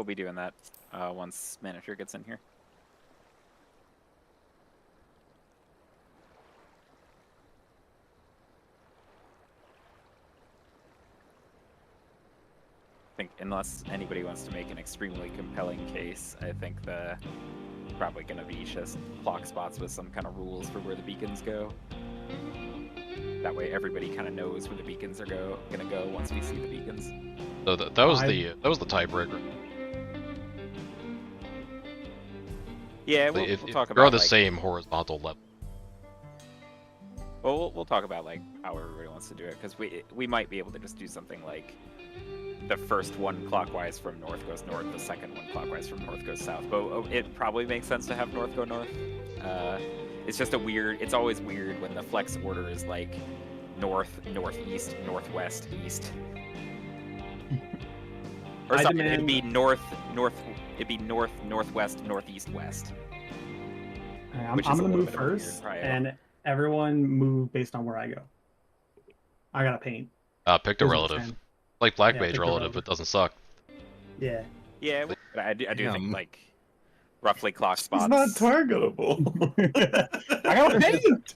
we'll be doing that once manager gets in here. I think unless anybody wants to make an extremely compelling case, I think the probably going to be just clock spots with some kind of rules for where the beacons go. That way everybody kind of knows where the beacons are going to go once we see the beacons. So that was the tiebreaker. Yeah, we'll talk about they're on the like, same horizontal level. Well, we'll talk about like how everybody wants to do it, because we might be able to just do something like the first one clockwise from north goes north, the second one clockwise from north goes south. But it probably makes sense to have north go north. It's just it's always weird when the flex order is like north, northeast, northwest, east. Or something, it'd be north, northwest, northeast, west. I'm gonna move first, and everyone move based on where I go. I gotta paint. Picked a relative. Like Black Mage relative, it doesn't suck. Yeah. Yeah, but I do think like roughly clock spots. It's not targetable. I gotta paint.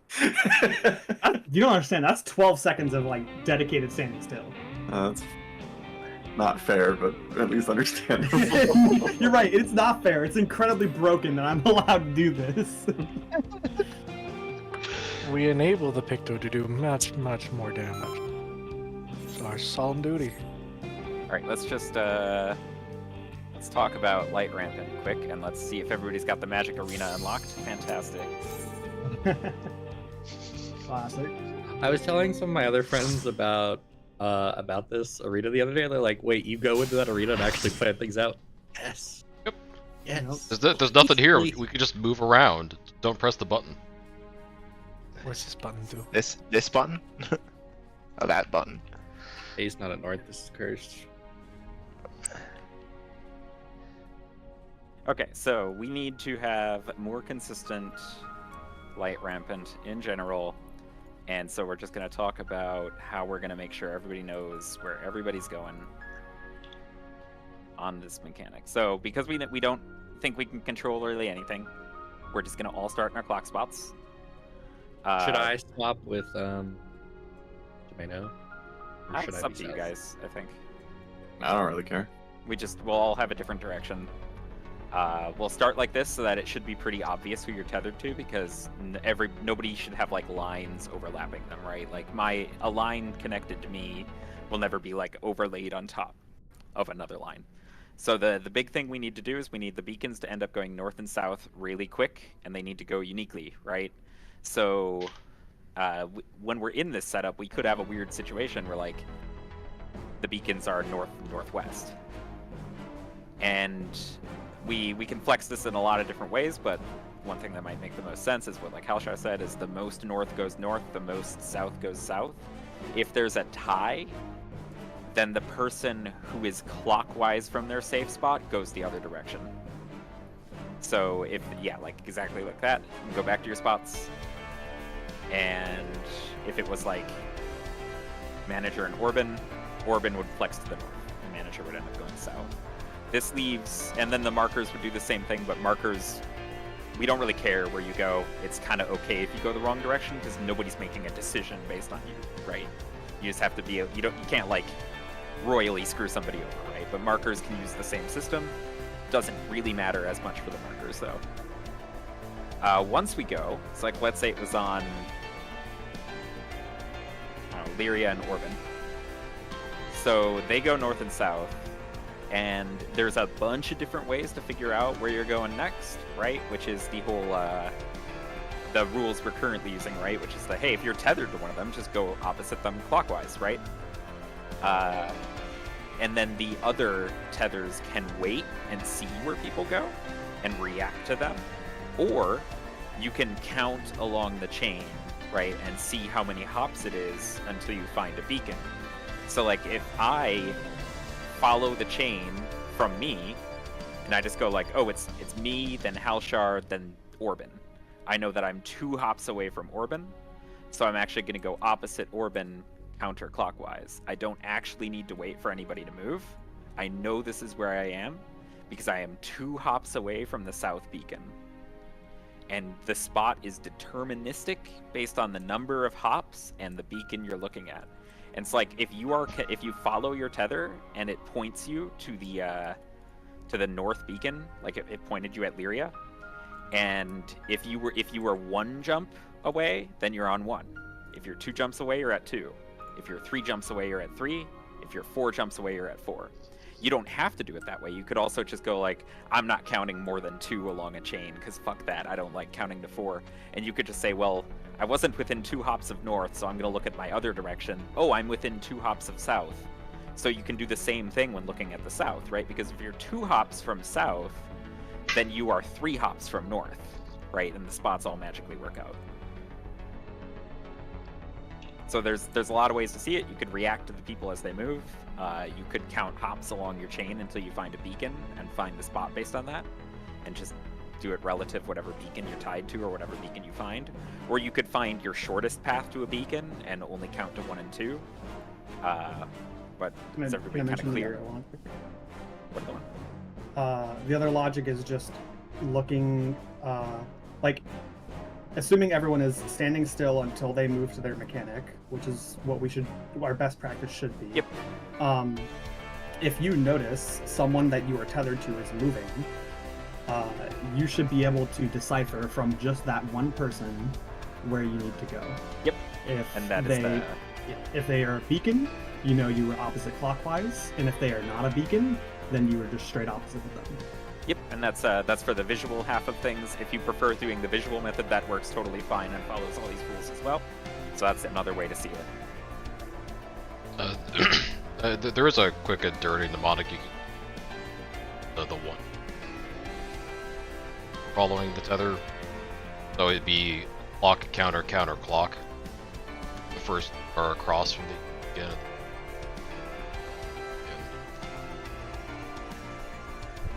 You don't understand. That's 12 seconds of like dedicated standing still. That's not fair, but at least understandable. You're right. It's not fair. It's incredibly broken that I'm allowed to do this. We enable the Picto to do much more damage. It's our solemn duty. All right, let's just let's talk about light rampant quick, and let's see if everybody's got the magic arena unlocked. Fantastic. Classic. I was telling some of my other friends about this arena the other day. They're like, "Wait, you go into that arena and actually plan things out?" Yes. Yep. Yes. There's nothing here. We can just move around. Don't press the button. What's this button do? This button? Oh, that button. A's not at north. This is cursed. Okay, so we need to have more consistent light rampant in general, and so we're just going to talk about how we're going to make sure everybody knows where everybody's going on this mechanic. So because we don't think we can control really anything, we're just going to all start in our clock spots. Should I swap with do I know? Or should That's I up be to you south? guys, I think. I don't really care. We'll all have a different direction. We'll start like this so that it should be pretty obvious who you're tethered to, because nobody should have like lines overlapping them, right? Like a line connected to me will never be like overlaid on top of another line. So the big thing we need to do is we need the beacons to end up going north and south really quick, and they need to go uniquely, right? So when we're in this setup, we could have a weird situation where like the beacons are northwest, and we can flex this in a lot of different ways, but one thing that might make the most sense is what like Halshar said, is the most north goes north, the most south goes south. If there's a tie, then the person who is clockwise from their safe spot goes the other direction. So like exactly like that, you go back to your spots. And if it was like manager and Orban would flex to the north, and manager would end up going south. This leaves, and then the markers would do the same thing, but markers, we don't really care where you go. It's kind of okay if you go the wrong direction, because nobody's making a decision based on you, right? You just have to be, you can't like royally screw somebody over, right? But markers can use the same system. Doesn't really matter as much for the markers though. Once we go, it's like, let's say it was on Lyria and Orban. So they go north and south, and there's a bunch of different ways to figure out where you're going next, right? Which is the whole, the rules we're currently using, right? Which is hey, if you're tethered to one of them, just go opposite them clockwise, right? And then the other tethers can wait and see where people go and react to them. Or you can count along the chain, right, and see how many hops it is until you find a beacon. So like if I follow the chain from me, and I just go like, oh, it's me, then Halshar, then Orban. I know that I'm 2 hops away from Orban, so I'm actually going to go opposite Orban counterclockwise. I don't actually need to wait for anybody to move. I know this is where I am, because I am 2 hops away from the south beacon. And the spot is deterministic based on the number of hops and the beacon you're looking at. And it's like if you follow your tether and it points you to the north beacon, like it pointed you at Lyria, and if you were 1 jump away, then you're on 1. If you're 2 jumps away, you're at 2. If you're 3 jumps away, you're at 3. If you're 4 jumps away, you're at 4. You don't have to do it that way. You could also just go like, I'm not counting more than 2 along a chain, because fuck that, I don't like counting to 4. And you could just say, well, I wasn't within 2 hops of north, so I'm going to look at my other direction. Oh, I'm within 2 hops of south. So you can do the same thing when looking at the south, right? Because if you're 2 hops from south, then you are 3 hops from north, right? And the spots all magically work out. So there's a lot of ways to see it. You could react to the people as they move. You could count hops along your chain until you find a beacon and find the spot based on that, and just do it relative whatever beacon you're tied to or whatever beacon you find. Or you could find your shortest path to a beacon and only count to 1 and 2. But is everybody kind of clear? What the one? The other logic is just looking, like, assuming everyone is standing still until they move to their mechanic, which is what our best practice should be. Yep. If you notice someone that you are tethered to is moving, you should be able to decipher from just that one person where you need to go. Yep. If they are a beacon, you know you were opposite clockwise, and if they are not a beacon, then you were just straight opposite of them. Yep, and that's for the visual half of things. If you prefer doing the visual method, that works totally fine and follows all these rules as well. So that's another way to see it. There is a quick and dirty mnemonic you can... the one. Following the tether. So it'd be clock, counter, counter, clock. The first are across from the beginning.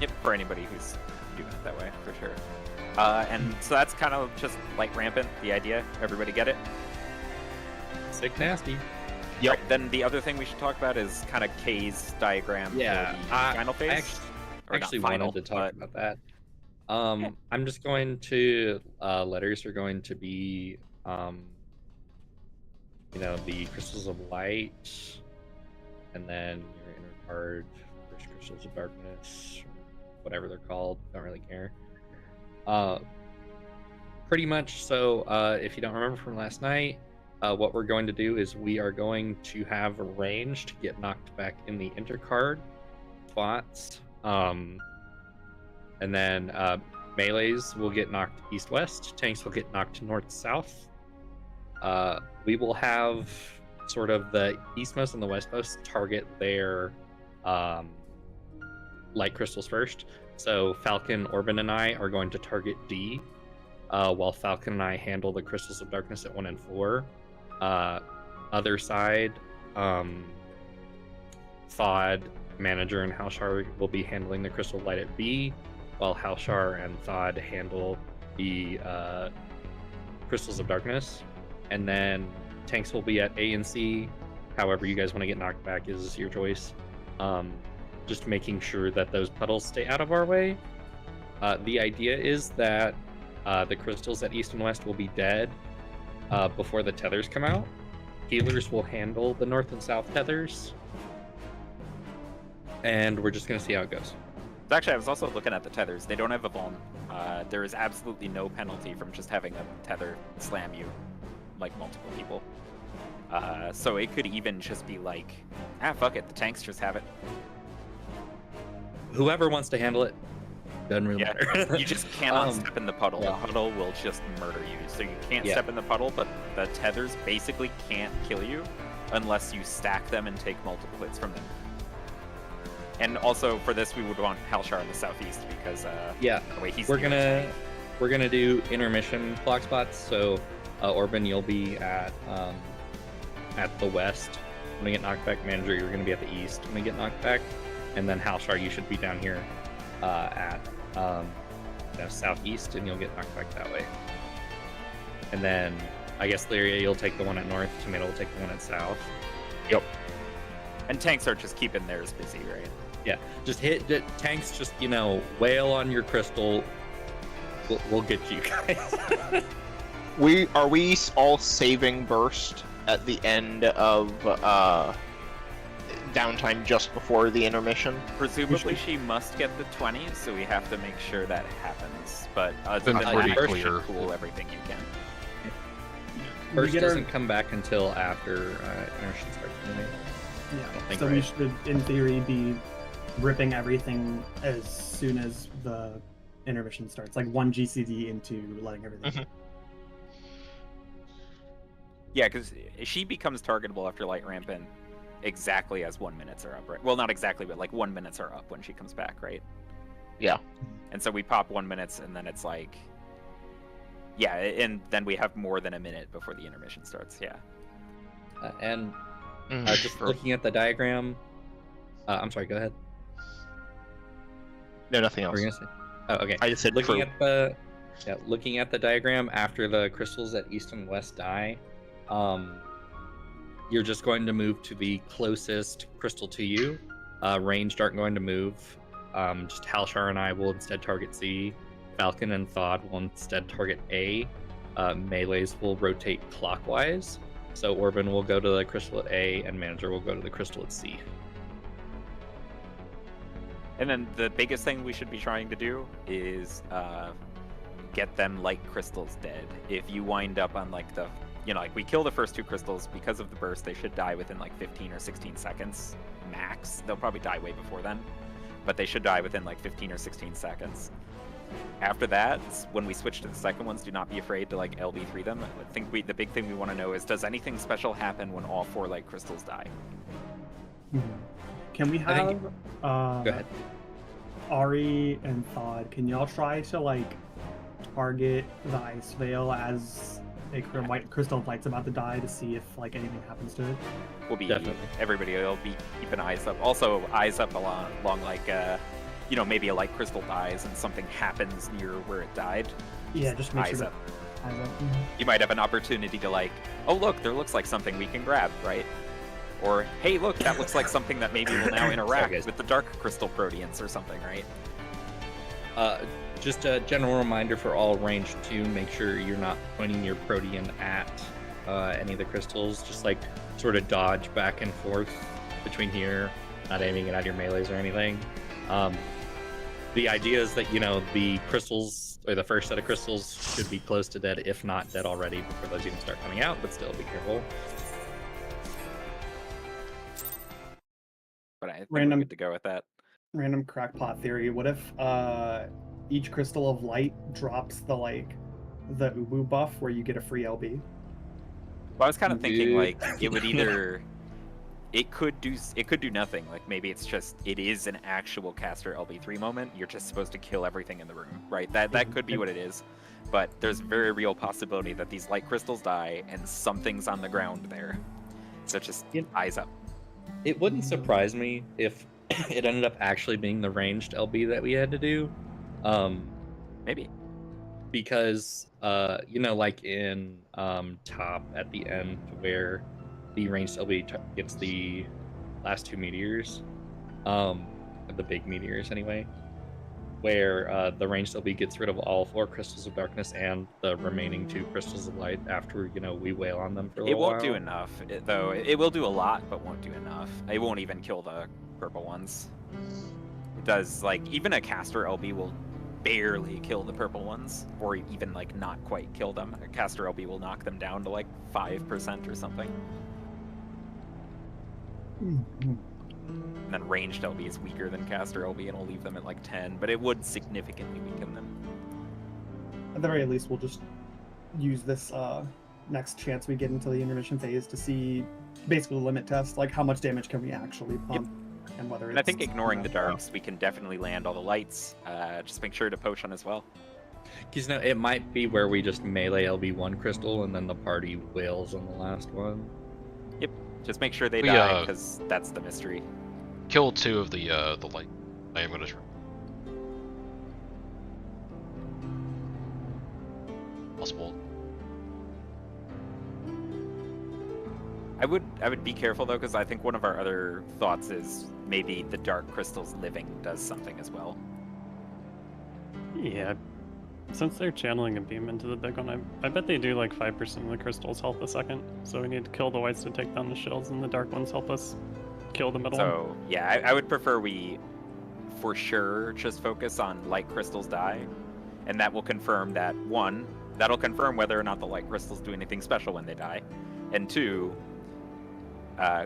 Yep, for anybody who's doing it that way, for sure. And so that's kind of just like rampant, the idea. Everybody get it? Sick nasty. Yep. Right, then the other thing we should talk about is kind of K's diagram for the final phase. I actually wanted to talk about that. I'm just going to, letters are going to be, the crystals of light, and then your inner card, first crystals of darkness, whatever they're called, don't really care. Pretty much, so if you don't remember from last night, what we're going to do is we are going to have a range to get knocked back in the intercard spots. And then melees will get knocked east-west, tanks will get knocked north-south. We will have sort of the eastmost and the westmost target their light crystals first. So Falcon, Orban, and I are going to target D, while Falcon and I handle the crystals of darkness at 1 and 4. Other side, Thod, Manager, and Halshar will be handling the crystal light at B, while Halshar and Thod handle the crystals of darkness. And then tanks will be at A and C. However you guys want to get knocked back is your choice. Just making sure that those puddles stay out of our way. The idea is that the crystals at East and West will be dead before the tethers come out. Healers will handle the North and South tethers. And we're just going to see how it goes. Actually, I was also looking at the tethers. They don't have a vuln. There is absolutely no penalty from just having a tether slam you, like multiple people. So it could even just be like, fuck it, the tanks just have it. Whoever wants to handle it, doesn't really matter. You just cannot step in the puddle. The puddle will just murder you. So you can't step in the puddle, but the tethers basically can't kill you unless you stack them and take multiple hits from them. And also for this, we would want Halshar in the southeast because the way he's we're gonna do intermission clock spots. So Orban, you'll be at the west. When we get knocked back, Manager, you're gonna be at the east. When we get knocked back, and then Halshar, you should be down here at southeast, and you'll get knocked back that way. And then I guess Lyria, you'll take the one at north. Tomato will take the one at south. Yep. And tanks are just keeping theirs busy, right? Yeah, just hit the tanks. Just wail on your crystal. We'll get you guys. Are we all saving burst at the end of downtime just before the intermission? Presumably she must get the 20, so we have to make sure that happens. But other Been than pretty that, clear. you should cool everything you can. Burst get our- doesn't come back until after intermission starts. Anyway. Yeah. think So we right. should, in theory, be ripping everything as soon as the intermission starts, like 1 GCD into letting everything. Mhm. Yeah, because she becomes targetable after light ramp in exactly as 1 minutes are up, right? Well, not exactly, but like 1 minutes are up when she comes back, right? Yeah. And so we pop 1 minute, and then it's like, yeah, and then we have more than a minute before the intermission starts. Yeah. And Mhm. just looking at the diagram. I'm sorry. Go ahead. No, nothing What were else. you gonna say? Oh, okay. I just said Looking crew. looking at the diagram after the crystals at east and west die, you're just going to move to the closest crystal to you. Ranged aren't going to move. Just Halshar and I will instead target C. Falcon and Thod will instead target A. Melees will rotate clockwise. So Orban will go to the crystal at A, and Manager will go to the crystal at C. And then the biggest thing we should be trying to do is get them light crystals dead. If you wind up on like the, like we kill the first 2 crystals because of the burst, they should die within like 15 or 16 seconds max. They'll probably die way before then, but they should die within like 15 or 16 seconds. After that, when we switch to the second ones, do not be afraid to like LB3 them. I think the big thing we want to know is, does anything special happen when all 4 light crystals die? Can we I have think- Go ahead. Ari and Thod? Can y'all try to like target the ice veil as a white crystal of light's about to die to see if like anything happens to it? Will be Definitely. everybody will be keeping eyes up. Also, eyes up along like maybe a light crystal dies and something happens near where it died. Yeah, just make eyes sure up. that eyes up. You might have an opportunity to like, oh look, there looks like something we can grab, right? Or hey, look, that looks like something that maybe will now interact guys. with the dark crystal proteans or something, right? Just a general reminder for all range 2, make sure you're not pointing your protean at any of the crystals. Just like sort of dodge back and forth between here, not aiming it at your melees or anything. The idea is that, the crystals, or the first set of crystals, should be close to dead, if not dead already, before those even start coming out, but still be careful. But I think Random- we're good to go with that. Random crackpot theory. What if each crystal of light drops the Ubu buff where you get a free LB? Well, I was kind of thinking Dude. like it would either it could do nothing. Like maybe it is an actual caster LB3 moment. You're just supposed to kill everything in the room, right? That could be what it is. But there's very real possibility that these light crystals die and something's on the ground there. So just eyes up. It wouldn't surprise me if it ended up actually being the ranged LB that we had to do. Maybe. Because like in top at the end where the ranged LB gets the last 2 meteors, the big meteors anyway, where the ranged LB gets rid of all 4 crystals of darkness and the remaining 2 crystals of light after we wail on them for a It little won't do while. enough, though. It will do a lot, but won't do enough. It won't even kill the purple ones. It does, like, even a caster LB will barely kill the purple ones, or even, like, not quite kill them. A caster LB will knock them down to, like, 5% or something. And then ranged LB is weaker than caster LB, and will leave them at, like, 10, but it would significantly weaken them. At the very least, we'll just use this next chance we get into the intermission phase to see, basically, the limit test, like how much damage can we actually pump, and whether. And I think it's ignoring the enough. darks, we can definitely land all the lights. Just make sure to potion as well. Because it might be where we just melee LB1 crystal and then the party wails on the last one. Just make sure they We, die, because that's the mystery. Kill 2 of the light. I am gonna try. Possible. I would be careful though, because I think one of our other thoughts is maybe the dark crystals living does something as well. Yeah. Since they're channeling a beam into the big one, I bet they do like 5% of the crystals health a second. So we need to kill the whites to take down the shells, and the dark ones help us kill the middle one. So yeah, I would prefer we, for sure, just focus on light crystals die, and that will confirm that one, that'll confirm whether or not the light crystals do anything special when they die, and two,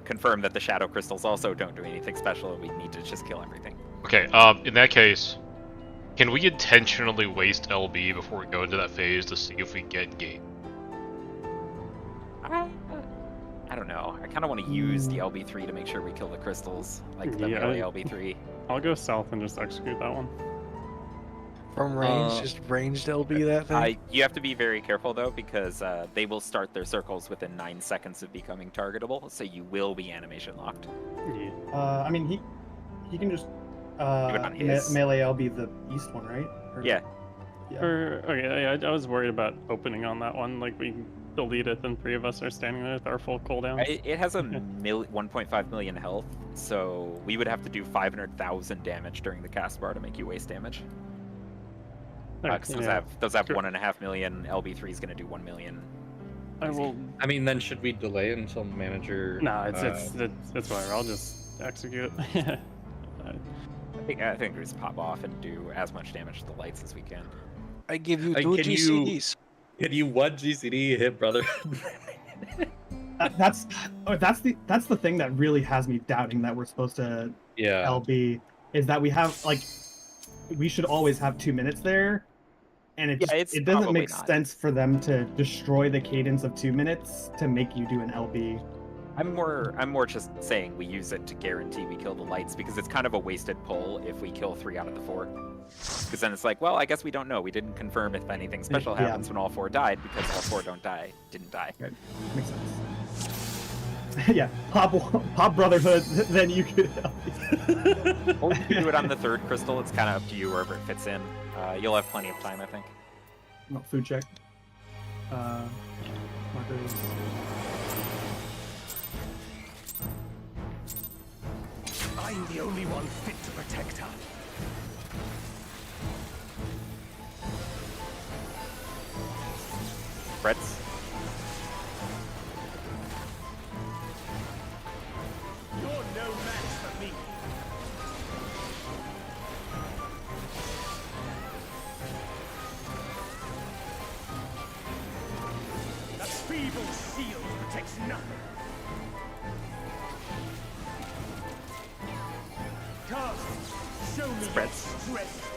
confirm that the shadow crystals also don't do anything special, and we need to just kill everything. Okay, in that case, can we intentionally waste LB before we go into that phase to see if we get gate? I don't know. I kind of want to use the LB3 to make sure we kill the crystals, like the Yeah. melee LB3. I'll go south and just execute that one. From range, just ranged LB that thing. You have to be very careful though, because they will start their circles within 9 seconds of becoming targetable, so you will be animation locked. Yeah. I mean, he can just on his. melee LB the east one, right? Or- Yeah. Yeah. Okay, I was worried about opening on that one. Like, we delete it, and 3 of us are standing there with our full cooldown. It has a 1.5 million health, so we would have to do 500,000 damage during the cast bar to make you waste damage. Because those have Sure. 1.5 million. LB3 is going to do 1 million. I will. I mean, then should we delay until manager? No, it's whatever. I'll just execute it. I think we just pop off and do as much damage to the lights as we can. I give you Can 2 you- GCDs. Can you one GCD hit brother? That's the thing that really has me doubting that we're supposed to Yeah. LB is that we have we should always have 2 minutes there, and it it's it doesn't probably make not. sense for them to destroy the cadence of 2 minutes to make you do an LB. I'm more just saying we use it to guarantee we kill the lights, because it's kind of a wasted pull if we kill 3 out of the 4. Because then it's like, well, I guess we don't know. We didn't confirm if anything special Yeah. happens when all 4 died, because all 4 didn't die. Makes sense. Yeah, pop Brotherhood, then you could LB. Or you can do it on the 3rd crystal. It's kind of up to you wherever it fits in. You'll have plenty of time, I think. Not food check. Markers. I'm the only one fit to protect her. Frets. You're no match for me. That feeble shield protects nothing. Come, show me your Spreads. strength.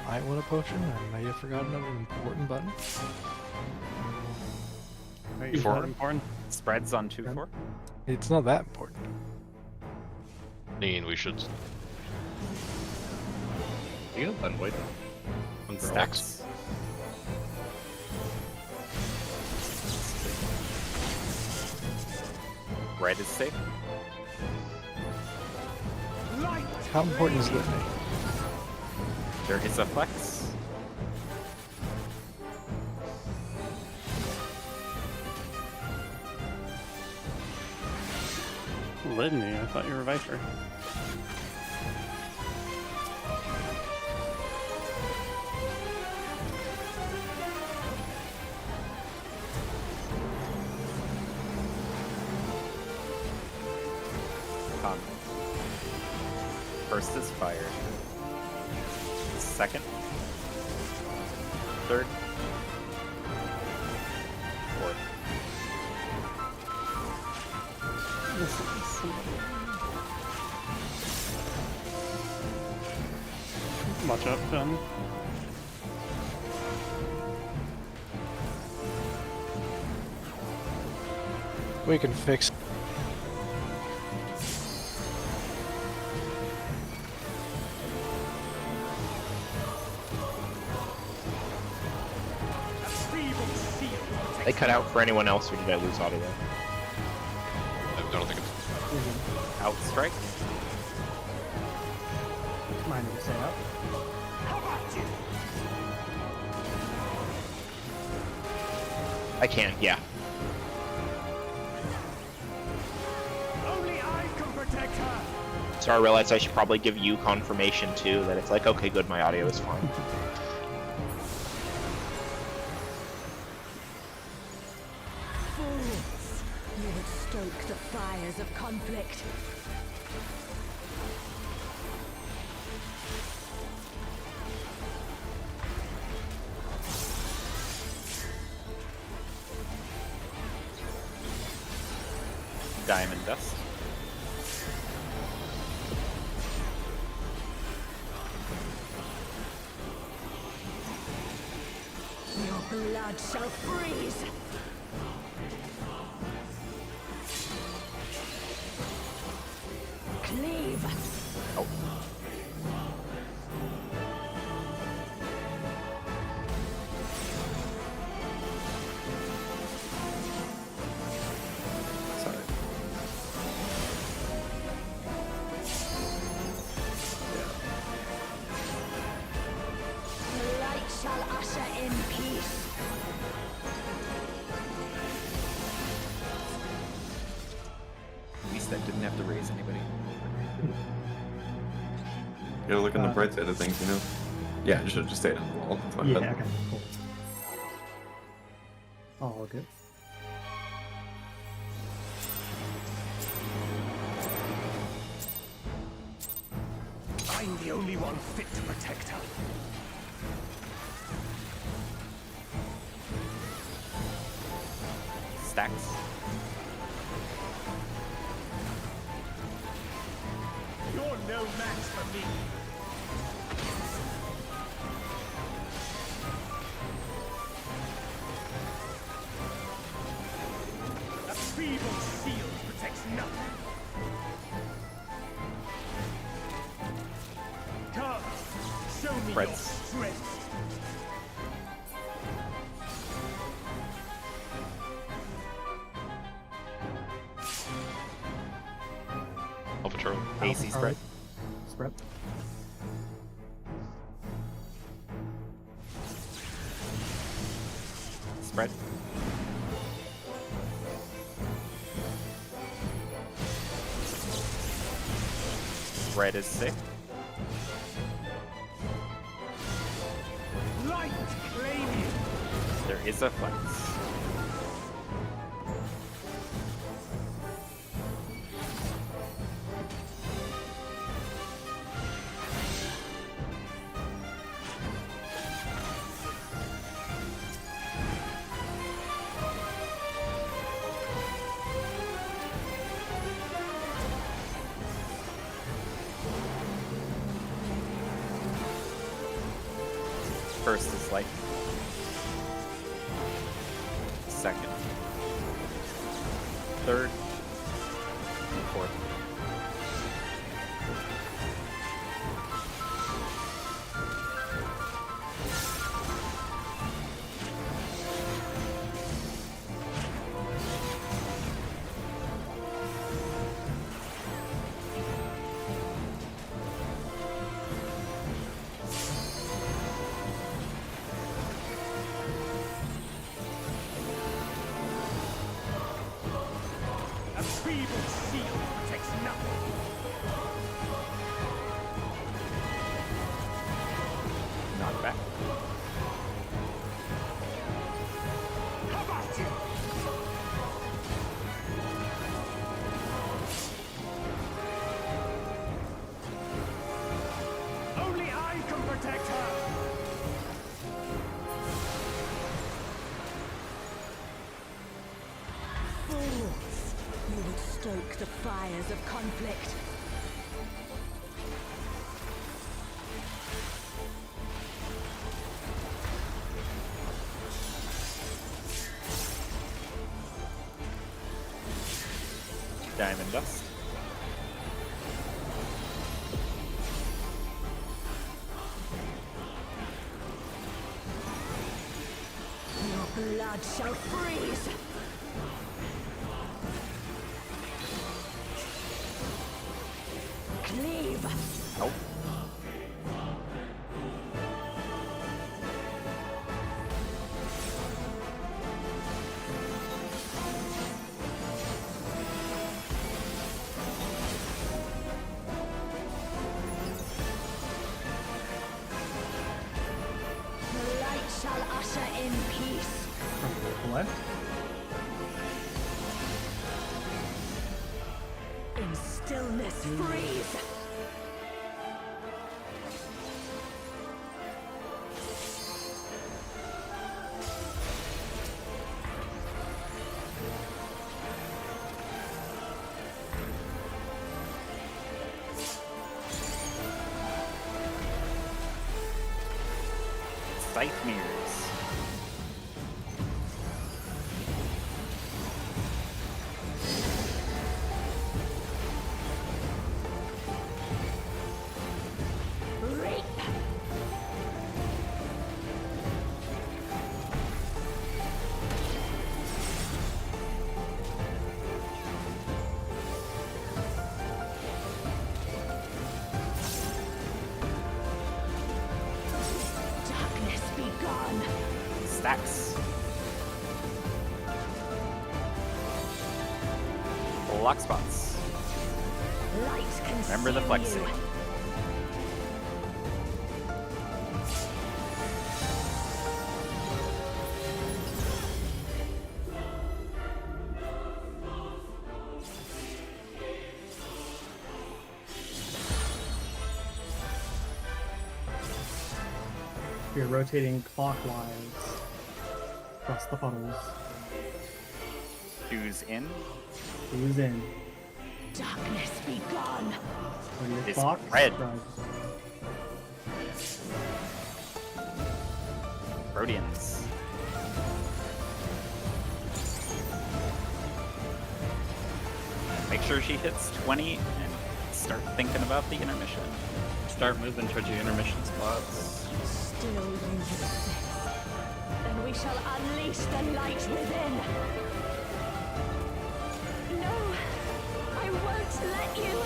I want a potion. I may have forgotten an important button. Wait, Before- is that important? Spreads on 2-4. It's not that important. I mean, we should. You know, blend white. Stacks. Red is safe. Light How important is litany? There is a flex. Litany, I thought you were Viper. First is fired. Second. Third. Fourth. Watch out, Ben. We can fix. They cut out for anyone else, or did I lose audio? I don't think it's. Outstrike. Mine will say up. How about you? I can, yeah. Only I can protect her. So I realized I should probably give you confirmation too, that it's like, okay, good, my audio is fine. Fools! You would stoke the fires of conflict. Diamond dust. Your blood shall freeze! Cleave! Oh. Sorry. The light shall usher in peace. At least that didn't have to raise anybody. You gotta look on the bright side of things, you know? Yeah, I should have just stayed on the wall. That's my Yeah, bad. okay, cool. All good. I'm the only one fit to protect her. Stacks. You're no match for me. A feeble shield protects nothing. Come, show me your Reds. strength. Paw Patrol. AC spread. Spread. Spread. Red is sick. Light claim you. There is a flex. First is light. Second. Third. Fourth. A feeble shield protects nothing. Knock back. How about you? Only I can protect her. Fools! You would stoke the fires of conflict. Diamond dust. Your blood shall freeze! Cleave! Nope. away. In stillness, freeze. Scythe mirrors. Reap. Darkness be gone. Stacks. Lock spots. Light consume Remember the flexing. you. You're rotating clockwise across the puddles. Who's in? Who's in? Darkness be gone. When your It's clock red. strikes. Rhodians. Make sure she hits 20 and start thinking about the intermission. Start moving towards your intermission spots. Still you resist. Then we shall unleash the light within. No, I won't let you.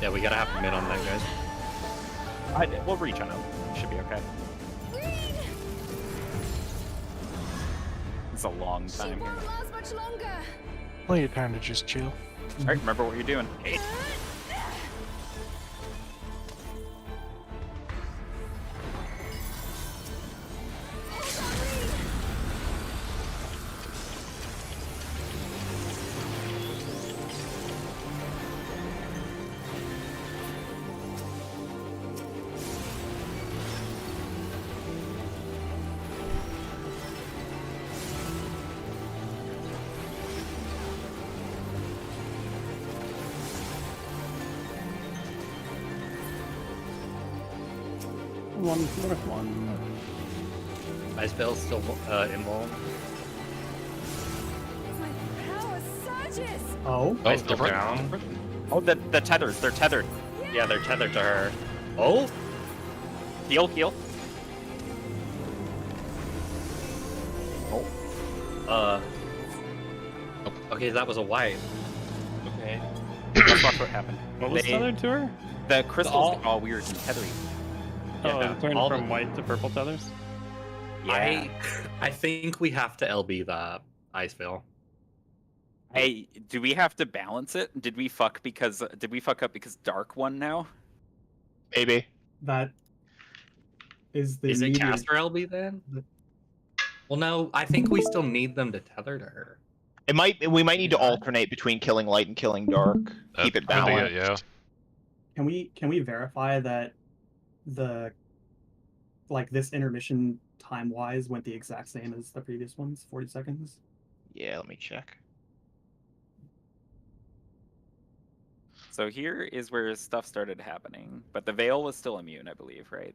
Yeah, we gotta have mid on that, guys. We'll reach on him. Should be okay. It's a long She time here. won't last much longer. Plenty of time to just chill. Alright, remember what you're doing. Hey. One north, one. Ice Veil's still invuln. My power surges. Oh, Oh, Ice Veil different. down. Oh, the tethers. They're tethered. Yeah, they're tethered to her. Oh! Heal, heal. Okay, that was a white. Okay. Let's watch what happened. What was They- tethered to her? The crystals all- get all weird and tethery. Oh, Yeah, it turned all from the- white to purple tethers? Yeah. I think we have to LB the Ice Veil. Hey, do we have to balance it? Did we fuck up because Dark won now? Maybe. that is the Is it immediate- caster LB then? the- Well, no, I think we still need them to tether to her. We might need to Yeah. alternate between killing light and killing dark. Keep it That'd be balanced. yeah. Can we verify that this intermission time wise went the exact same as the previous ones, 40 seconds? Yeah, let me check. So here is where stuff started happening, but the veil was still immune, I believe, right?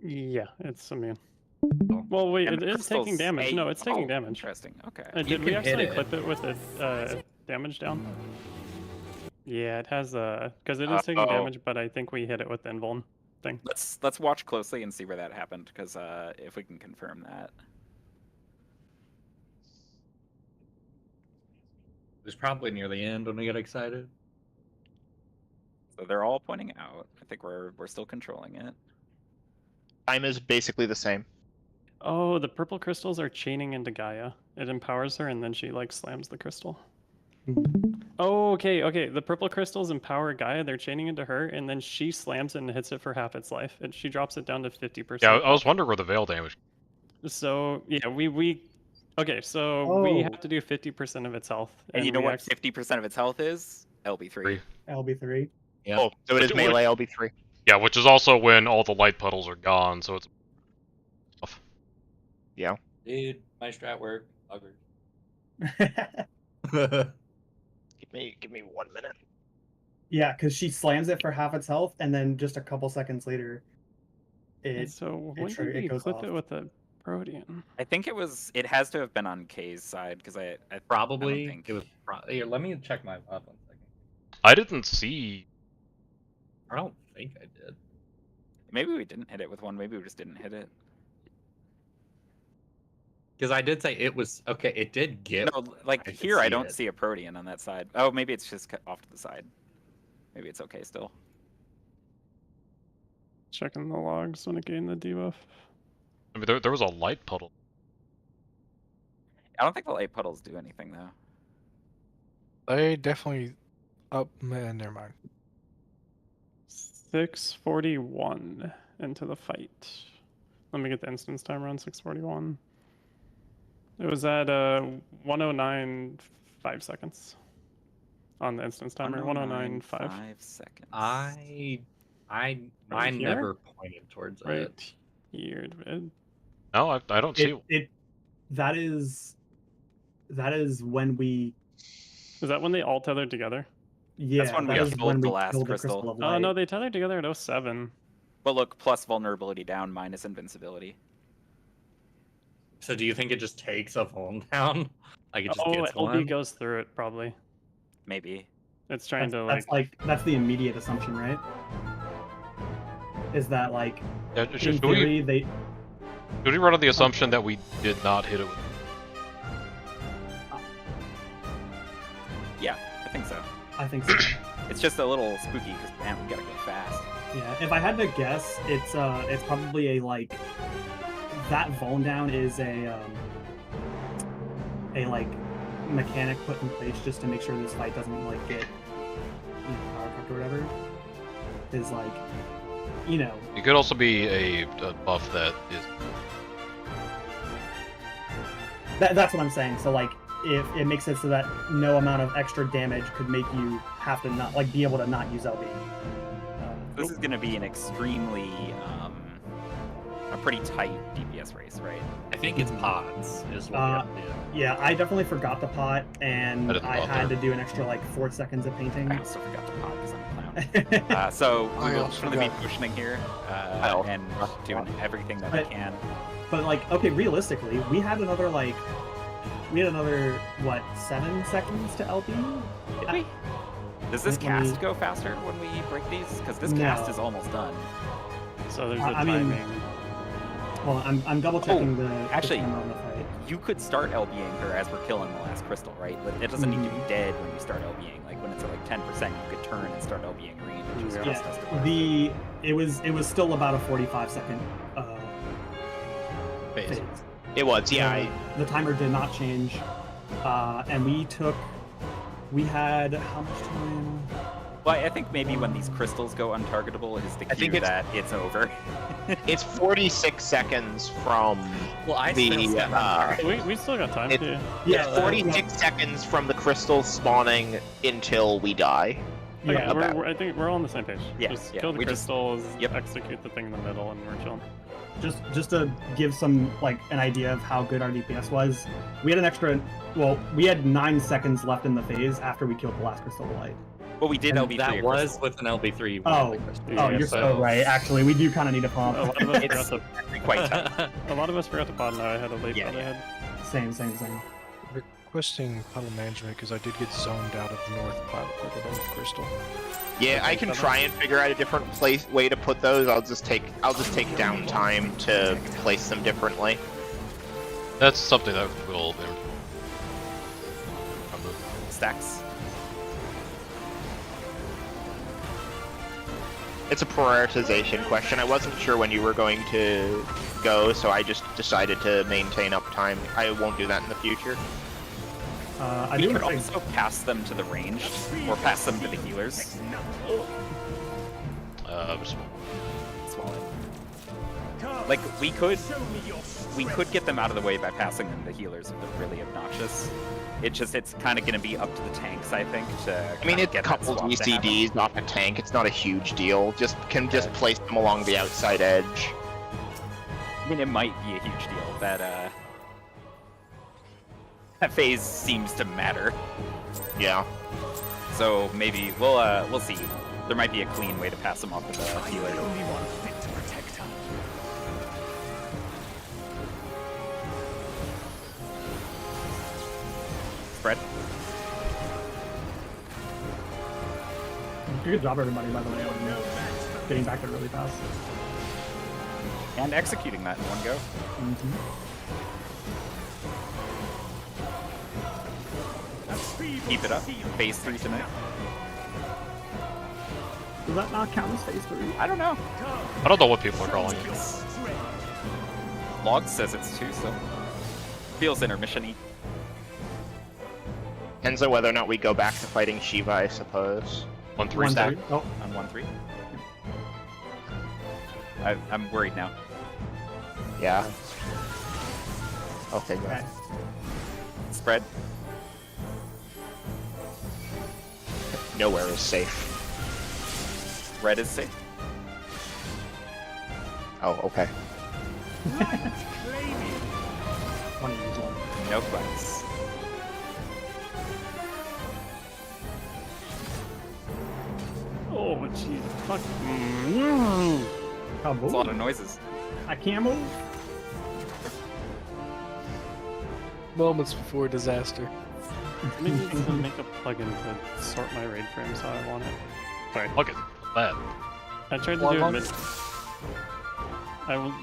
Yeah, it's immune. Well, wait, And it the is taking crystals- damage. hey, No, it's taking oh, damage. Interesting. Okay. Did You we can hit actually it. clip it with the damage down? Yeah, it has because it is taking Oh. damage, but I think we hit it with the invuln thing. Let's watch closely and see where that happened, because if we can confirm that. It was probably near the end when we got excited. So they're all pointing out. I think we're still controlling it. Time is basically the same. Oh, the purple crystals are chaining into Gaia. It empowers her, and then she like slams the crystal. Oh, okay. The purple crystals empower Gaia. They're chaining into her, and then she slams it and hits it for half its life, and she drops it down to 50%. Yeah, I was wondering where the veil damage. So yeah, we okay. So we have to do 50% of its health. And you know we what 50% of its health is? LB3. LB3. Yeah. Oh, so it is melee LB3. Yeah, which is also when all the light puddles are gone, so it's off. Yeah. Dude, my strat work. Awkward. Give me 1 minute. Yeah, because she slams it for half its health, and then just a couple seconds later, so when did we goes clip off. it with a Protean? I think it has to have been on K's side, because I Probably. I don't think... It was. Here, let me check my up 1 second. I didn't see. I don't think I did. Maybe we didn't hit it with one. Maybe we just didn't hit it. Because I did say it was okay. It did get. No, like here I don't see a Protean on that side. Oh, maybe it's just off to the side. Maybe it's okay still. Checking the logs when it gained the debuff. I mean, there was a light puddle. I don't think the light puddles do anything though. They definitely. Oh man, never mind. 641 into the fight. Let me get the instance timer on 641. It was at 109 5 seconds on the instance timer. 109 5 seconds. Mine here? never pointed towards it. Right here. No, I don't see it. That is when we. Is that when they all tethered together? Yeah, that's when we killed the last crystal. Oh no, they tethered together at 07. But look, plus vulnerability down, minus invincibility. So do you think it just takes a vuln down? Like it just gets LB one? goes through it probably. Maybe. It's trying that's the immediate assumption, right? Is that like Yeah, in should theory they. Should we run on the assumption that we did not hit it with? Yeah, I think so. I think so. It's just a little spooky because man, we gotta go fast. Yeah, if I had to guess, it's probably a like that vuln down is a like mechanic put in place just to make sure this fight doesn't like get power cupped or whatever. Is like, you know. It could also be a buff that is. That's what I'm saying. So like, if it makes it so that no amount of extra damage could make you have to not like be able to not use LB. This is gonna be an extremely a pretty tight DPS race, right? I think it's pods is what we have to do. Yeah, I definitely forgot the pot, and I I had to do an extra like 4 seconds of painting. I also forgot the pot because I'm a clown. So we will definitely be pushing here and doing everything that we can. But like, okay, realistically, we had another what 7 seconds to LB? Did we? Does this cast go faster when we break these? Because this cast is almost done. So there's a timing. Well, I'm double checking the actually, timer on the fight. You could start LBing her as we're killing the last crystal, right? It doesn't need to be dead when you start LBing. Like when it's at like 10%, you could turn and start LBing green, which is just us to it was still about a 45-second phase. It was, yeah. The timer did not change, and we had how much time? Well, I think maybe when these crystals go untargetable is the cue that it's over. It's 46 seconds from we still got time. It's 46 seconds from the crystal spawning until we die. Okay, I think we're all on the same page. Yeah, just kill the crystals, execute the thing in the middle, and we're chilling. Just to give some like an idea of how good our DPS was, we had an extra. Well, we had 9 seconds left in the phase after we killed the last crystal of light. Well, we did LB3. That was with an LB3. You're so right. Actually, we do kind of need a pump. A lot of us forgot to. Quite tough. A lot of us forgot to pod. Now I had a late pod ahead. Same. Requesting puddle management because I did get zoned out of the north pile with the crystal. Yeah, I can try and figure out a different way to put those. I'll just take downtime to place them differently. That's something that will stacks. It's a prioritization question. I wasn't sure when you were going to go, so I just decided to maintain uptime. I won't do that in the future. I We do could want to say also pass them to the ranged, or pass them to the healers. Small it. Like we could get them out of the way by passing them to healers if they're really obnoxious. It's kind of going to be up to the tanks, I think. To I mean, it's a get couple DCDs off a tank. It's not a huge deal. Just place them along the outside edge. I mean, it might be a huge deal that that phase seems to matter. Yeah. So maybe we'll see. There might be a clean way to pass them off to the healer. The only one fit to protect her. Spread. good job, everybody, by the way, on getting back there really fast. And executing that in one go. Keep it up. Phase 3 tonight. Does that not count as phase 3? I don't know. I don't know what people are calling it. Log says it's 2, so feels intermission-y. Depends on whether or not we go back to fighting Shiva, I suppose. 1-3 stack. Oh, On 1-3. I'm worried now. Yeah. Okay, good. okay. Spread. Nowhere is safe. Red is safe. Oh, okay. One of these ones. No flex. Oh, jeez. Fuck. It's a lot of noises. I can't move. Moments before disaster. Maybe it's to make a plugin to sort my raid frames how I want it. Sorry. Look at that. I tried to do it mid.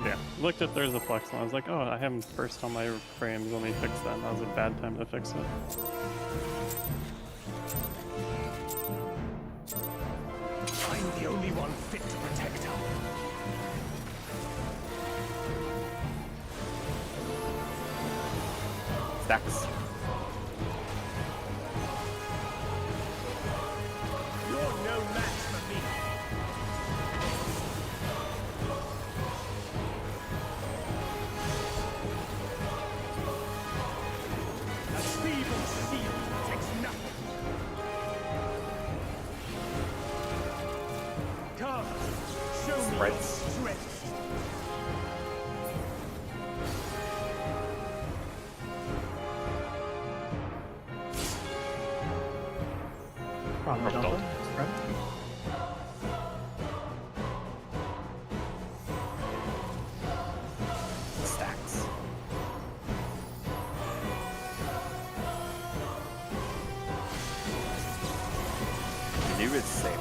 Yeah, looked at there's a flex and I was like, oh, I have them first on my frames. Let me fix that. And that was a bad time to fix it. I'm the only one fit to protect her. Stacks. You're no match for me. A feeble shield protects nothing. Come, show me your Spreads. strength. Probably Purple double. dot. Spread. Stacks. New is safe.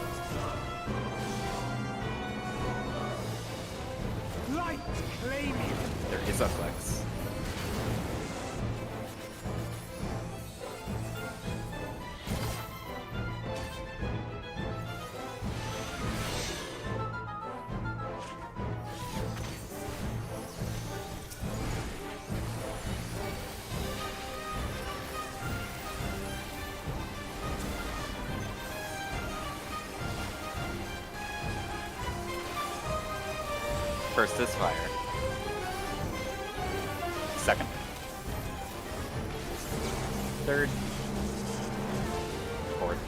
Light claim you. There is a flex. First is fire. Second. Third. Fourth.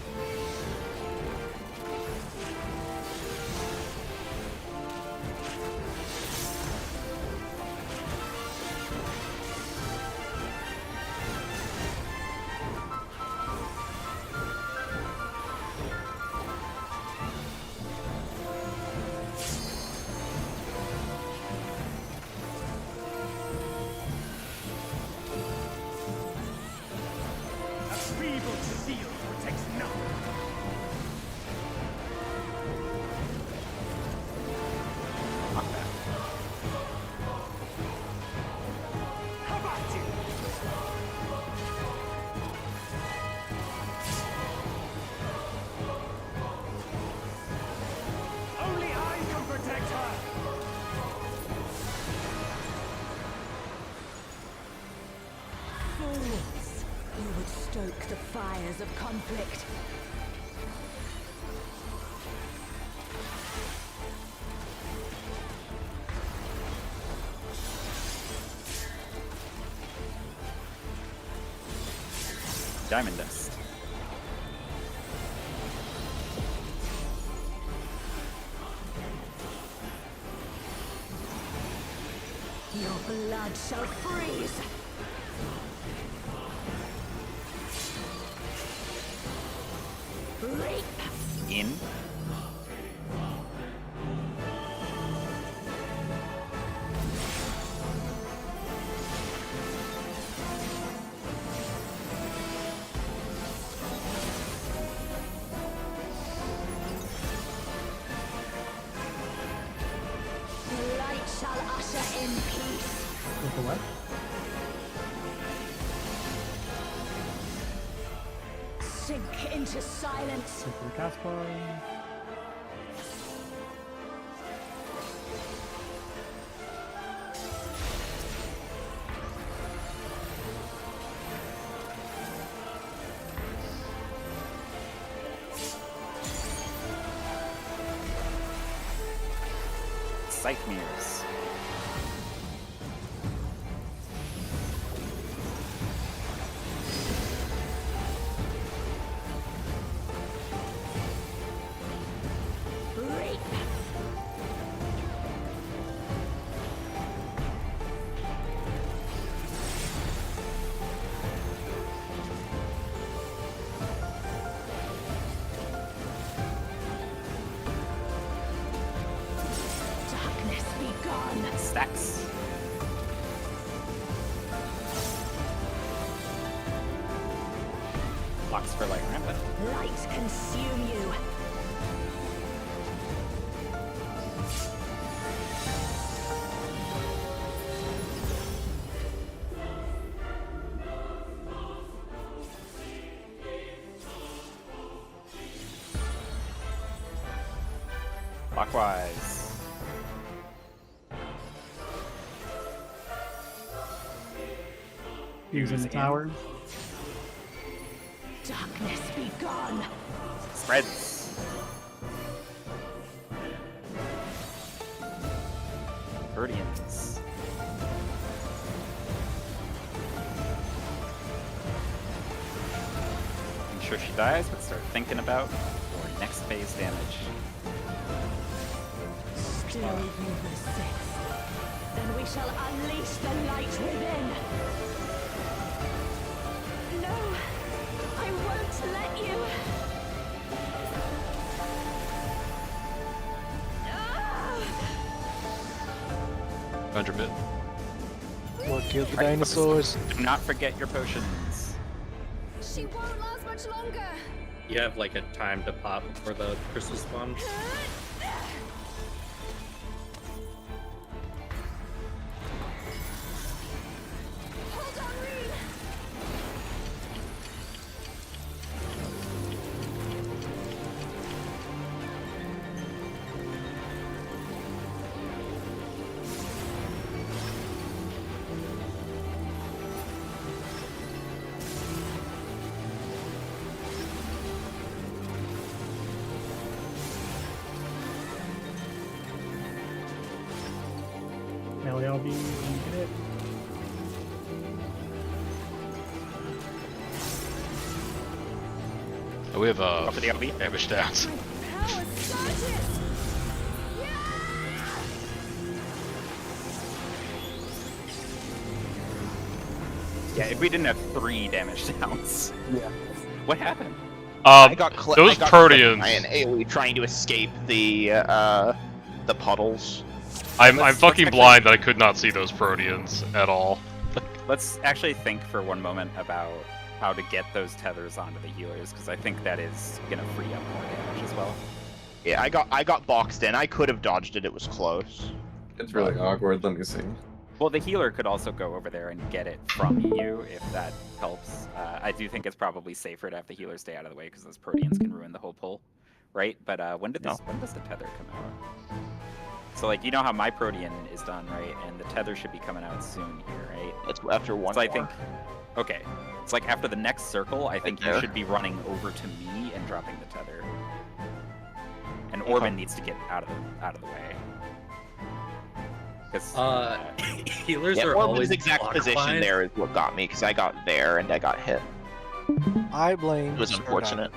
A feeble shield protects nothing. Not bad. How about you? Only I can protect her. Forwards, you would stoke fires of conflict. Diamond dust. Your blood shall freeze. Reap. In. The light shall usher in peace. With the what? Sink into silence. With the cast bar. Scythe mirrors. Reap. Darkness be gone. Stacks. Blocks for light rampant. Light consume you. Clockwise. Using the in. tower. Darkness be gone. Spreads. Guardians. I'm sure she dies, but start thinking about your next phase damage. Still you resist. Then we shall unleash the light within. No, I won't let you. Ah! 100 bit. What killed the Right, dinosaurs? Do not forget your potions. She won't last much longer. You have like a time to pop for the crystal spawn. Hold on, Reed. LLB, get it. Oh, we have Up for the LB. damage downs. Power surges. Yeah, if we didn't have 3 damage downs. Yeah. What happened? I got those I got Proteans. by an AoE trying to escape the puddles. I'm Let's fucking actually- blind that I could not see those Proteans at all. Let's actually think for one moment about how to get those tethers onto the healers, because I think that is gonna free up more damage as well. Yeah, I got boxed in. I could have dodged it. It was close. It's really awkward. Let me see. Well, the healer could also go over there and get it from you if that helps. I do think it's probably safer to have the healer stay out of the way because those Proteans can ruin the whole pull, right? But when does the tether come out? So like, you know how my Protean is done, right? And the tether should be coming out soon here, right? It's after one. So I more. think Okay. It's like after the next circle, I think you there. should be running over to me and dropping the tether. And Orban needs to get out of the way. Because healers Yeah, are Orban's always exact position clockwise. there is what got me, because I got there and I got hit. I blame. It was Sir unfortunate.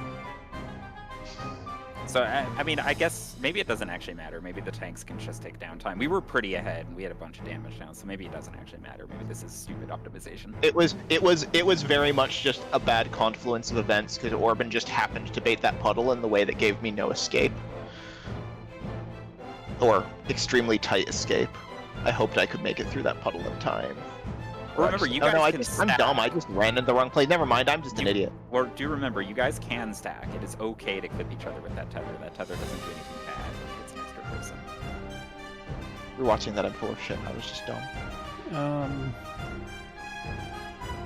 So, I mean, I guess maybe it doesn't actually matter. Maybe the tanks can just take downtime. We were pretty ahead, and we had a bunch of damage down, so maybe it doesn't actually matter. Maybe this is stupid optimization. It was very much just a bad confluence of events, because Orban just happened to bait that puddle in the way that gave me no escape. Or extremely tight escape. I hoped I could make it through that puddle in time. Remember, you guys I'm dumb. I just ran in the wrong place. Never mind. I'm just an idiot. Or do remember, you guys can stack. It is okay to clip each other with that tether. That tether doesn't do anything bad if it's an extra person. You're watching that. I'm full of shit. I was just dumb.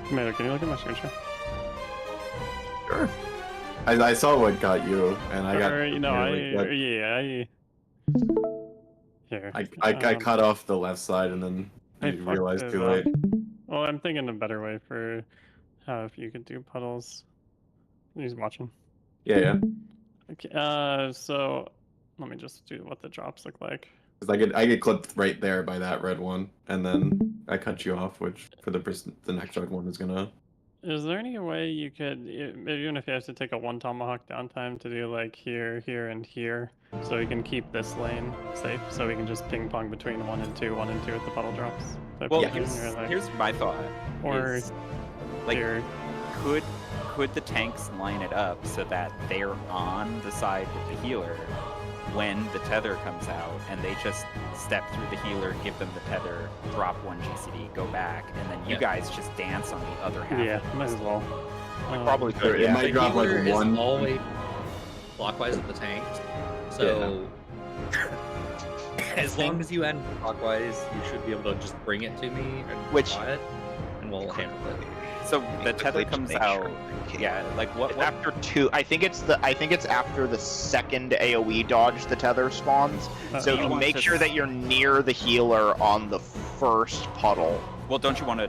Tomato, can you look at my screen share? Sure. I saw what got you, and I got. Here. I cut off the left side, and then I realized too late. Well, I'm thinking a better way for how if you could do puddles. He's watching. Yeah. Okay. So let me just do what the drops look like. Because I get clipped right there by that red one, and then I cut you off, which for the next red one is gonna. Is there any way you could, even if you have to take a 1 tomahawk downtime, to do like here, here, and here, so we can keep this lane safe, so we can just ping pong between 1 and 2, 1 and 2 at the puddle drops? Well, here's my thought. Or like, here. could the tanks line it up so that they're on the side with the healer when the tether comes out, and they just step through the healer, give them the tether, drop 1 GCD, go back, and then you guys just dance on the other half. Yeah, might as well. Probably could. It might drop like Healer is 1. always clockwise of the tanks, so as long as you end clockwise, you should be able to just bring it to me and draw it, and we'll handle it. So the tether comes out. Yeah, like what? After 2, I think it's after the second AOE dodge the tether spawns. So you make sure that you're near the healer on the first puddle. Well, don't you want to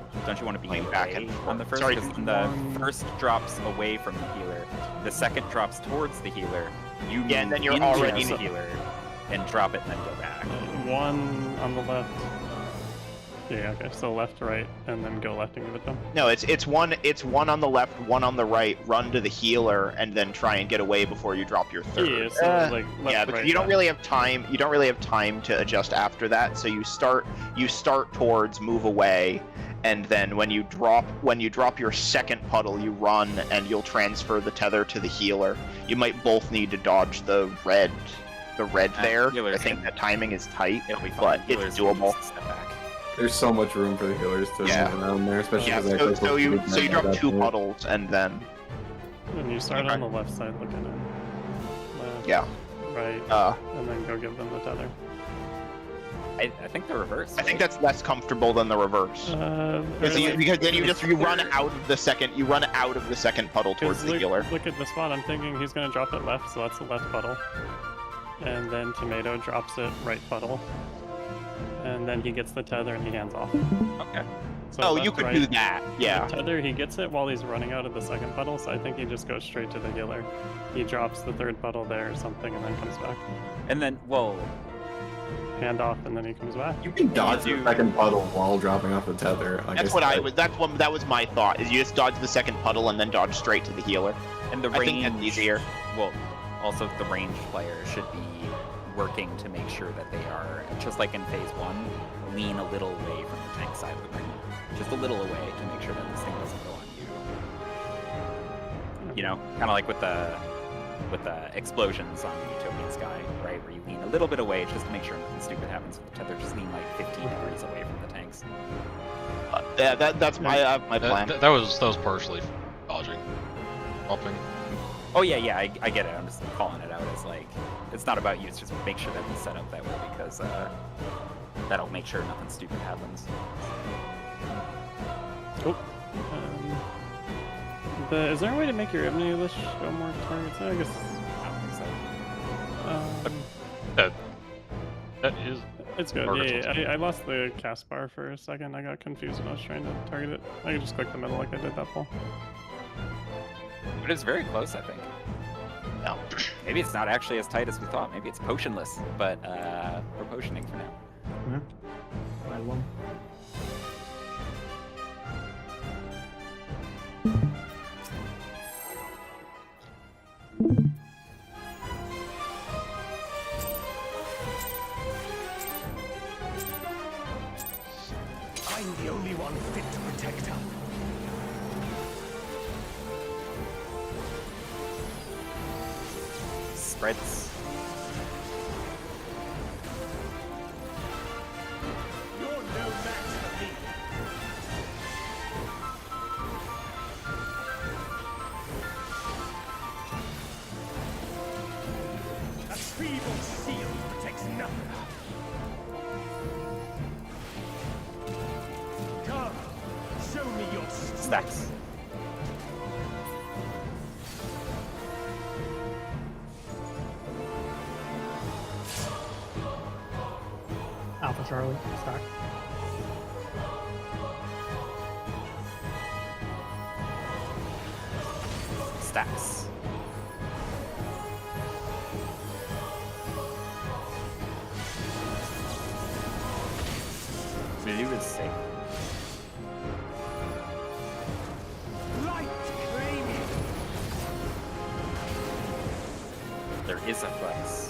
be back on the first? Sorry, because the first drops away from the healer, the second drops towards the healer. You Yeah, and then you're into already the healer and drop it and then go back. 1 on the left. Yeah, okay, so left, right, and then go left and give it to him. No, it's one on the left, 1 on the right. Run to the healer and then try and get away before you drop your third. Yeah, so like left, yeah, but right, you don't left. really have time. You don't really have time to adjust after that. So you start towards, move away, and then when you drop your second puddle, you run and you'll transfer the tether to the healer. You might both need to dodge the red there. I think that timing is tight, but it's doable. There's so much room for the healers to move around there, especially because so you drop 2 puddles and then. And you start on the left side looking in. Left, Yeah. Right. And then go give them the tether. I think the reverse. I think that's less comfortable than the reverse. Because then you run out of the second puddle towards the healer. Look at the spot. I'm thinking he's gonna drop it left, so that's the left puddle. And then Tomato drops it right puddle. And then he gets the tether and he hands off. Okay. So you could do that. Yeah. The tether, he gets it while he's running out of the second puddle, so I think he just goes straight to the healer. He drops the third puddle there or something and then comes back. And then, well, hand off and then he comes back. You can dodge the second puddle while dropping off the tether. That was my thought. Is you just dodge the second puddle and then dodge straight to the healer. And the I think range, that's easier. Well, also the ranged player should be working to make sure that they are, just like in phase 1, lean a little away from the tank side of the ring. Just a little away to make sure that this thing doesn't go on you. You know, kind of like with the explosions on Utopian Sky, right? Where you lean a little bit away just to make sure nothing stupid happens with the tether. Just lean like 15 degrees away from the tanks. That's my plan. That was partially dodging, dropping. Oh yeah, I get it. I'm just calling it out as like, it's not about you. It's just make sure that it's set up that way because that'll make sure nothing stupid happens. Cool. Is there a way to make your Ebony list show more targets? I guess. I don't think so. That is. It's good. Target's Yeah, I lost the cast bar for a second. I got confused when I was trying to target it. I could just click the middle like I did that pull. But it's very close, I think. No. Maybe it's not actually as tight as we thought. Maybe it's potionless, but we're potioning for now. Yeah. I will. I'm the only one fit to protect her. Spreads. You're no match for me. A feeble shield protects nothing. Come, show me your strength. Stacks. Alpha Charlie, stack. Stacks. Blue is safe. Light claiming. There is a flex.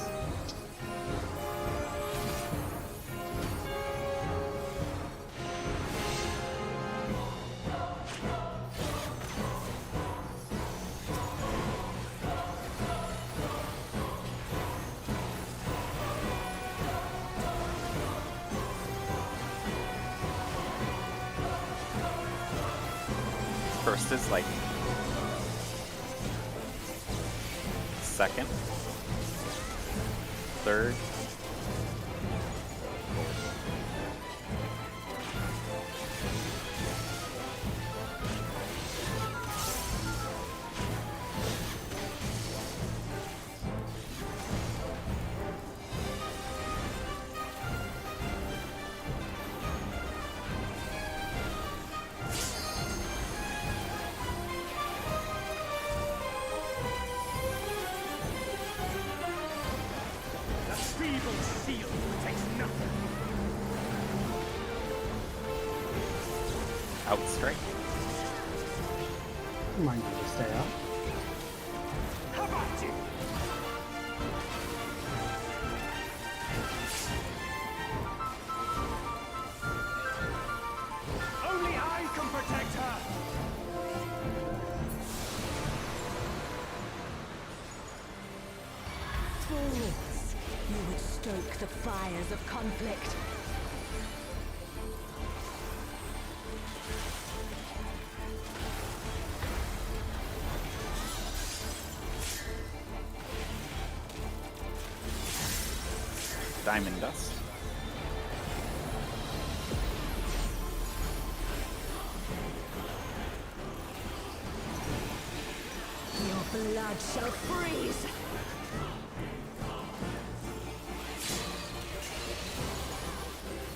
First is like second, third, A feeble shield protects nothing. outstrike. Remind you to stay up. How about you? Only I can protect her. Fools! You would stoke the fires of conflict. Diamond dust. Your blood shall freeze!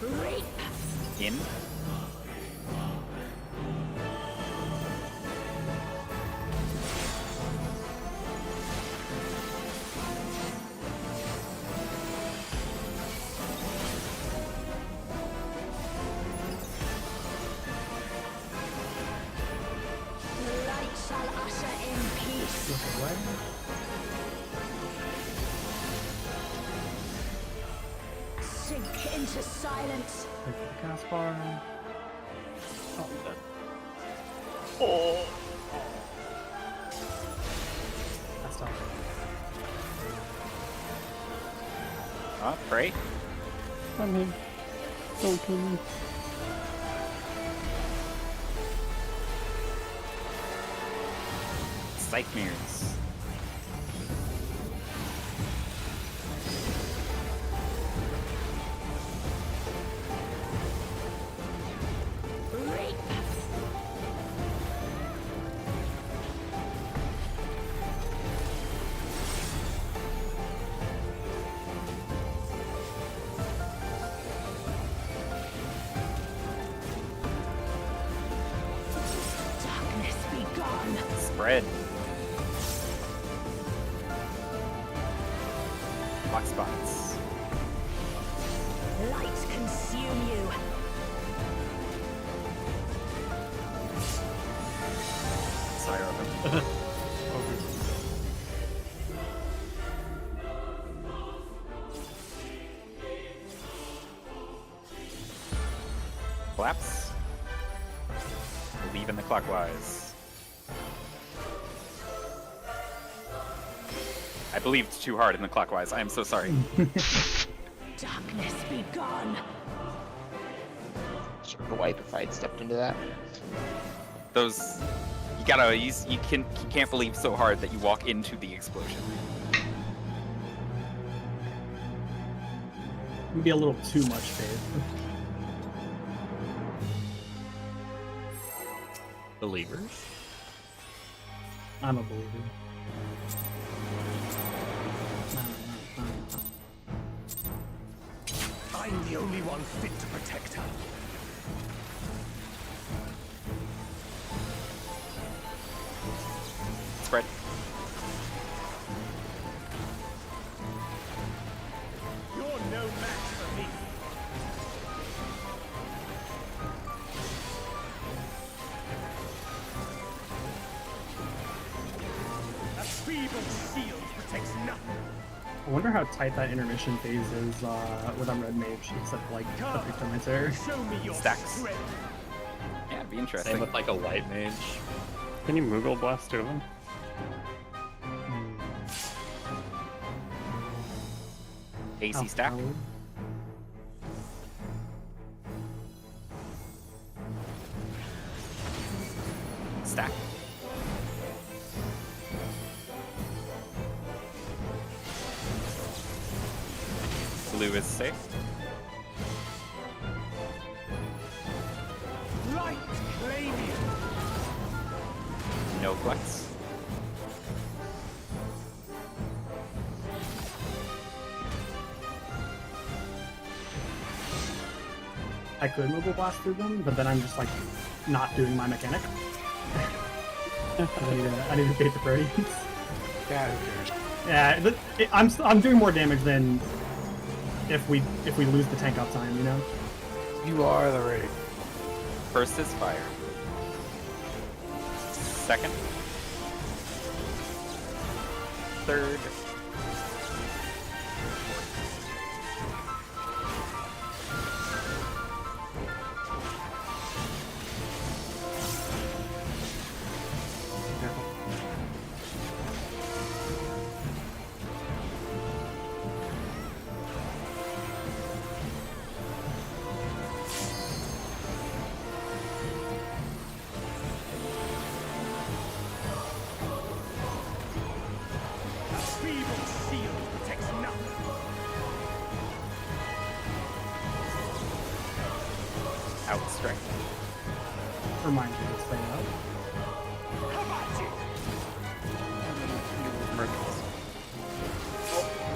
Reap! In. The light shall usher in peace. Look away. Sink into silence. Wait for the cast bar. Oh, I'm dead. That's tough. Pray. I'm here. Don't kill me. Psych mirrors. Reap! Spread. Black spots. Light consume you. Sorry, Collapse. Leave in the clockwise. I believed too hard in the clockwise. I am so sorry. Darkness be gone. Sort of a wipe if I had stepped into that. Those you can't believe so hard that you walk into the explosion. Maybe a little too much faith. Believers? I'm a believer. I'm the only one fit to protect her. Spread. You're no match for me. A feeble shield protects nothing. I wonder how tight that intermission phase is with a red mage, except like the Pictomancer. Show me your Stacks. strength. Yeah, it'd be interesting. Same with like a white mage. Can you Moogle Blast through them? AC stack. Stack. Blue is safe. Light claim you. No flex. I could Moogle Blast through them, but then I'm just like not doing my mechanic. I need to bait the Proteans. Yeah, who cares? Yeah, but I'm doing more damage than if we lose the tank uptime, you know. You are the raid. First is fire. Second. Third. A feeble shield protects nothing. Out strength. Remind me to stay up. How about you?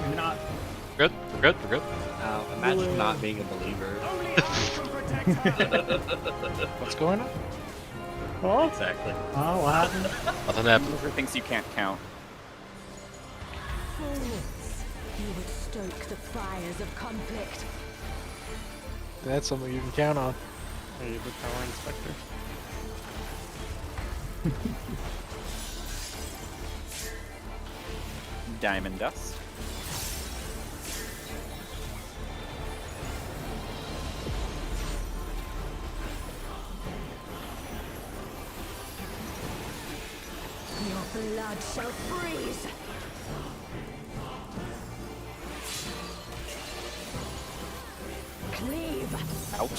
Maybe not. Good. We're good. We're good. Imagine not being a believer. Only I can protect her. What's going on? Oh, Exactly. oh, what happened? Nothing happened. For things you can't count. Forwards. You would stoke the fires of conflict. That's something you can count on. Hey, the Power Inspector. Diamond dust. Your blood shall freeze. Cleave. Out.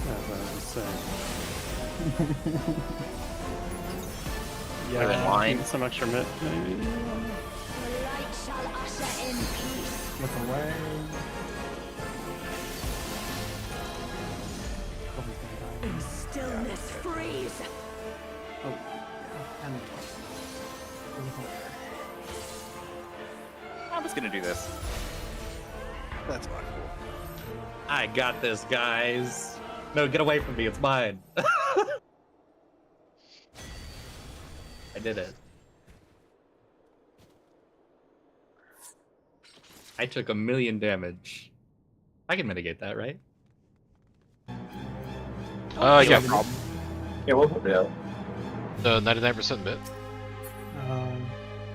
As I was saying. Clear in line. Some extra mit. The light shall usher in peace. Look away. In stillness freeze. Oh, and was gonna do this. That's not cool. I got this, guys. No, get away from me. It's mine. I did it. I took 1,000,000 damage. I can mitigate that, right? Yeah. Yeah, we'll put it out. The 99% bit.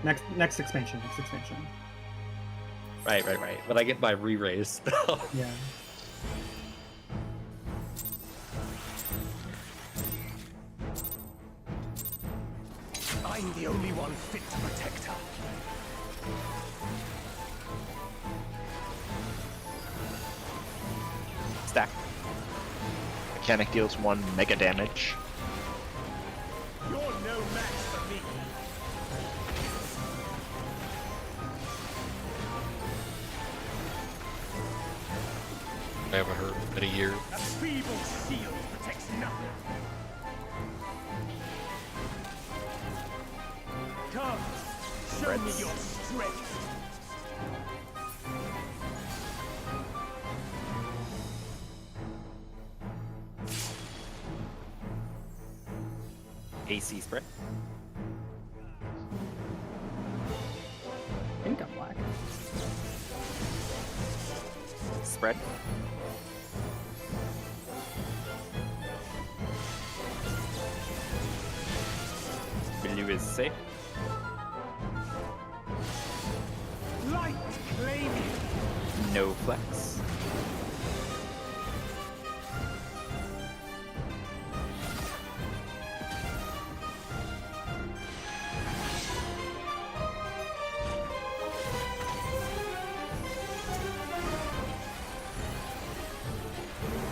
Next expansion. Next expansion. Right. But I get my re-raise spell. Yeah. I'm the only one fit to protect her. Stack. Mechanic deals 1 mega damage. You're no match for me. I haven't heard in a year. A feeble shield protects nothing. Come, show me your strength. AC spread. I think I'm black. Spread. Blue is safe. Light claiming. No flex.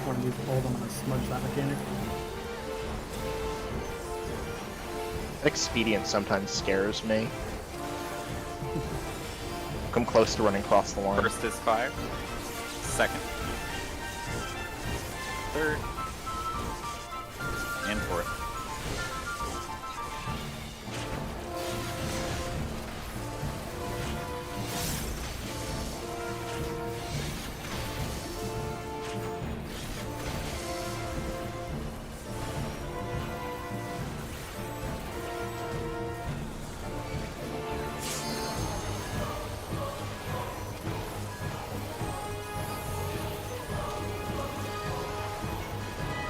When we hold, I'm gonna smudge that mechanic. Expedient sometimes scares me. Come close to running across the line. First is fire. Second. Third. And fourth.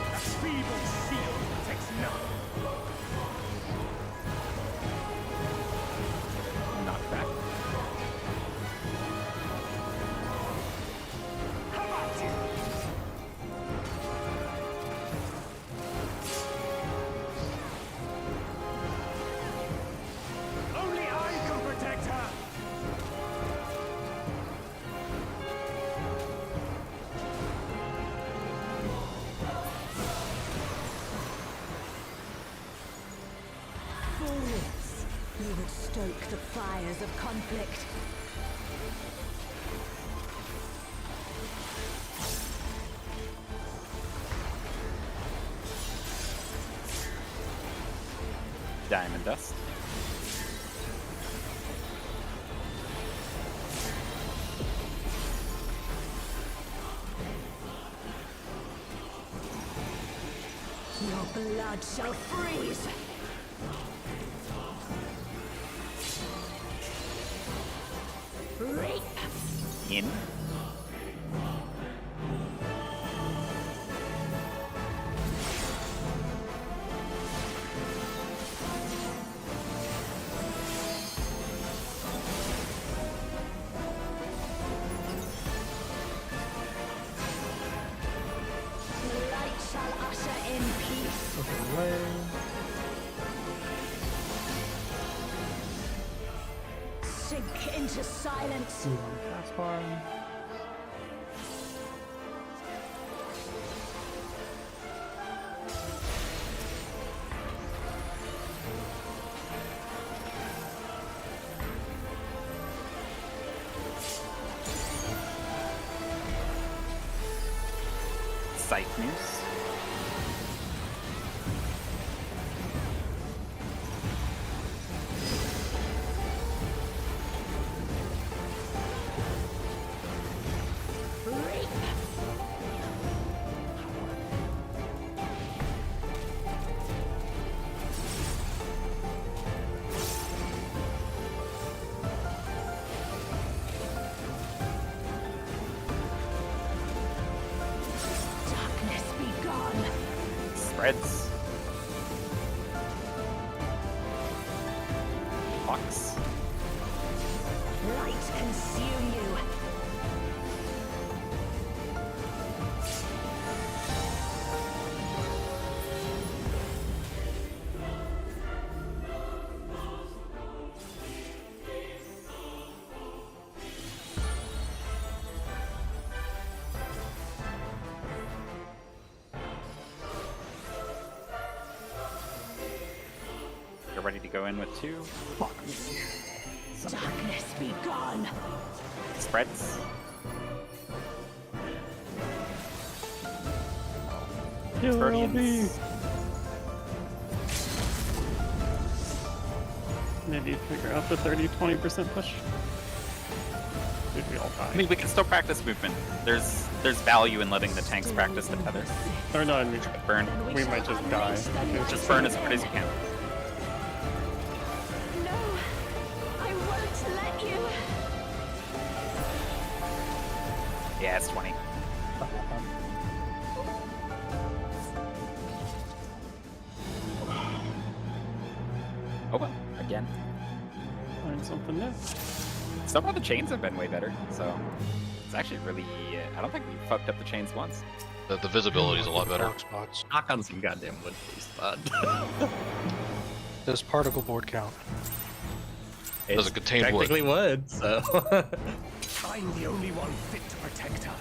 A feeble shield protects nothing. Knockback. How about you? Only I can protect her. Fools, you would stoke the fires of conflict. Diamond dust. Your blood shall freeze. Reap. In. The light shall usher in peace. Okay, away. Sink into silence. See you on the taskbar. Scythe Noose. Spreads. Fox. Light consume you. You're ready to go in with 2. Darkness be gone. Spreads. Guardians. Maybe figure out the 30-20% push. Dude, we all die. I mean, we can still practice movement. There's value in letting the tanks practice the tether. Or no, I mean, Burn. we might just die. Just burn as hard as you can. No, I won't let you. Yeah, it's 20. Oh well, again. Learn something new. Some of the chains have been way better, so it's actually really. I don't think we fucked up the chains once. The visibility is a lot better. Dark spots. Knock on some goddamn wood, please, bud. Does particle board count? Does it contain wood? Technically wood, so. I'm the only one fit to protect her.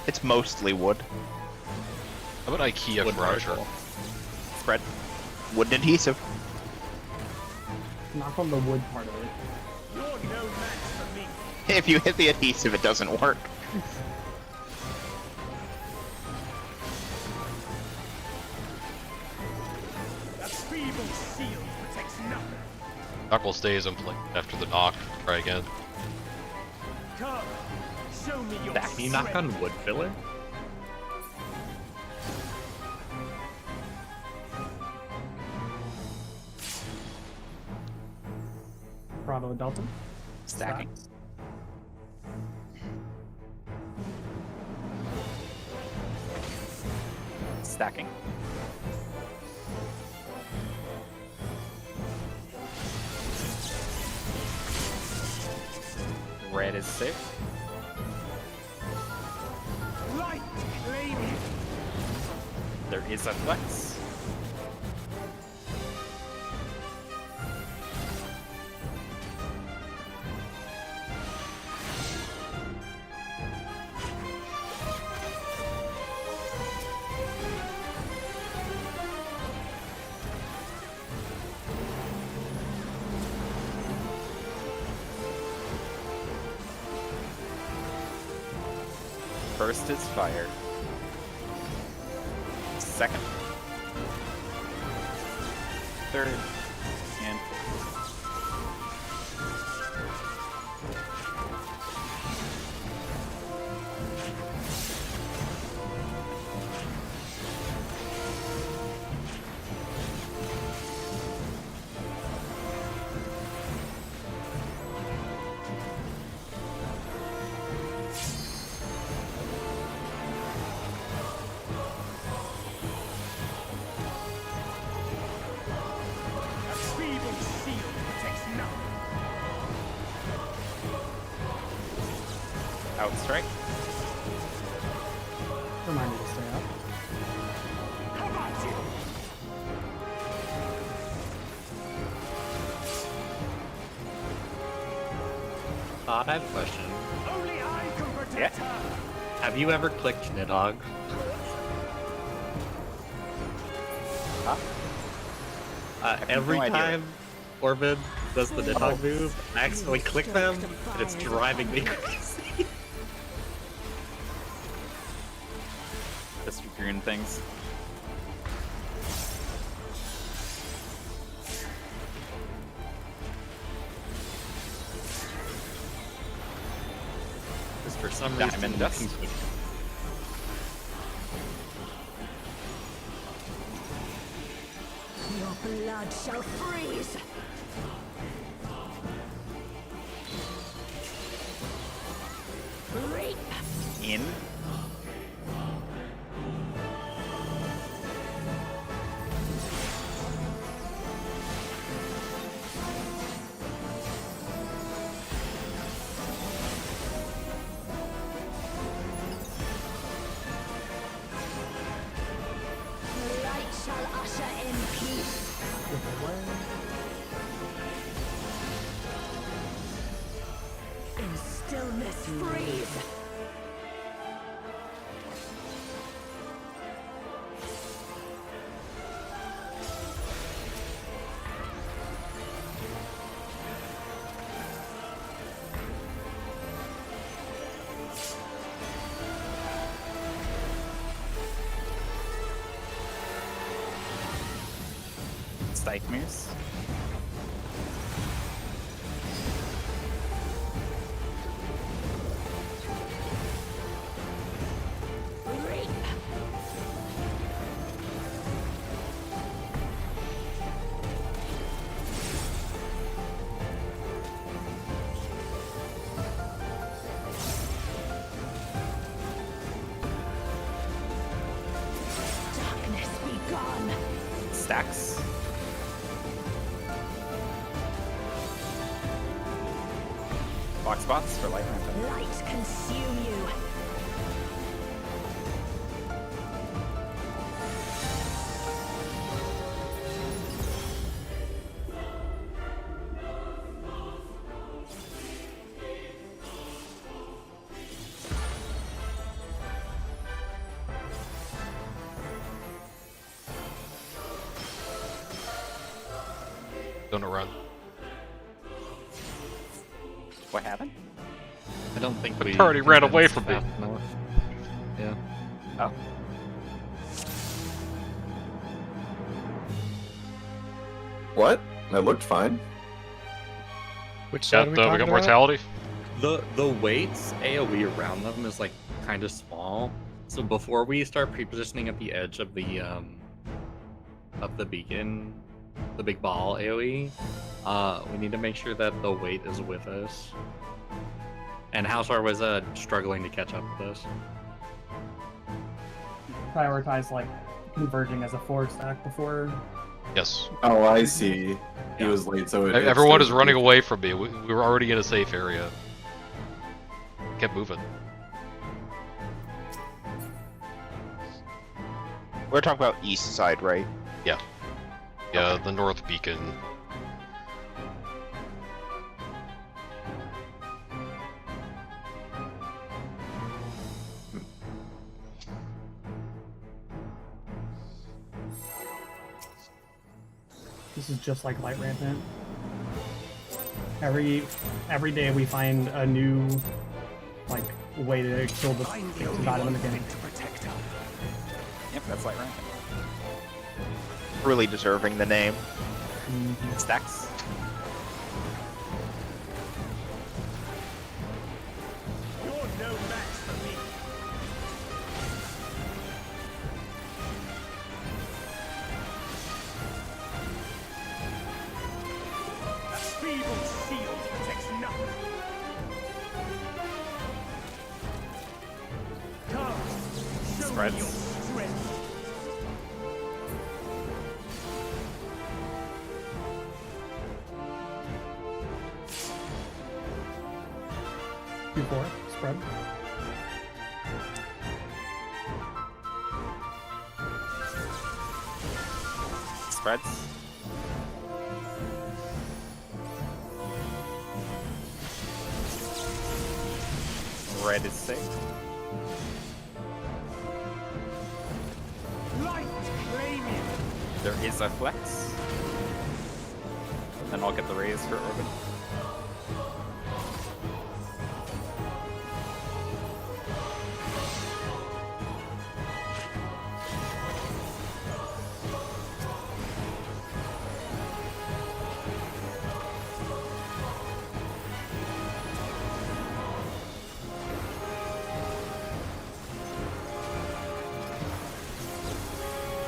It's mostly wood. How about IKEA Wood furniture? particle. Spread. Wooden adhesive. Knock on the wood part of it. You're no match for me. If you hit the adhesive, it doesn't work. That feeble shield protects nothing. Knuckle stays in place after the knock. Try again. Come, show me your Can you knock on wood filler? Bravo Delta. Stacking. Stacking. Red is safe. light claim it. There is a flex. First is fire. Second. Third. And That feeble shield protects nothing. outstrike. Remind me to stay up. How about you? I have a question. Only I can protect her. Have you ever clicked Nidhogg? Huh? Every no idea. time Orbid does the Nidhogg move, I accidentally click them, and it's driving me crazy. Just green things. Just for some reason, Diamond dust. Your blood shall freeze. Reap. In. Nightmares. Darkness be gone. Stacks. Box spots for light rampant. Light consume you. Don't run. What happened? I don't think But we already ran away convinced from me. fast enough. Yeah. Oh. What? That looked fine. Which side Yeah, are we we talking got about? mortality. The weights AoE around them is like kind of small. So before we start pre-positioning at the edge of the beacon, the big ball AoE, we need to make sure that the weight is with us. And Halshar was struggling to catch up with us. Prioritize like converging as a 4 stack before. Yes. Oh, I see. He was late, so it Everyone is still- running away from me. We were already in a safe area. Kept moving. We're talking about east side, right? Yeah, the north beacon. This is just like light rampant. Every day we find a new like way to kill the I'm the things only about him one again. fit to protect her. Yep, that's light rampant. Really deserving the name. Stacks. You're no match for me. A feeble shield protects nothing. Come, show Spreads. me your strength. Q4 spread. Spreads. Red is safe. Light claim you. There is a flex. Then I'll get the raise for Orban.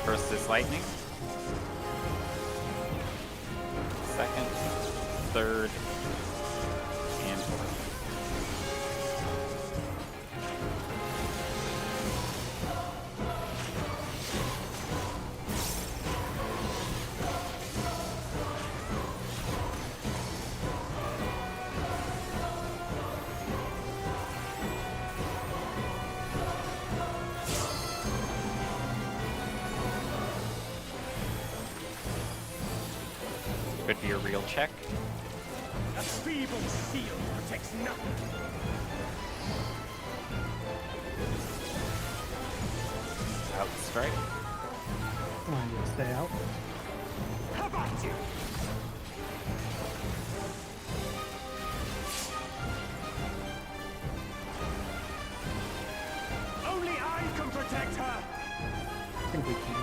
First is lightning. Second, third, and fourth. Could be a real check. A feeble shield protects nothing. Out strike. Come on, you stay out. How about you? Only I can protect her. I think we can do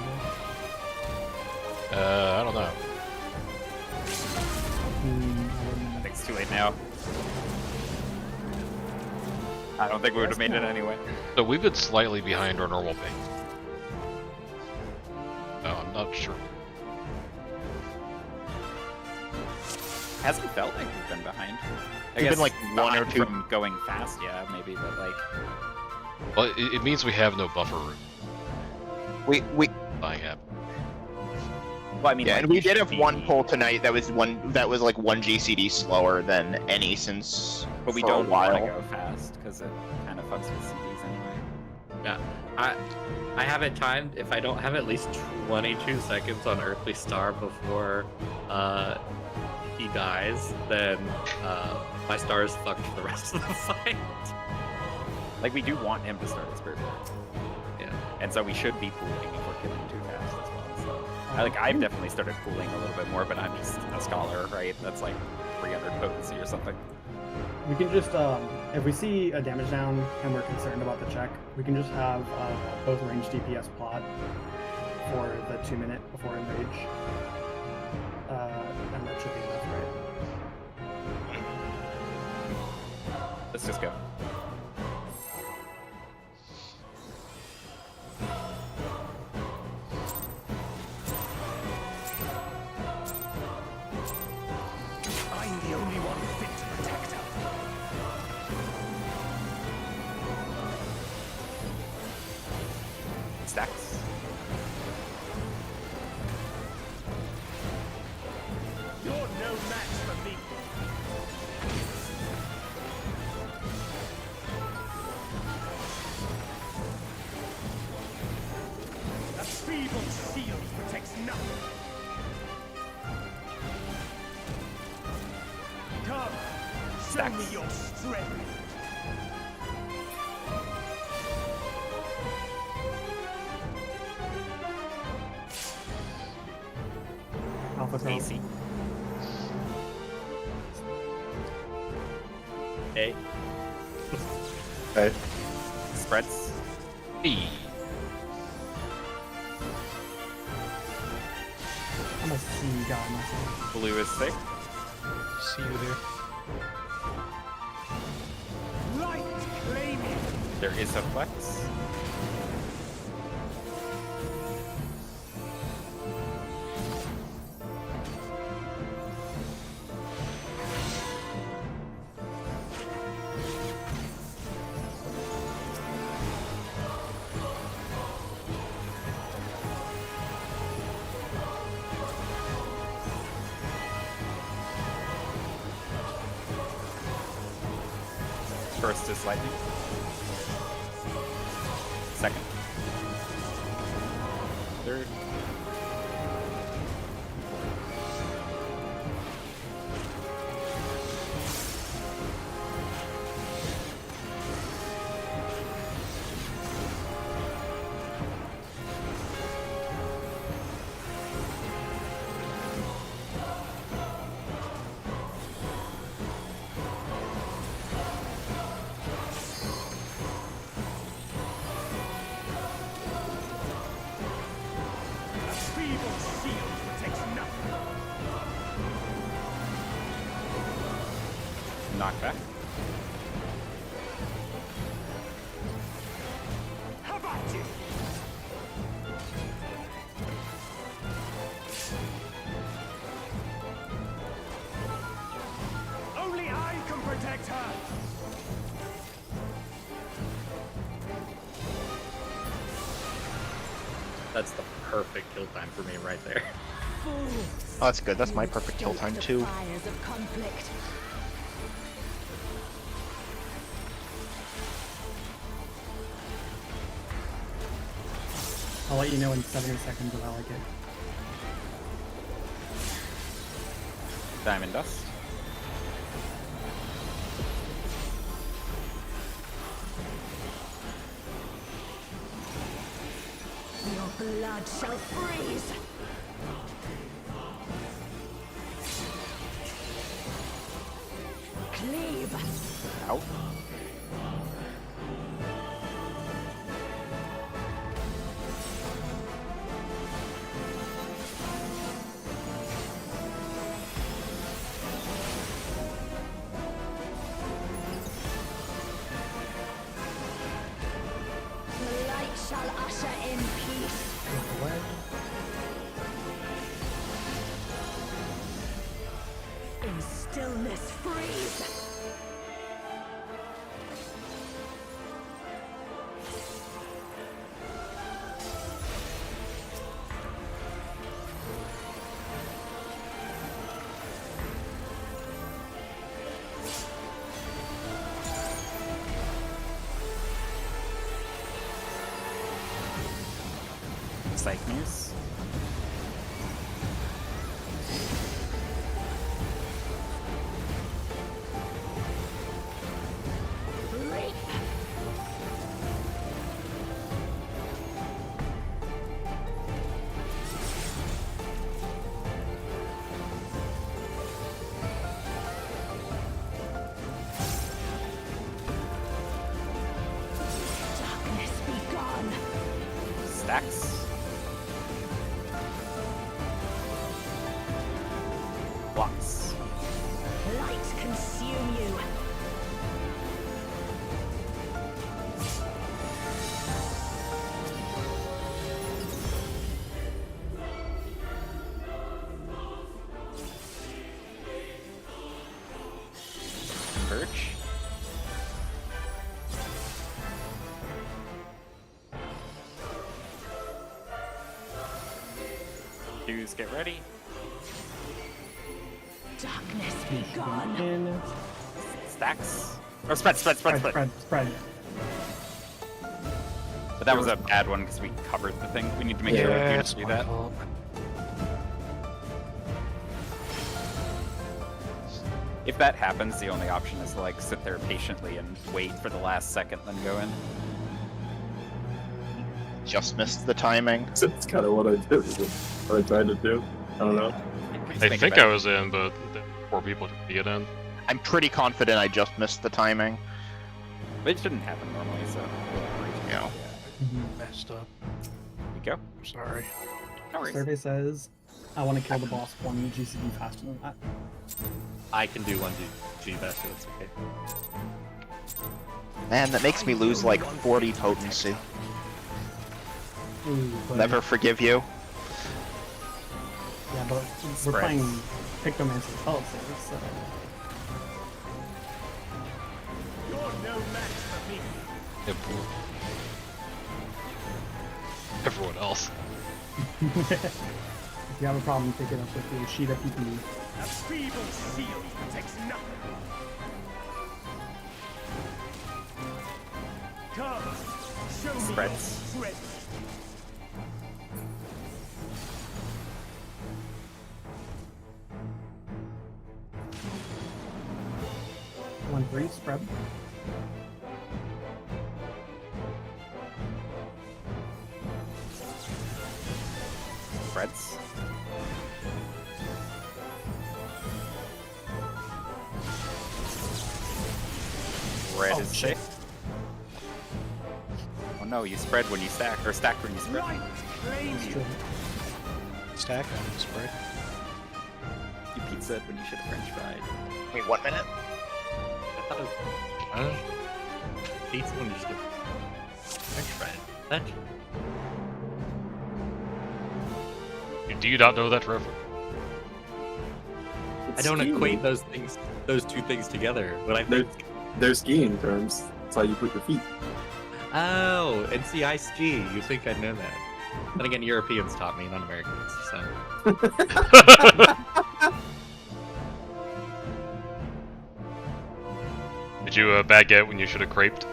that. I don't know. too late now. I don't think we would have made it anyway. So we've been slightly behind our normal pace. No, I'm not sure. Hasn't felt like we've been behind. I We've guess been, like, one or behind two- from going fast, yeah, maybe, but like Well, it means we have no buffer room. We Buying app. well, I mean, yeah, like, and we you did should have be- one pull tonight that was like one GCD slower than any since but we for don't a want while. to go fast because it kind of fucks with CDs anyway. Yeah, I have it timed. If I don't have at least 22 seconds on Earthly Star before he dies, then my star is fucked for the rest of the fight. Like, we do want him to start his Spirit Board. Yeah. And so we should be pooling if we're killing too fast as well. So, I've definitely started pooling a little bit more, but I'm just a scholar, right? That's like 300 potency or something. We can just, if we see a damage down and we're concerned about the check, we can just have both range DPS plot for the 2 minute before enrage. And that should be enough, right? Let's just go. I'm the only one fit to protect her. Stacks. You're no match for me. A feeble shield protects nothing. Come, show me your strength. Alpha Tail. AC. Hey, Okay. Spreads. Hey. I'm a sea guy myself. Blue is thick. See you there. Light claiming. There is a flex. First is lightning. Second. Third. A feeble shield protects nothing. Knockback. How about you? Only I can protect her. that's the perfect kill time for me right there. Fools. Oh, that's good. That's my You perfect kill stoke time the too. fires of conflict. I'll let you know in 70 seconds if I like it. Diamond dust. Your blood shall freeze. Cleave. Out. shall usher in peace. In stillness freeze. Psych news. Darkness be gone. Stacks. Blocks. Light consume you. Converge. Fuse, get ready. Darkness be gone. In. Stacks. Or spread. Spread. But that was a bad one because we covered the thing. We need to make sure Yeah, we it's do my that. fault. If that happens, the only option is to like sit there patiently and wait for the last second, then go in. Just missed the timing. That's kind of what I did. What I tried to do. I don't know. I think I was in, but there were 4 people to be it in. I'm pretty confident I just missed the timing. But it shouldn't happen normally, so. You know. Messed up. Here you go. I'm sorry. No worries. Survey says, I want to kill the boss 1 GCD faster than that. I can do 1 G faster, that's okay. Man, that makes me lose like 40 potency. Ooh, but, Never forgive you. Yeah, but we're Spreads. playing Pictomancer Palaces, so. You're no match for me. Everyone else. If you have a problem, take it up with the Sheeta PP. A feeble shield protects nothing. Come, show me Spreads. your strength. One free spread. Spreads. Red Oh, is shit. safe. Oh no, you spread when you stack, or stack when you spread. Light claim It's you. true. Stack on spread. You pizzaed when you should have French fried. Wait, 1 minute? I thought it was pizza when you just get French fried. That Do you not know that reference? I don't Skiing. equate those things, those two things together. When I They're, think, they're skiing terms. That's how you put your feet. oh, NCI ski. You think I'd know that? Then again, Europeans taught me, not Americans. So Did you baguette when you should have creped?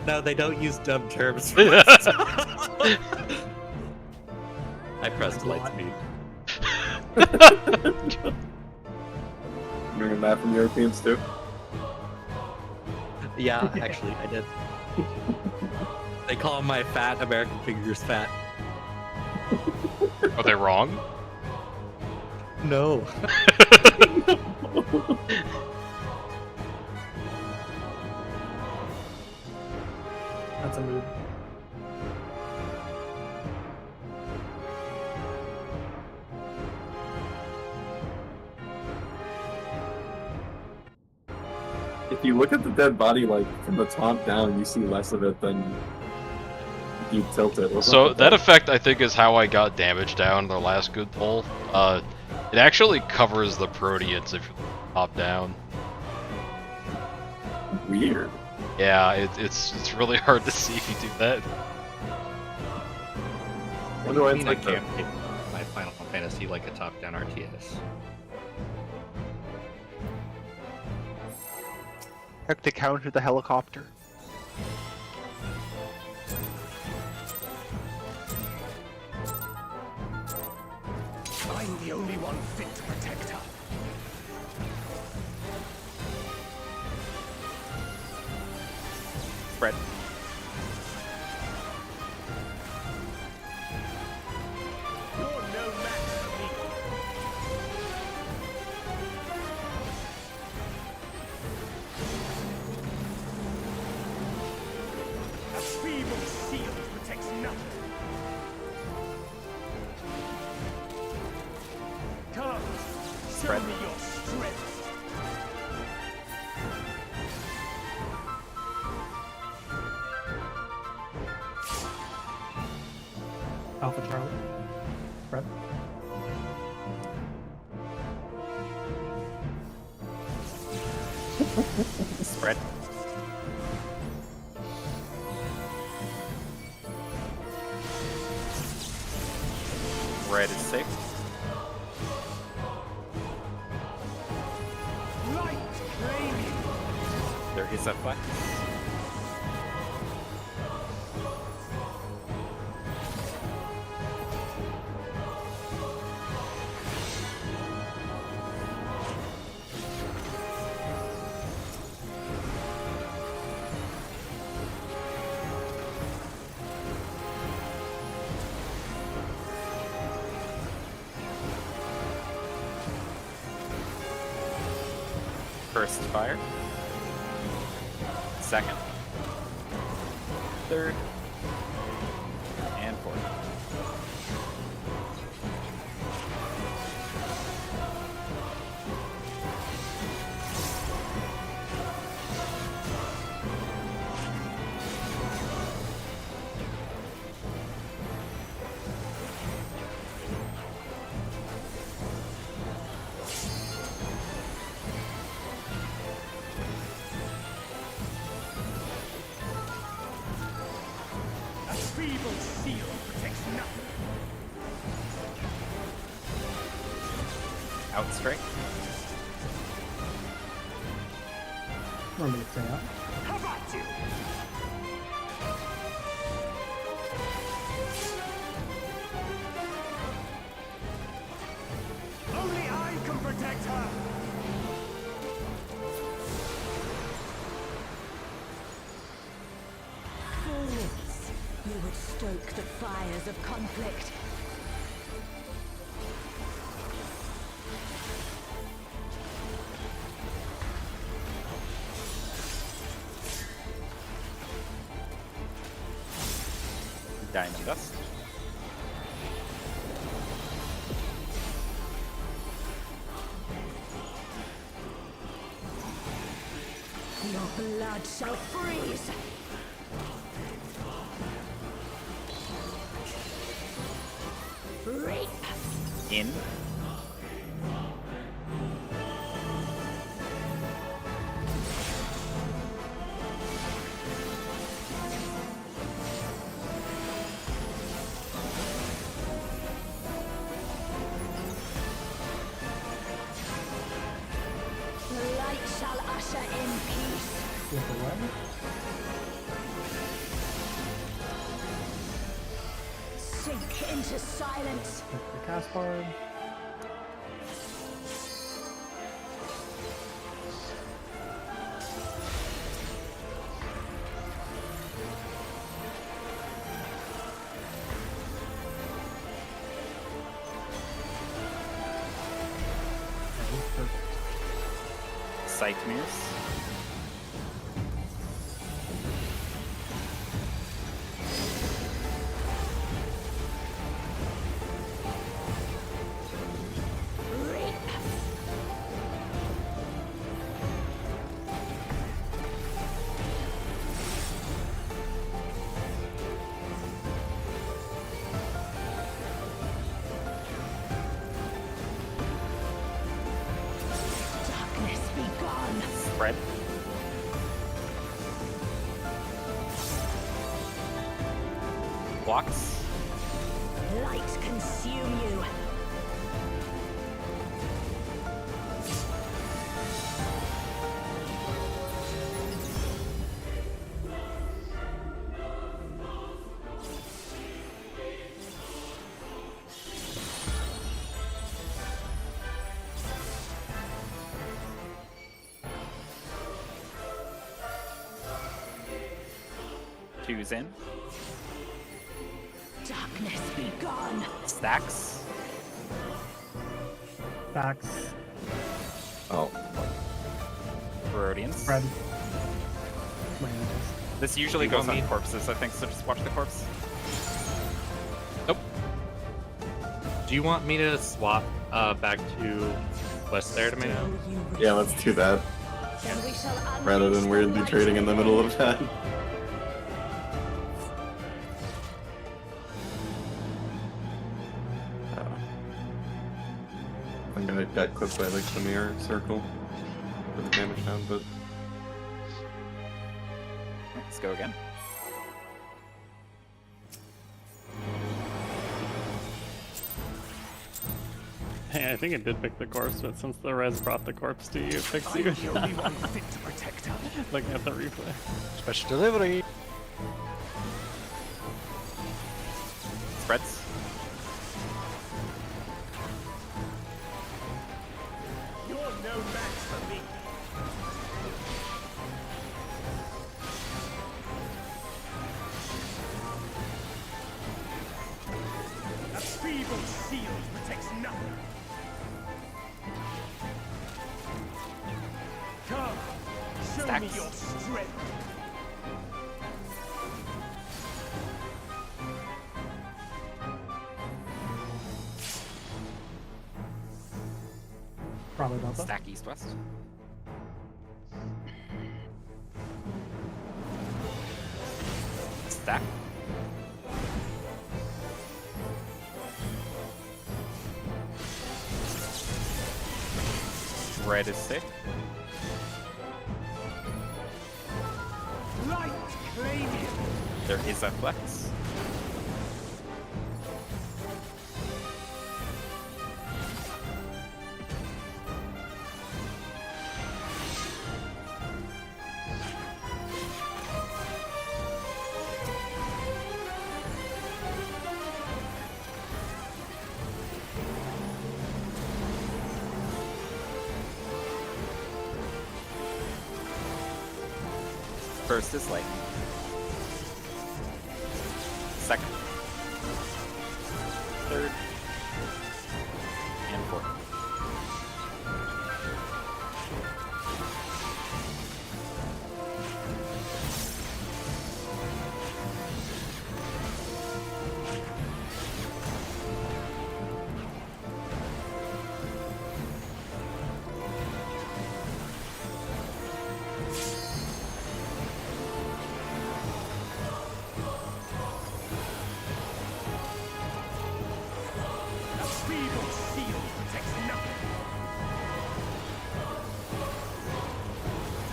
no, they don't use dumb terms. I pressed light speed. Bringing that from Europeans too. Yeah, actually, I did. They call my fat American fingers fat. Are they wrong? No. That's a move. If you look at the dead body like from the top down, you see less of it than You tilt it. So that effect, I think, is how I got damage down the last good pull. It actually covers the Proteans if you top down. Weird. Yeah, it's really hard to see if you do that. Wonder why I it's mean, like I that. can't make my Final Fantasy like a top-down RTS. Check to counter the helicopter. I'm the only one fit to protect her. Spread. You're no match for me. A feeble shield protects nothing. Come, show Spread. me your strength. Alpha Charlie. Fred. Spread. Red is safe. Light claim you. There is that flex. First fire. Second. Third. And fourth. A feeble shield protects nothing. Outstrike. Want me to stay out? How about you? Only I can protect her. Fools! You would stoke the fires of conflict. Diamond Dust. Your blood shall freeze! Reap! In. The light shall usher in peace. With the what? Sink into silence. With the cast card. Sight Mirrors. Reap! Spread. Blocks. Light consume you. Two's in. Darkness be gone. Stacks. Backs. Oh, Herodians. Spread. This usually Do you goes want on me- corpses, I think, so just watch the corpse. Do you want me to swap back to West there, Tomato? yeah, let's do that. Then we shall Rather unleash than the weirdly light trading in the middle of that. I think I got clipped by like the mirror circle for the damage down, but Let's go again. Hey, I think it did pick the corpse, but since the res brought the corpse to you, it picks I'm you. the only one fit to protect her. Looking at the replay. Special delivery. Spreads. You're no match for me. A feeble shield protects nothing. Come, show me Stacks. your strength. Probably Delta. Stack east-west. Stack. Red is sick. Light claim him. There is a flex. First is lightning. Second. Third. And fourth. A feeble shield protects nothing.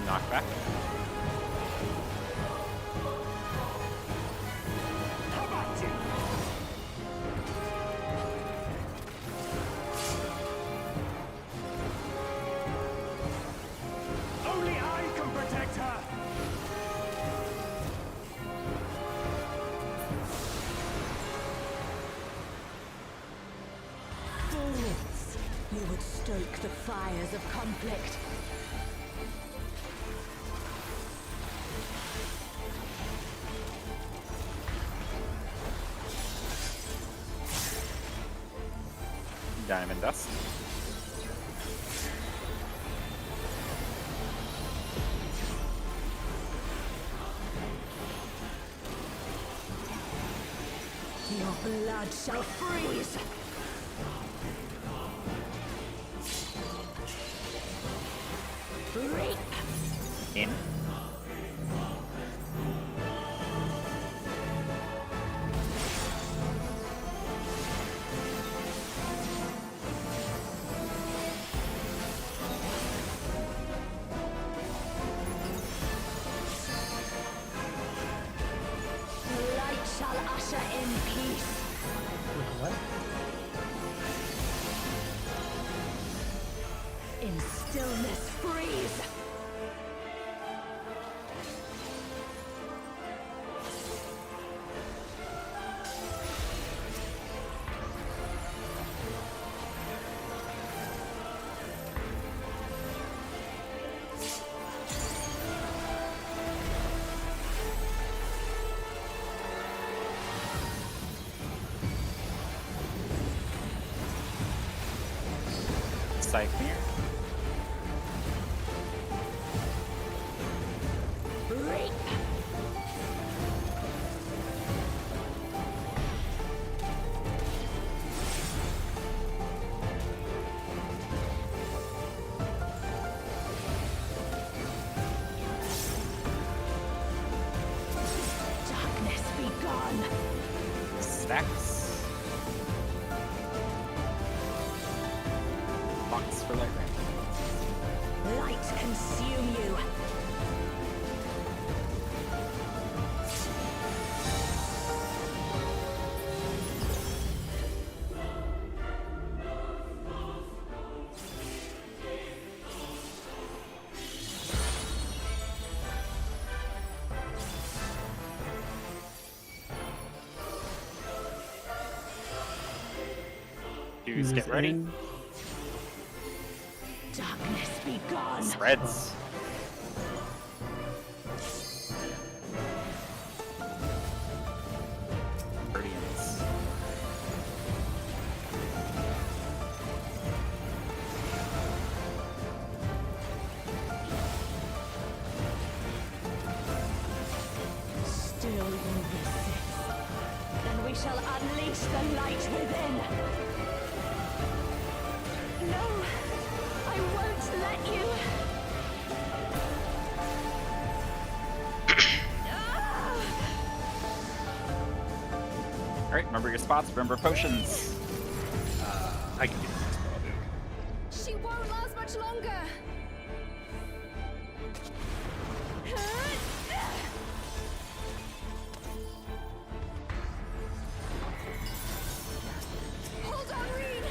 Knockback. Come at you. Only I can protect her. Bullets. You would stoke the fires of conflict. Diamond dust. Your blood shall freeze. Reap. In. usher in peace. What? In stillness freeze. Cyclear. Reap. Darkness be gone. Stacks. Box for light rain. Light consume you. Dudes, get ready. In. Darkness be gone. Spreads. Guardians. Still you resist. Then we shall unleash the light within. No, I won't let you. Alright, remember your spots, remember potions. I can do this. She won't last much longer. Hold on, Reed.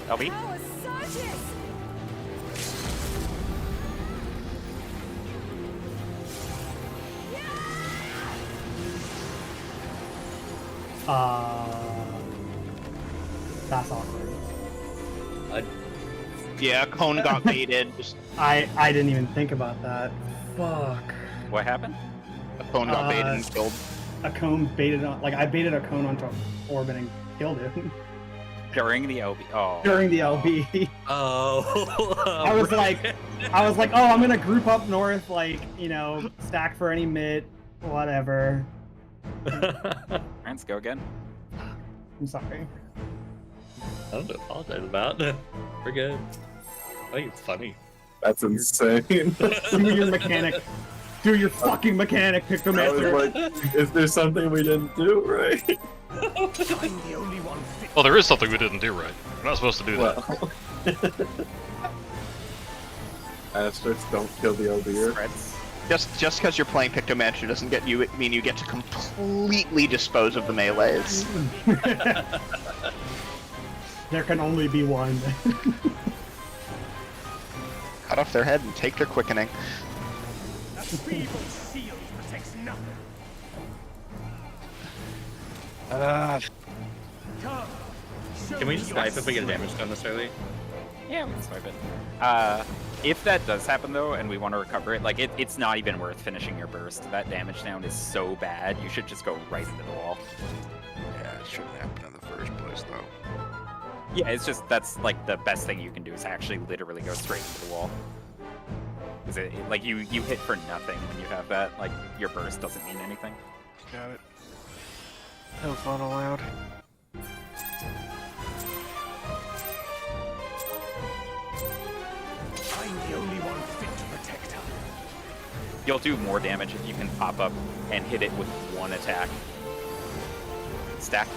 LB? Power surges. That's awkward. Yeah, cone got baited. Just I didn't even think about that. Fuck. What happened? a cone got baited and killed. A cone baited on, like, I baited a cone onto Orbit and killed it During the LB. Oh. during the LB. Oh. I was like, oh, I'm gonna group up north, like, you know, stack for any mid, whatever. Let's go again. I'm sorry. I don't know what to apologize about. We're good. I think it's funny. That's insane. Do your mechanic. Do your fucking mechanic, I was Pictomaster. like, is there something we didn't do right? I'm the only one fit. Well, there is something we didn't do right. We're not supposed to do that. Well. Asterisks don't kill the LBer. Spreads. Just because you're playing Pictomancer doesn't mean you get to completely dispose of the melees. There can only be one. Cut off their head and take their quickening. That feeble shield protects nothing. Come. Show Can we me just your snipe if we get a strength. damage done this early? Yeah, we can swipe it. If that does happen though, and we want to recover it, like it's not even worth finishing your burst. That damage down is so bad, you should just go right into the wall. Yeah, it shouldn't happen in the first place, though. Yeah, it's just, that's like the best thing you can do is actually literally go straight into the wall. Because like you hit for nothing when you have that, like your burst doesn't mean anything. Got it. That was not allowed. I'm the only one fit to protect her. You'll do more damage if you can pop up and hit it with one attack. Stack.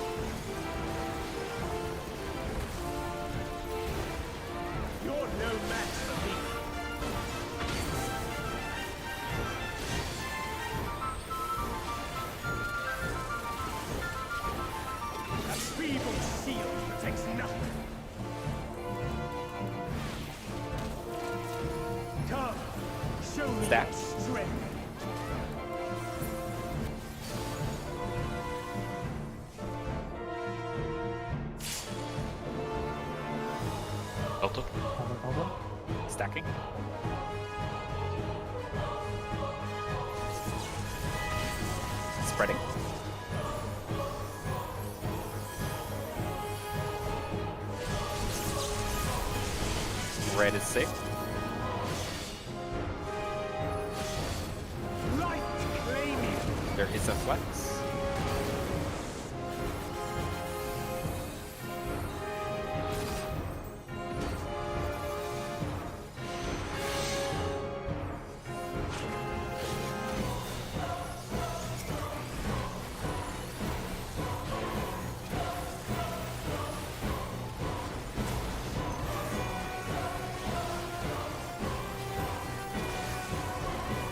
You're no match for me. A feeble shield protects nothing. Come, show me Stack. your strength. Delta. Stacking. Spreading. Red is safe. Light claiming. There is a flex.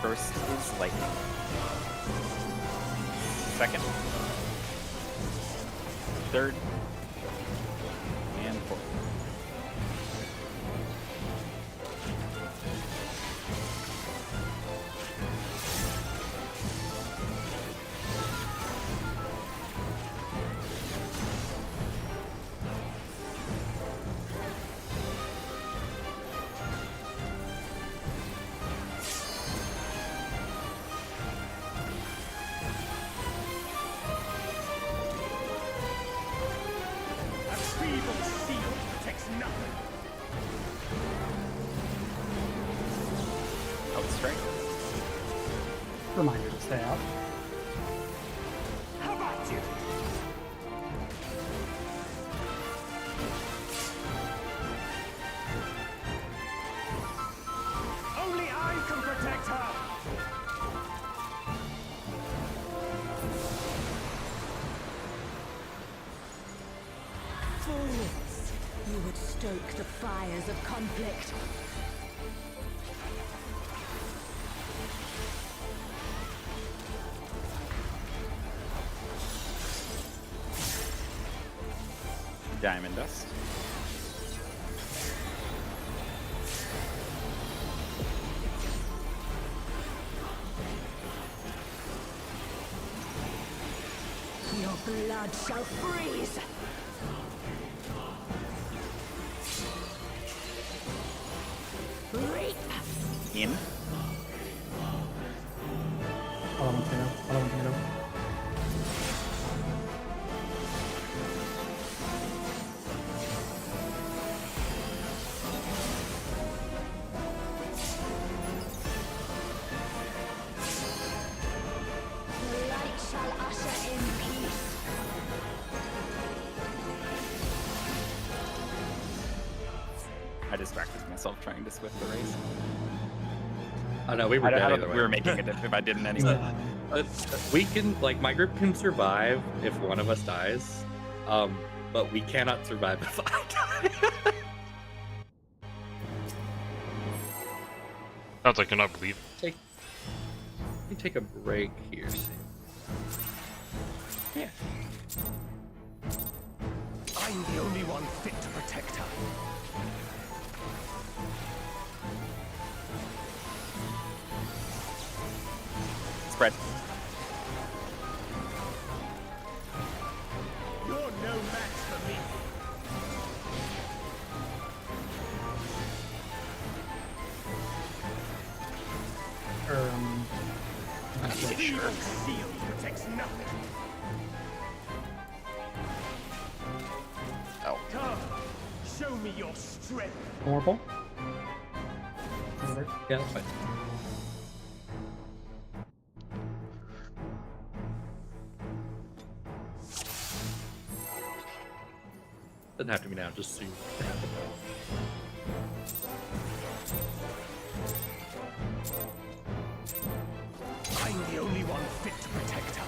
First is lightning. Second. Third. And fourth. A feeble shield protects nothing. Outstrike. Reminder to stay out. How about you? Only I can protect her. Fools! You would stoke the fires of conflict. Diamond dust. Your blood shall freeze! Reap! In. Potato. The light shall usher in peace. I distracted myself trying to swift the race. Oh no, we were I dead don't either think way. we were making it if I didn't anyway. We can, like, my group can survive if one of us dies, but we cannot survive if I die. Sounds like you're not believing. Let me take a break here. Yeah. I'm the only one fit to protect her. Spread. You're no match for me. A feeble shield protects nothing. Oh. Come, show me your strength. Horrible. Yeah, that's fine. Doesn't have to be now, just soon. I'm the only one fit to protect her.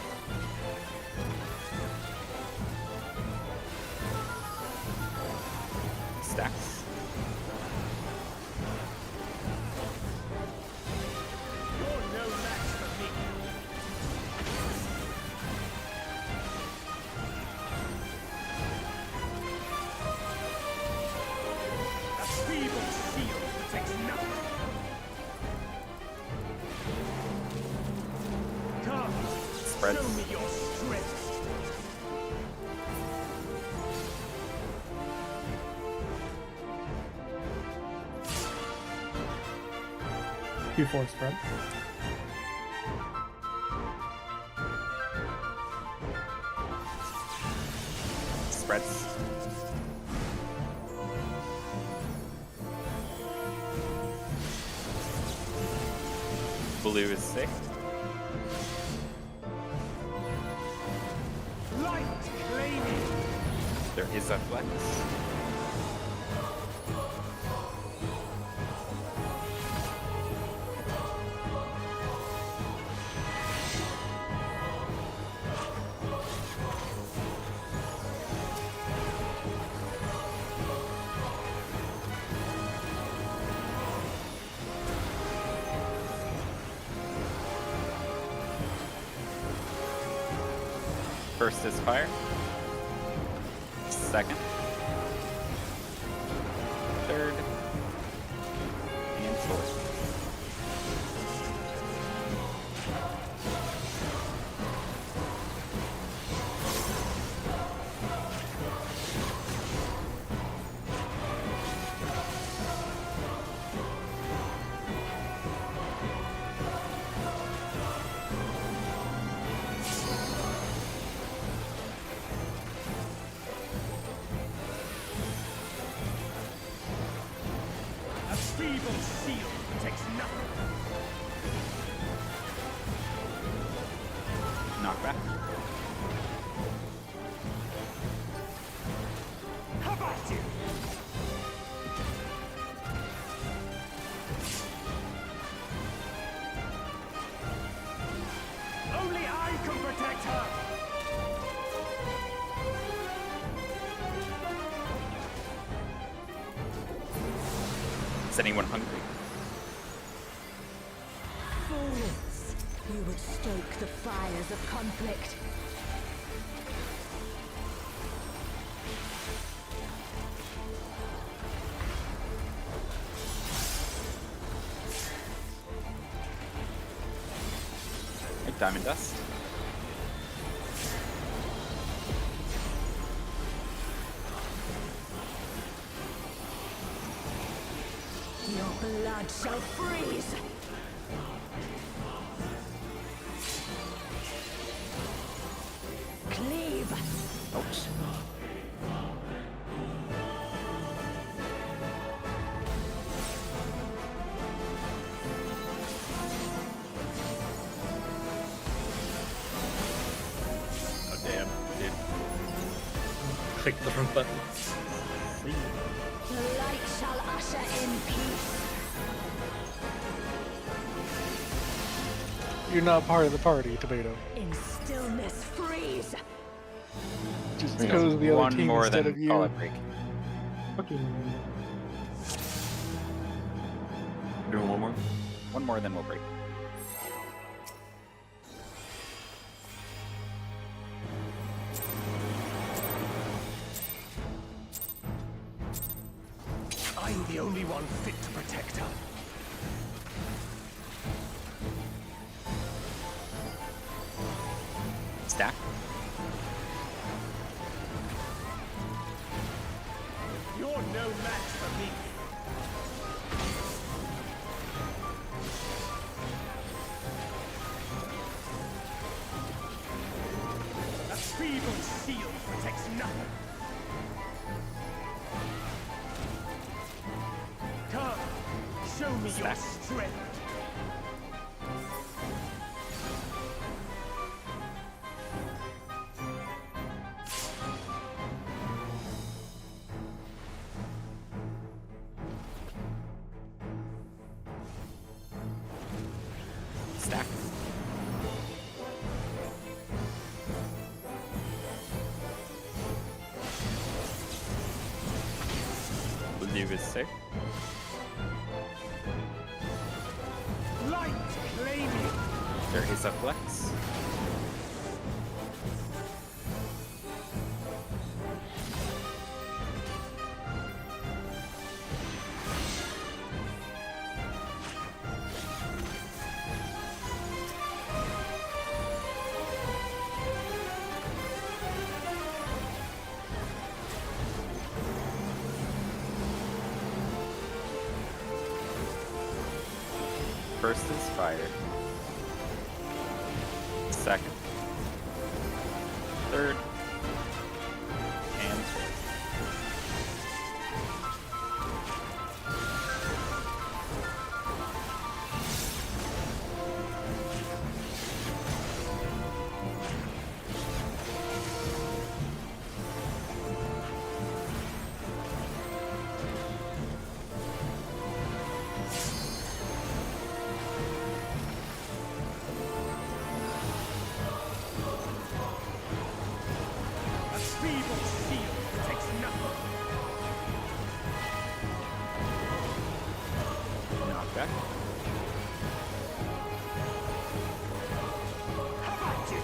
Stacks. You're no match for me. A feeble shield protects nothing. Come, Spread. show me your strength. Q4 spread. Spreads. Blue is sick. Light claiming. There is a flex. First is fire. Second. Third. And fourth. A feeble shield protects nothing. Knockback. How about you? Only I can protect her. Is anyone hungry? Fools! You would stoke the fires of conflict. Right, Diamond Dust. Your blood shall freeze! Cleave! Ouch. Oh damn, dude. Click the wrong button. The light shall usher in peace. You're not part of the party, Tomato. In stillness freeze. Just We goes got the other one team more instead than of you. call it break. Doing one more. One more, then we'll break. I'm the only one fit to protect her. Stack. You're no match for me. A feeble shield protects nothing. Come, show me your Stack. strength. Noob is sick. Light claiming. There is a flex. First is fire. Second. Third. And fourth. A feeble shield protects nothing. Knockback. How about you?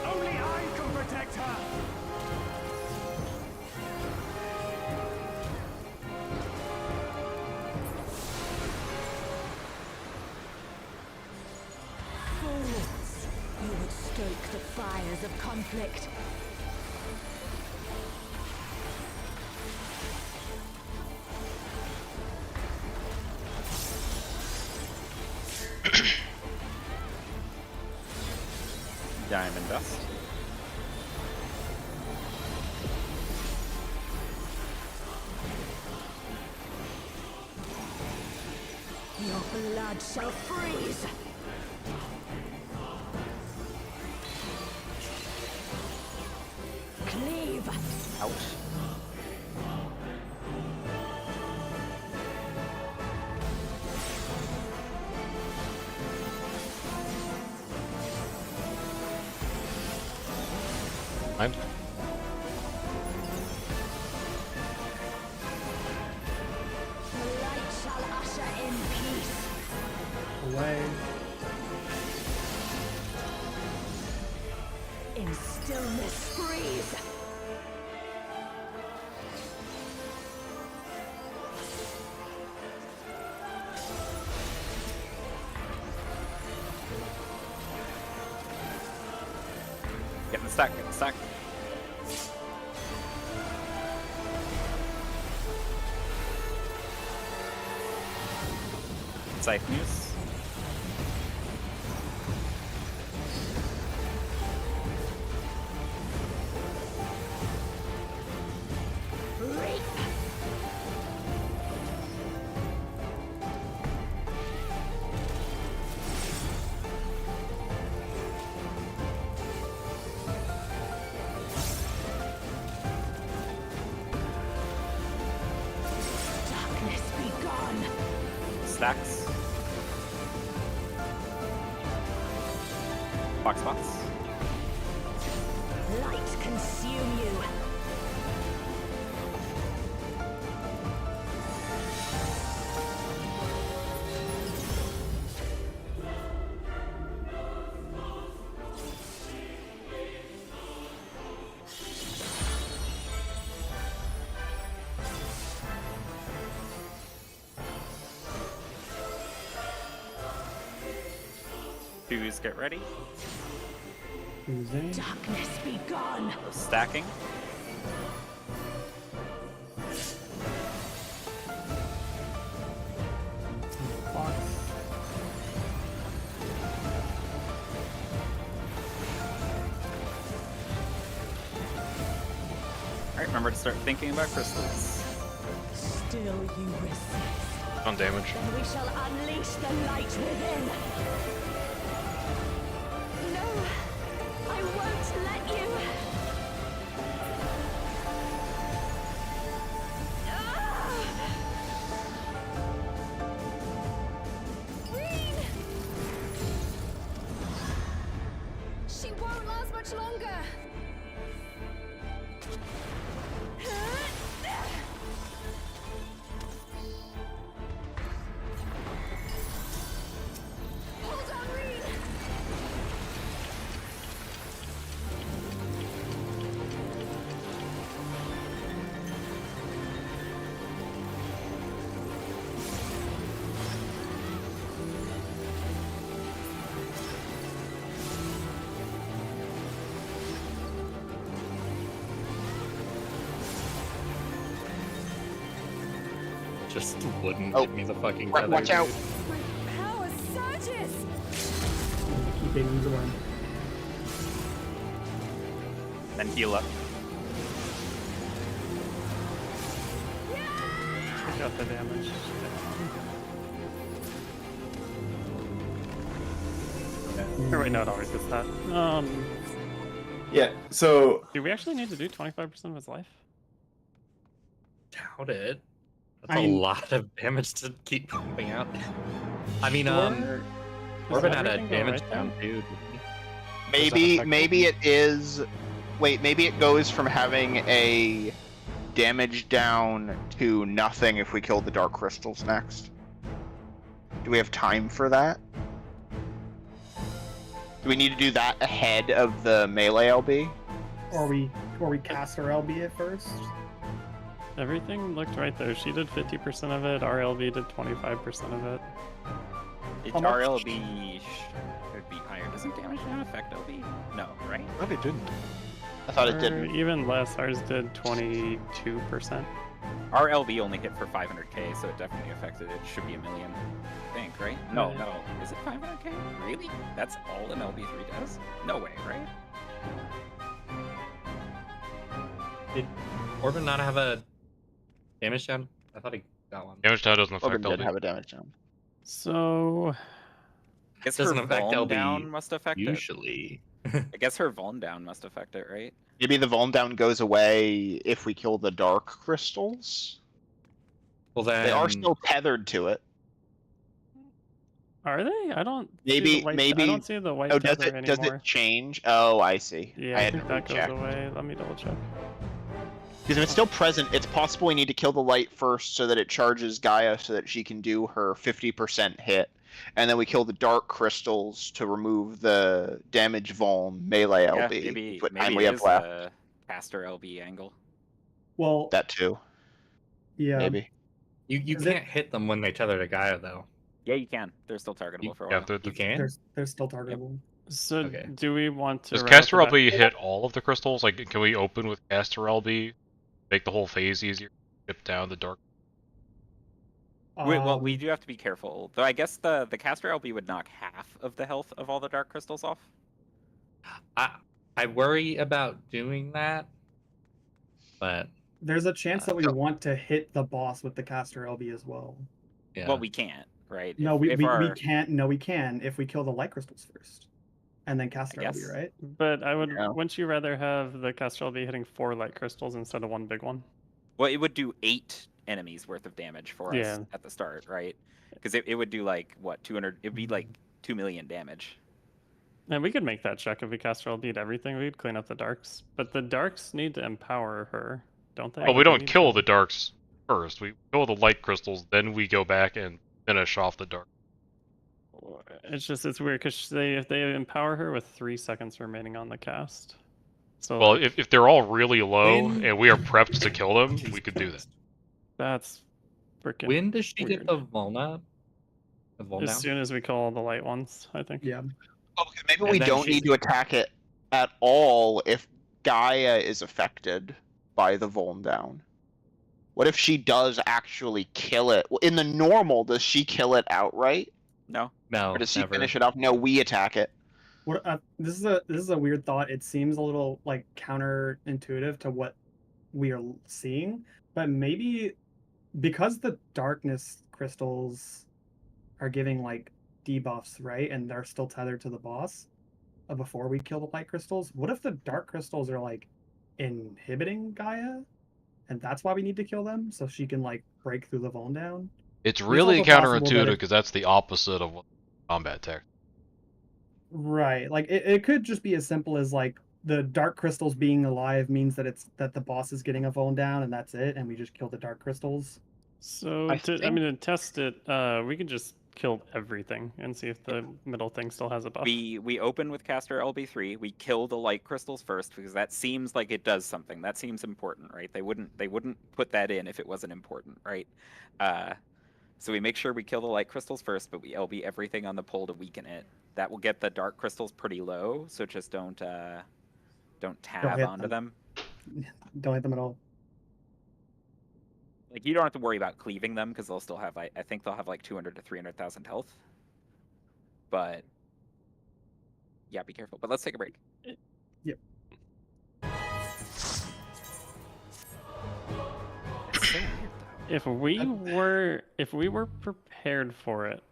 Only I can protect her. Fools! You would stoke the fires of conflict. Diamond dust. Your blood shall freeze! Cleave! Ouch. I'm The light shall usher in peace. Away. In stillness freeze. Get the stack, get the stack. Scythe Muse. Reap. Darkness be gone. Stacks. Box spots. Light consume you. Phys, get ready. Who's in? Darkness be gone. Stacking. Box. Alright, remember to start thinking about crystals. Still you resist. on damage. Then we shall unleash the light within. No, I won't let you. much longer. Hold on, Reed. Just wouldn't Oh. give me the fucking Watch tether, out. dude. My power surges. Keep aiming away. Then heal up. I got the damage. Or wait, no, it always gets that. Yeah. So Do we actually need to do 25% of his life? Doubt it. That's I a mean- lot of damage to keep pumping out. I mean, Does Orbit had a everything go damage right down down? too. Maybe it is. Wait, maybe it goes from having a damage down to nothing if we kill the dark crystals next. Do we have time for that? Do we need to do that ahead of the melee LB? Or we cast our LB at first. Everything looked right there. She did 50% of it. RLV did 25% of it. It's How much? RLB should be higher. Doesn't damage down affect LB? No, right? No, they didn't. I thought it Or didn't. even less. Ours did 22%. Our LB only hit for 500k, so it definitely affected it. Should be a million, I think, right? No, Yeah. no. Is it 500k? Really? That's all an LB3 does? No way, right? Did Orbit not have a damage down? I thought he got one. Damage down doesn't affect Orbit did LB. have a damage down. So I guess Doesn't her affect Vuln LB down must affect Usually. it. I guess her Vuln down must affect it, right? Maybe the Vuln down goes away if we kill the dark crystals. Well then, They are still tethered to it. are they? I don't. Maybe- see the white, maybe- I don't see the white Oh, does tether it? Does anymore. it change? Oh, I see. Yeah, I I had think to that goes recheck. away. Let me double check. Because if it's still present, it's possible we need to kill the light first so that it charges Gaia so that she can do her 50% hit. And then we kill the dark crystals to remove the damage vuln melee Yeah, LB. maybe, what maybe time it we have is left. a caster LB angle. Well, That too, yeah. maybe. you Is it- can't hit them when they tether to Gaia though. Yeah, you can. They're still targetable You- for a Yeah, while. You can. They're still targetable. So Okay. do we want to? Does right Caster off the LB bat- hit all of the crystals? Like, can we open with Caster LB? Make the whole phase easier? Chip down the dark. Well, we do have to be careful. Though I guess the caster LB would knock half of the health of all the dark crystals off. I worry about doing that, but There's a chance that we want to hit the boss with the caster LB as well. yeah. But we can't, right? No, If- we, if we, our- we can't. No, we can if we kill the light crystals first, and then caster LB, guess. right? But I would. Yeah. Wouldn't you rather have the Castrol be hitting 4 light crystals instead of 1 big one? Well, it would do 8 enemies worth of damage for us Yeah. at the start, right? Because it would do like what 200? It'd be like 2 million damage. And we could make that check if we Castrol beat everything. We'd clean up the darks, but the darks need to empower her, don't they? Well, we Like, don't need kill to- the darks first. We kill the light crystals, then we go back and finish off the dark. It's weird because if they empower her with 3 seconds remaining on the cast. So Well, like, if they're all really low When- and we are prepped to kill them, we could do that. that's freaking. When does she weird. get the Volna? The Volna? As soon as we kill all the light ones, I think. Yeah. Okay, maybe And we then don't she's- need to attack it at all if Gaia is affected by the vuln down. What if she does actually kill it? Well, in the normal, does she kill it outright, No. No, or does she never. finish it off? No, we attack it. What this is a weird thought. It seems a little like counterintuitive to what we are seeing, but maybe because the darkness crystals are giving like debuffs, right, and they're still tethered to the boss before we kill the light crystals. What if the dark crystals are like inhibiting Gaia, and that's why we need to kill them so she can like break through the vuln down? It's really also possible that counterintuitive it- because that's the opposite of what combat tech. Right. Like it could just be as simple as like the dark crystals being alive means that the boss is getting a vuln down and that's it, and we just kill the dark crystals. So I to test it, we could just kill everything and see if the middle thing still has a buff. We open with caster LB3. We kill the light crystals first because that seems like it does something. That seems important, right? They wouldn't put that in if it wasn't important, right? So we make sure we kill the light crystals first, but we LB everything on the pole to weaken it. That will get the dark crystals pretty low, so just don't tab hit onto them. Don't hit them at all. Like, you don't have to worry about cleaving them because they'll still have, I think they'll have like 200 to 300,000 health. But yeah, be careful. But let's take a break. Yep. It's so weird, though. If we were prepared for it,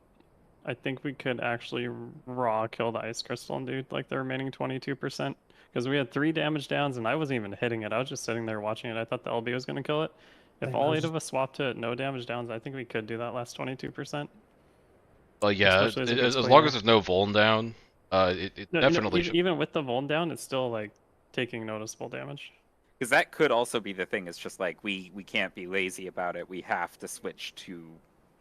I think we could actually raw kill the ice crystal and do like the remaining 22%. Because we had 3 damage downs and I wasn't even hitting it. I was just sitting there watching it. I thought the LB was going to kill it. If all 8 of us swapped to no damage downs, I think we could do that last 22%. Well, yeah, as long as there's no vuln down, it definitely should. Even with the vuln down, it's still like taking noticeable damage. Because that could also be the thing. It's just like we can't be lazy about it. We have to switch to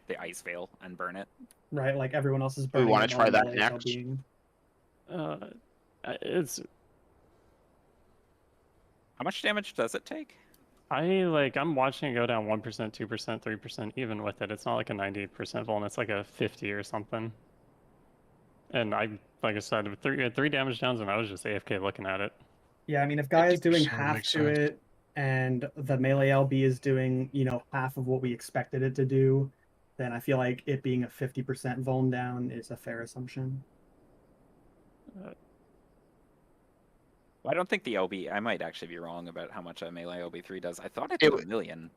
the ice veil and burn it. Right, like everyone else is burning. We want to try that next. It's. How much damage does it take? I'm watching it go down 1%, 2%, 3%. Even with it, it's not like a 98% vuln. It's like a 50 or something. And like I said, with 3 damage downs, and I was just AFK looking at it. Yeah, I mean, if Guy is doing 50% half makes to sense. it, and the melee LB is doing, half of what we expected it to do, then I feel like it being a 50% vuln down is a fair assumption. I don't think the LB. I might actually be wrong about how much a melee LB3 does. I thought it did 1 million.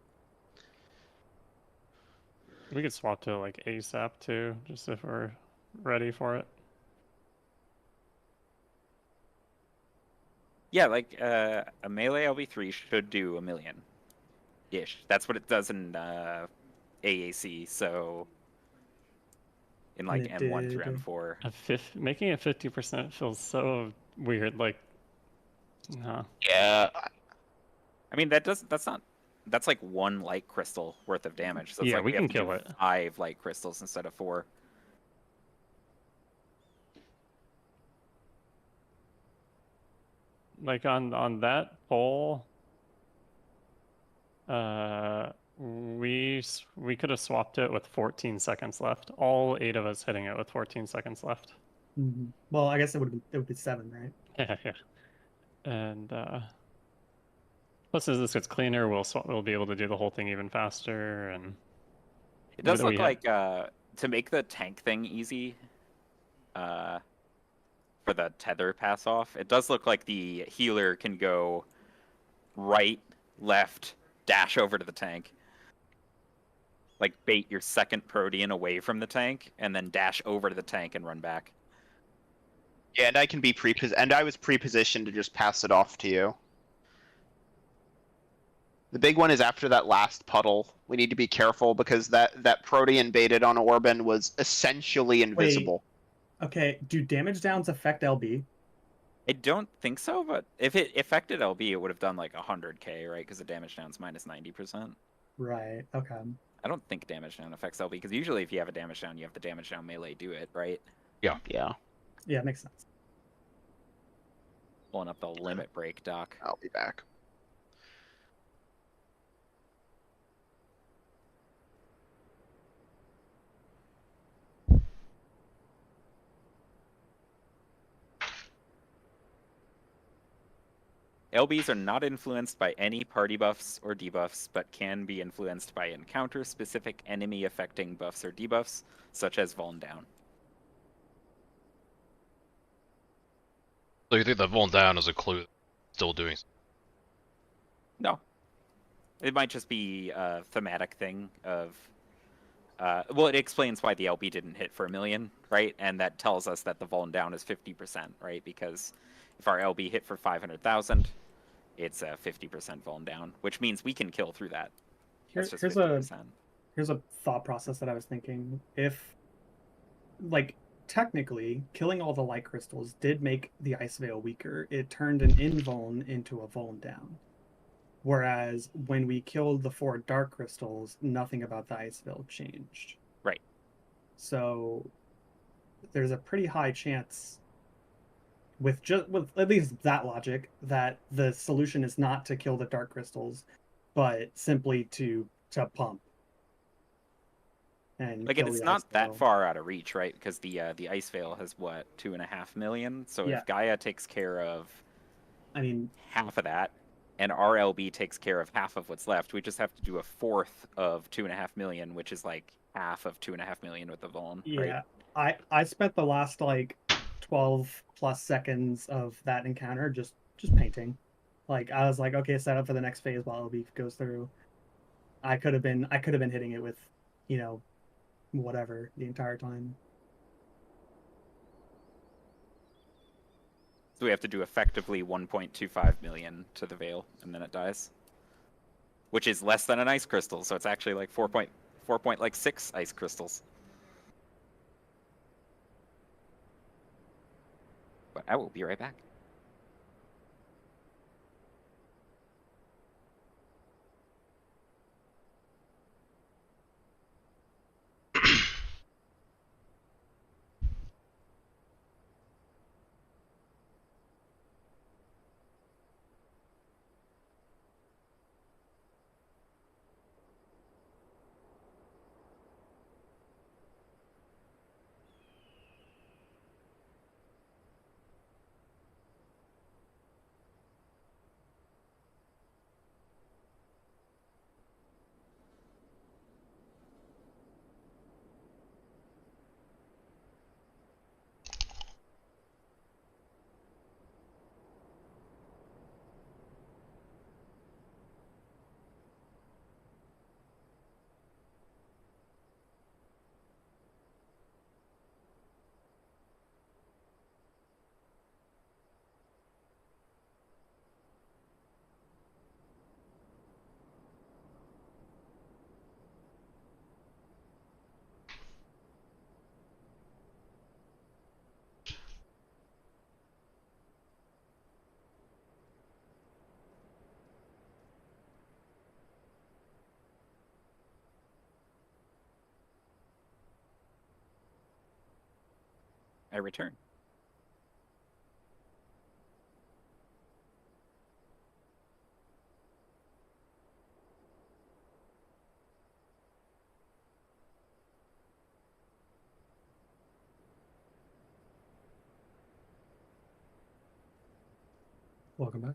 We could swap to like ASAP too, just if we're ready for it. Yeah, like a melee LB3 should do 1 million ish. That's what it does in AAC. So in like M1 through M4. Making it 50% feels so weird. Like, no. Yeah. I mean, that's like 1 light crystal worth of damage. So it's Yeah, like we can have to kill do it. 5 light crystals instead of 4. Like on that pole, we could have swapped it with 14 seconds left. All 8 of us hitting it with 14 seconds left. Mm-hmm. Well, I guess it would be 7, right? Yeah. And plus, as this gets cleaner, we'll be able to do the whole thing even faster. And it does look like to make the tank thing easy. For the tether pass off, it does look like the healer can go right, left, dash over to the tank. Like bait your second Protean away from the tank, and then dash over to the tank and run back. Yeah, and I was pre-positioned to just pass it off to you. The big one is after that last puddle. We need to be careful because that Protean baited on Orban was essentially invisible. Wait. Okay, do damage downs affect LB? I don't think so, but if it affected LB, it would have done like 100k, right? Because the damage down's minus 90%. Right, okay. I don't think damage down affects LB, because usually if you have a damage down, you have the damage down melee do it, right? Yeah. Yeah. Yeah, it makes sense. Pulling up the limit break, Doc. I'll be back. LBs are not influenced by any party buffs or debuffs, but can be influenced by encounter-specific enemy-affecting buffs or debuffs, such as vuln down. So you think that vuln down is a clue still doing something? No. It might just be a thematic thing of... well, it explains why the LB didn't hit for 1 million, right? And that tells us that the vuln down is 50%, right? Because if our LB hit for 500,000, it's a 50% vuln down, which means we can kill through that. That's just 50%. Here's a thought process that I was thinking. If, like, technically, killing all the light crystals did make the Ice Veil weaker. It turned an invuln into a vuln down. Whereas when we killed the 4 dark crystals, nothing about the Ice Veil changed. Right. So there's a pretty high chance with at least that logic that the solution is not to kill the dark crystals, but simply to pump. And Like, kill it's the not Ice that Veil. far out of reach, right? Because the Ice Veil has, what, 2.5 million? So Yeah. if Gaia takes care of I mean, half of that, and RLB takes care of half of what's left, we just have to do a fourth of 2.5 million, which is like half of 2.5 million with the Vuln, right? yeah. I spent the last like 12 plus seconds of that encounter just painting. Like I was like, okay, set up for the next phase while LB goes through. I could have been hitting it with, you know, whatever the entire time. So we have to do effectively 1.25 million to the Veil, and then it dies. Which is less than an ice crystal, so it's actually like 4.6 ice crystals. But I will be right back. I return. Welcome back.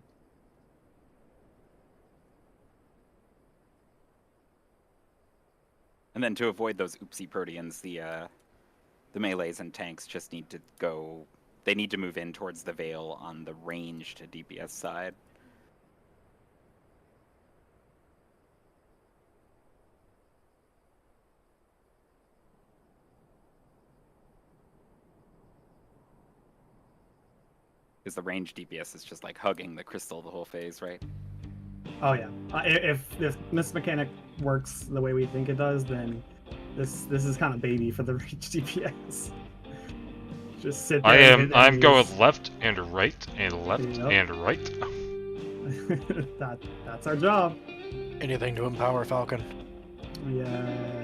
And then to avoid those oopsie proteans, the melees and tanks just need to go. They need to move in towards the Veil on the ranged DPS side. Because the ranged DPS is just like hugging the crystal the whole phase, right? Oh yeah. If this mechanic works the way we think it does, then this is kind of baby for the reach DPS. Just sit there. I'm going left and right and left Yep. and right. That's our job. Anything to empower Falcon. Yeah.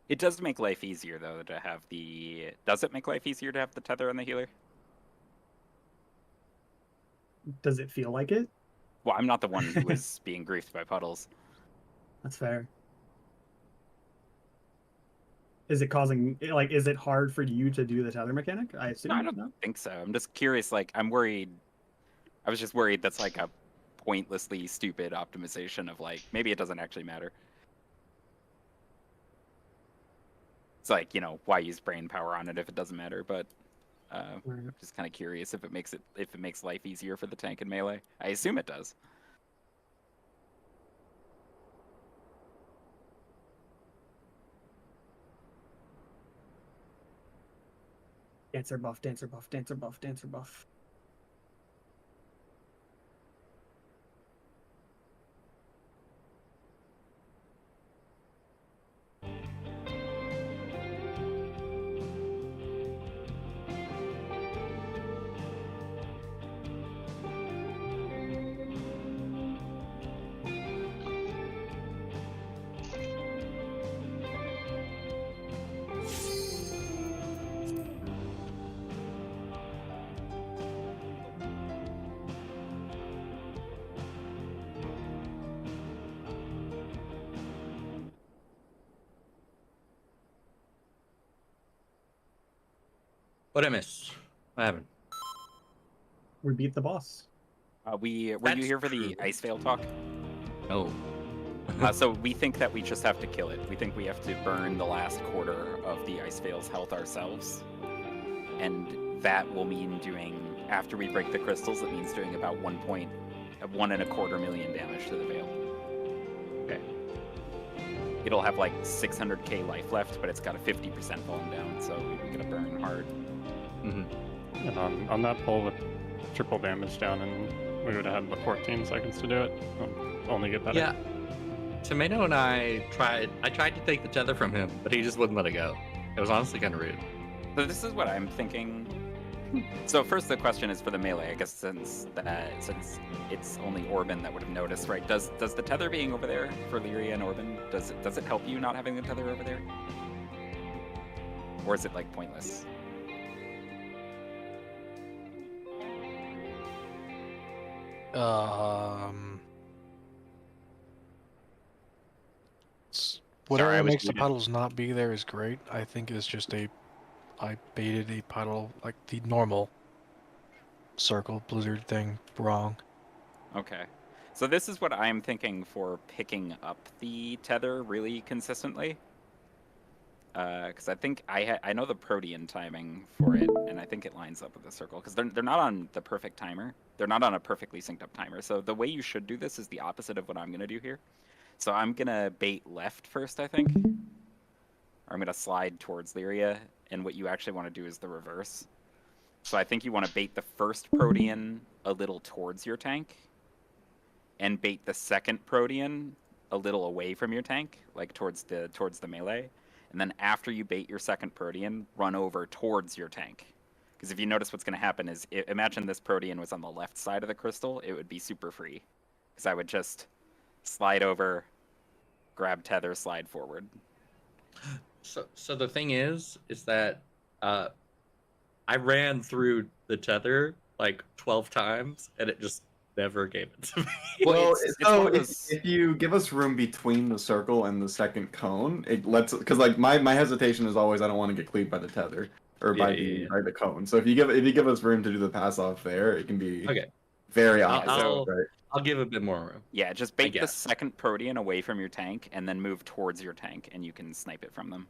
It does make life easier though to have the. Does it make life easier to have the tether on the healer? Does it feel like it? Well, I'm not the one who was being griefed by puddles. That's fair. Is it causing like? Is it hard for you to do the tether mechanic? I assume. No, I don't think so. I'm just curious. Like, I'm worried. I was just worried that's like a pointlessly stupid optimization of like maybe it doesn't actually matter. It's like, you know, why use brain power on it if it doesn't matter? But just kind of curious if it makes life easier for the tank and melee. I assume it does. Dancer buff, dancer buff, dancer buff, dancer buff. What I miss? What happened? We beat the boss. Were you That's here for the true. ice veil talk? No. So we think that we just have to kill it. We think we have to burn the last quarter of the ice veil's health ourselves, and that will mean doing, after we break the crystals, it means doing about 1.25 million damage to the veil. Okay. It'll have like 600k life left, but it's got a 50% volume down, so we're gonna burn hard. Mm-hmm. And on that pull with triple damage down, and we would have had about 14 seconds to do it. Only get better. Yeah. Tomato and I tried to take the tether from him, but he just wouldn't let it go. It was honestly kind of rude. So this is what I'm thinking. So first the question is for the melee, I guess, since it's only Orban that would have noticed, right? Does the tether being over there for Lyria and Orban, does it help you not having the tether over there? Or is it like pointless? Whatever Sorry, I was makes the muted. puddles not be there is great. I think it's just I baited a puddle, like the normal circle blizzard thing, wrong. Okay. So this is what I'm thinking for picking up the tether really consistently. Because I think I know the protean timing for it, and I think it lines up with the circle. Because they're not on the perfect timer. They're not on a perfectly synced up timer. So the way you should do this is the opposite of what I'm going to do here. So I'm going to bait left first, I think. Or I'm going to slide towards Lyria, and what you actually want to do is the reverse. So I think you want to bait the first protean a little towards your tank, and bait the second protean a little away from your tank, like towards the melee. And then after you bait your second protean, run over towards your tank. Because if you notice what's going to happen is, imagine this protean was on the left side of the crystal, it would be super free. Because I would just slide over, grab tether, slide forward. So the thing is that I ran through the tether like 12 times, and it just never gave it to me. Well, so if you give us room between the circle and the second cone, it lets, because like my hesitation is always I don't want to get cleaved by the tether or by the cone. So if you give us room to do the pass off there, it can be very opposite, right? I'll give a bit more room. Yeah, just bait the second protean away from your tank and then move towards your tank, and you can snipe it from them.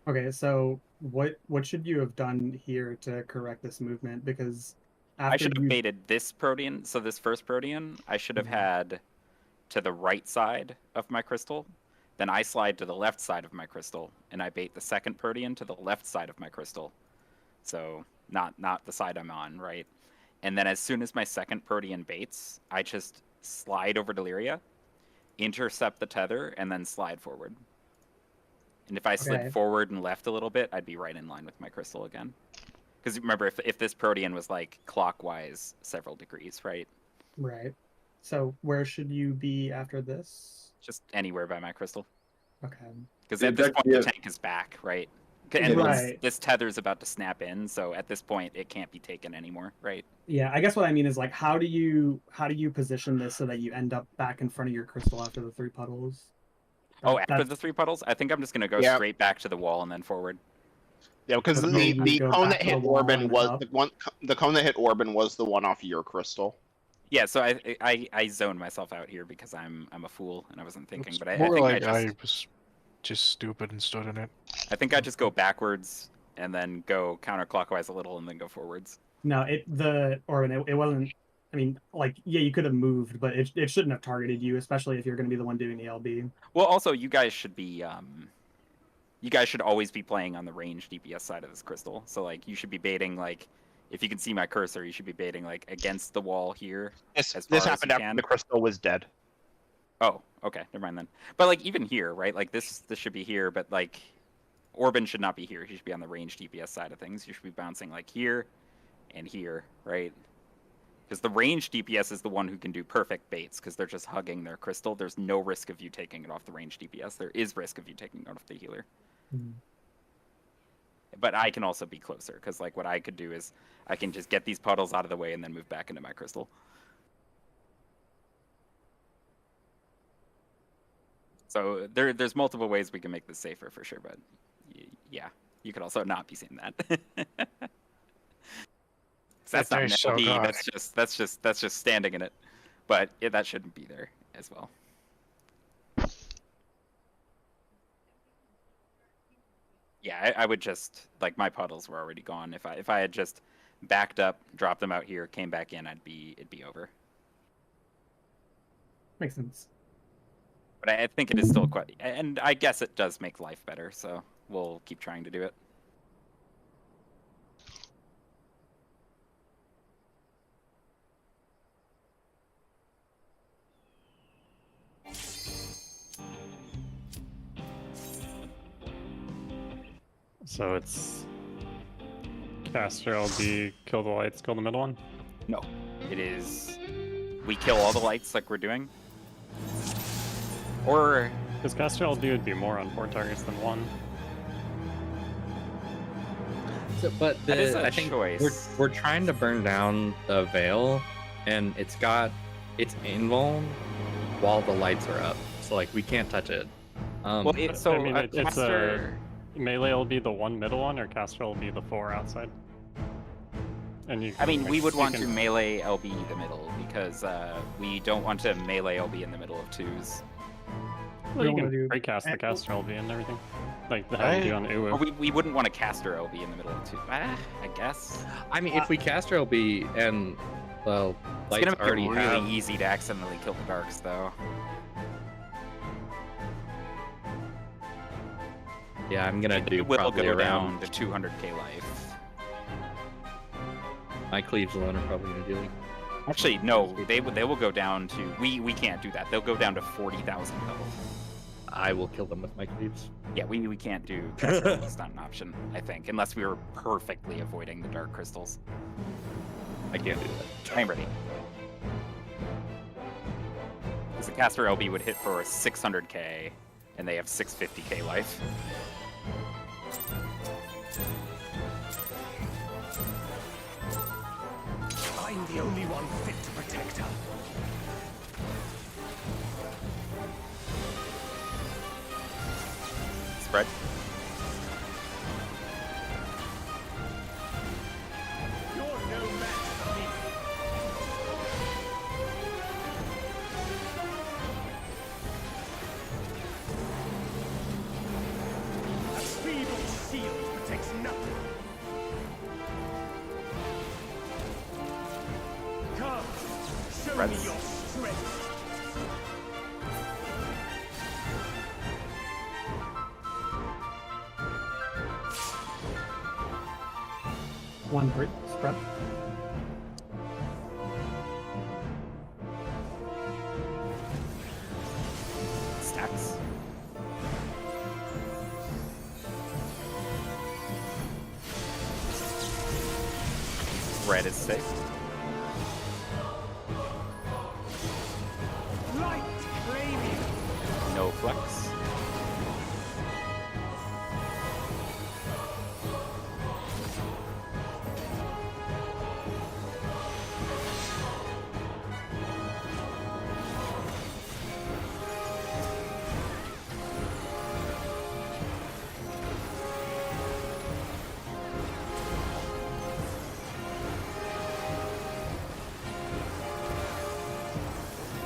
Okay, so what should you have done here to correct this movement? Because I should have baited this protean, so this first protean, I should have had to the right side of my crystal. Then I slide to the left side of my crystal, and I bait the second protean to the left side of my crystal. So not the side I'm on, right? And then as soon as my second protean baits, I just slide over Lyria, intercept the tether, and then slide forward. And if I slid forward and left a little bit, I'd be right in line with my crystal again. Because remember, if this protean was like clockwise several degrees, right? Right. So where should you be after this? Just anywhere by my crystal. Okay. Because at this point, the tank is back, right? And this tether is about to snap in, so at this point, it can't be taken anymore, right? Yeah, I guess what I mean is like, how do you position this so that you end up back in front of your crystal after the 3 puddles? After the 3 puddles, I think I'm just gonna go straight back to the wall and then forward. Yeah, because the cone that hit Orban was the cone that hit Orban was the one off your crystal. Yeah, so I zoned myself out here because I'm a fool and I wasn't thinking. But I More think like I was just stupid and stood in it. I think I just go backwards and then go counterclockwise a little and then go forwards. No, it wasn't. I mean, like, yeah, you could have moved, but it shouldn't have targeted you, especially if you're going to be the one doing the LB. Well, also, you guys should be, you guys should always be playing on the ranged DPS side of this crystal. So, like, you should be baiting, like, if you can see my cursor, you should be baiting, like, against the wall here. This happened after the crystal was dead. Oh, okay, never mind then. But, like, even here, right? Like, this should be here, but, like, Orban should not be here. He should be on the ranged DPS side of things. You should be bouncing, like, here and here, right? Because the ranged DPS is the one who can do perfect baits, because they're just hugging their crystal. There's no risk of you taking it off the ranged DPS. There is risk of you taking it off the healer. But I can also be closer, because like what I could do is I can just get these puddles out of the way and then move back into my crystal. So there's multiple ways we can make this safer for sure, but yeah, you could also not be seeing that. That's not an tastes so LB. good. That's just standing in it. But yeah, that shouldn't be there as well. Yeah, I would just like my puddles were already gone. If I had just backed up, dropped them out here, came back in, it'd be over. Makes sense. But I think it is still quite, and I guess it does make life better. So we'll keep trying to do it. So it's caster LB, kill the lights, kill the middle one? No, it is we kill all the lights like we're doing. Or Because caster LB would be more on 4 targets than 1. So, but That is a I think choice. we're trying to burn down the veil, and it's invuln while the lights are up. So like we can't touch it. well, so I mean, a it's a caster. melee will be the 1 middle one, or caster will be the 4 outside. And you. I mean, we would you want can- to melee LB the middle because we don't want to melee LB in the middle of 2s. Well, you don't can wanna do- recast the caster LB and everything, like the how you do on Or Uwu. we wouldn't want to caster LB in the middle of 2. I guess. I mean, if we caster LB and well, It's lights gonna make already it really have. easy to accidentally kill the darks, though. Yeah, I'm gonna do It will probably go around. down to 200k life. My cleaves alone are probably gonna do like. Actually, no, they will go down to. We can't do that. They'll go down to 40,000 health. I will kill them with my cleaves. Yeah, we can't do caster. It's not an option, I think, unless we were perfectly avoiding the dark crystals. I can't do that. I'm ready. Because the caster LB would hit for 600k, and they have 650k life. I'm the only one fit to protect her. Spread. You're no match for me. A feeble shield protects nothing. Come, show me your strength. One break spread. Stacks. Red is safe. Light flaming. No flex.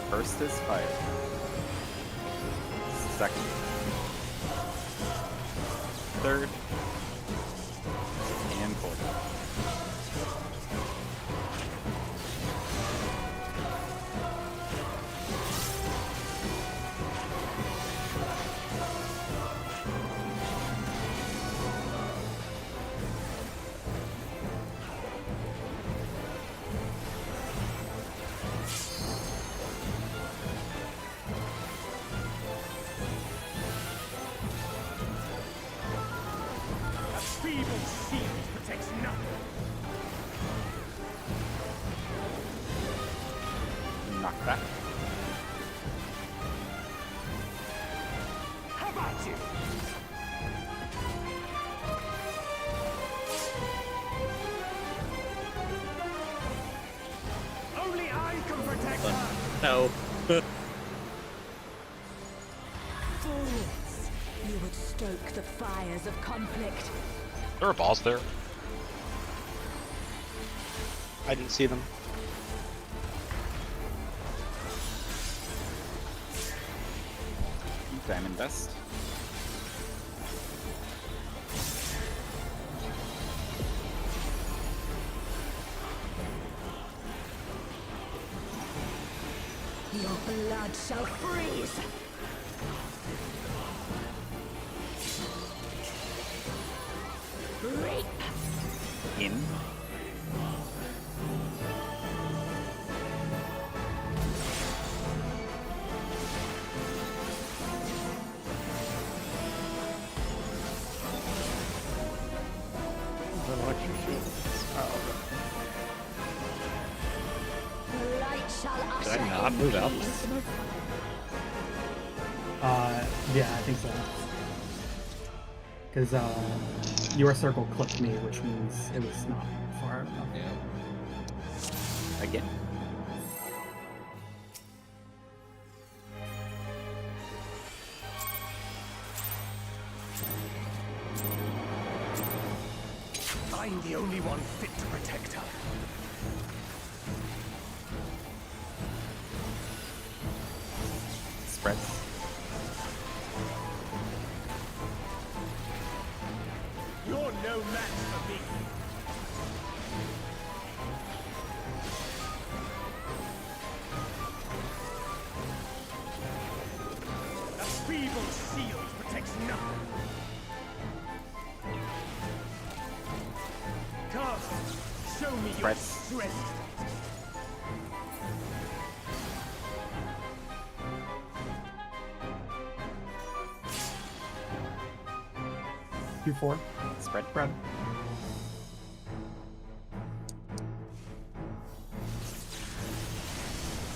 First is fire. Second. Third. And fourth. A feeble shield protects nothing. Knock back. How about you? Only I can protect her. No. Forwards. You would stoke the fires of conflict. Is there a boss there? I didn't see them. Diamond Dust. Your blood shall freeze. Reap. In. The electric shield. Oh, The light shall usher Did I not in move out peace. fast enough? Yeah, I think so. Because your circle clipped me, which means it was not far enough. Yeah. Again. I'm the only one fit to protect her. Spreads. You're no match for me. A feeble shield protects nothing. Come, show me your Spreads. strength. Q4. Spread. Spread.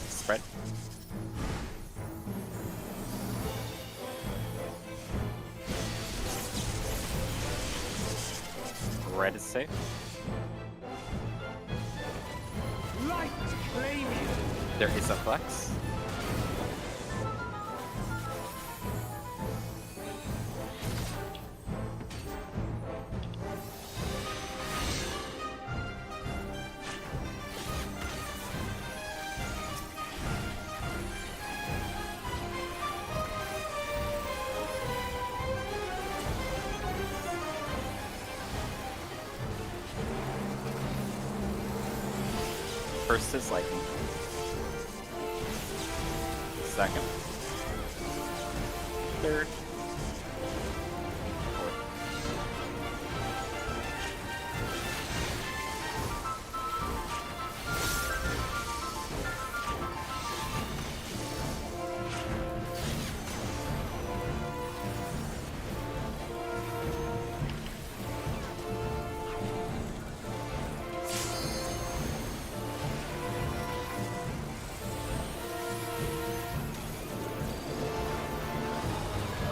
Spread. Red is safe. Light claim you. There is a flex. First is lightning. Second. Third. Fourth.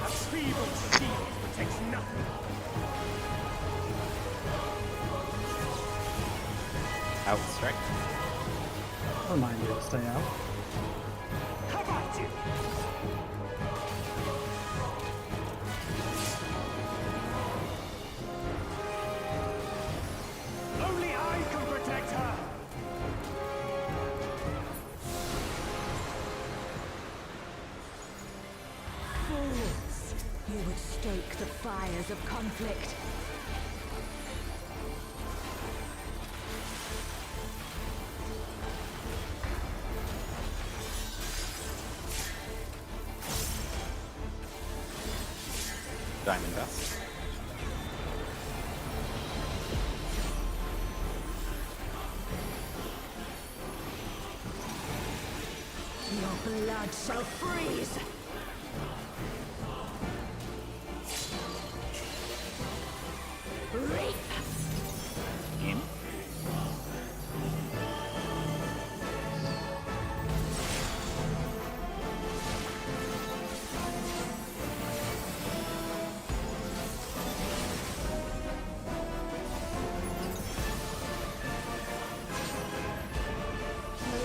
A feeble shield protects nothing. Out strike. Remind you to stay out. How about you? Only I can protect her. Fools, you would stoke the fires of conflict. Diamond Dust. Your blood shall freeze. Reap. In.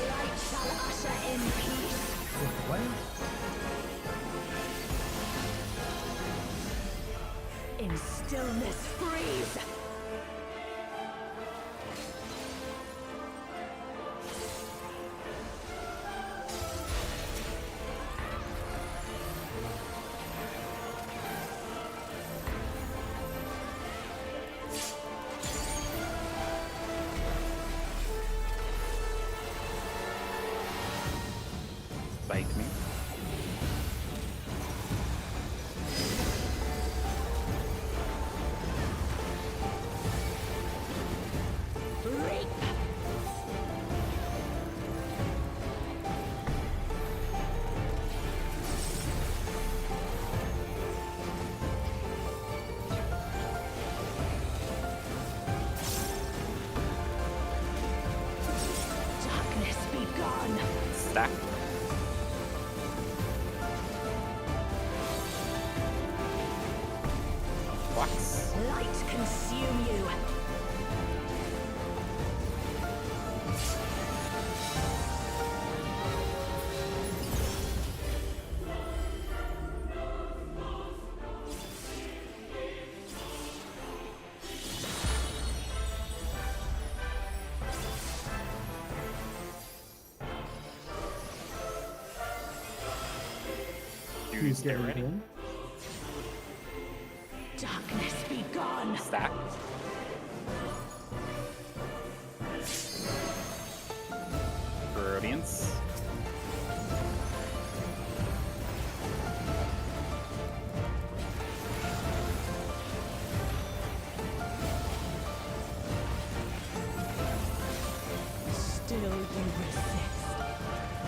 Light shall usher in peace. What? In stillness freeze. begun. Stack. Wax. Light consume you. Please Get ready. in. Darkness be gone. Stack. Radiance. Still you resist.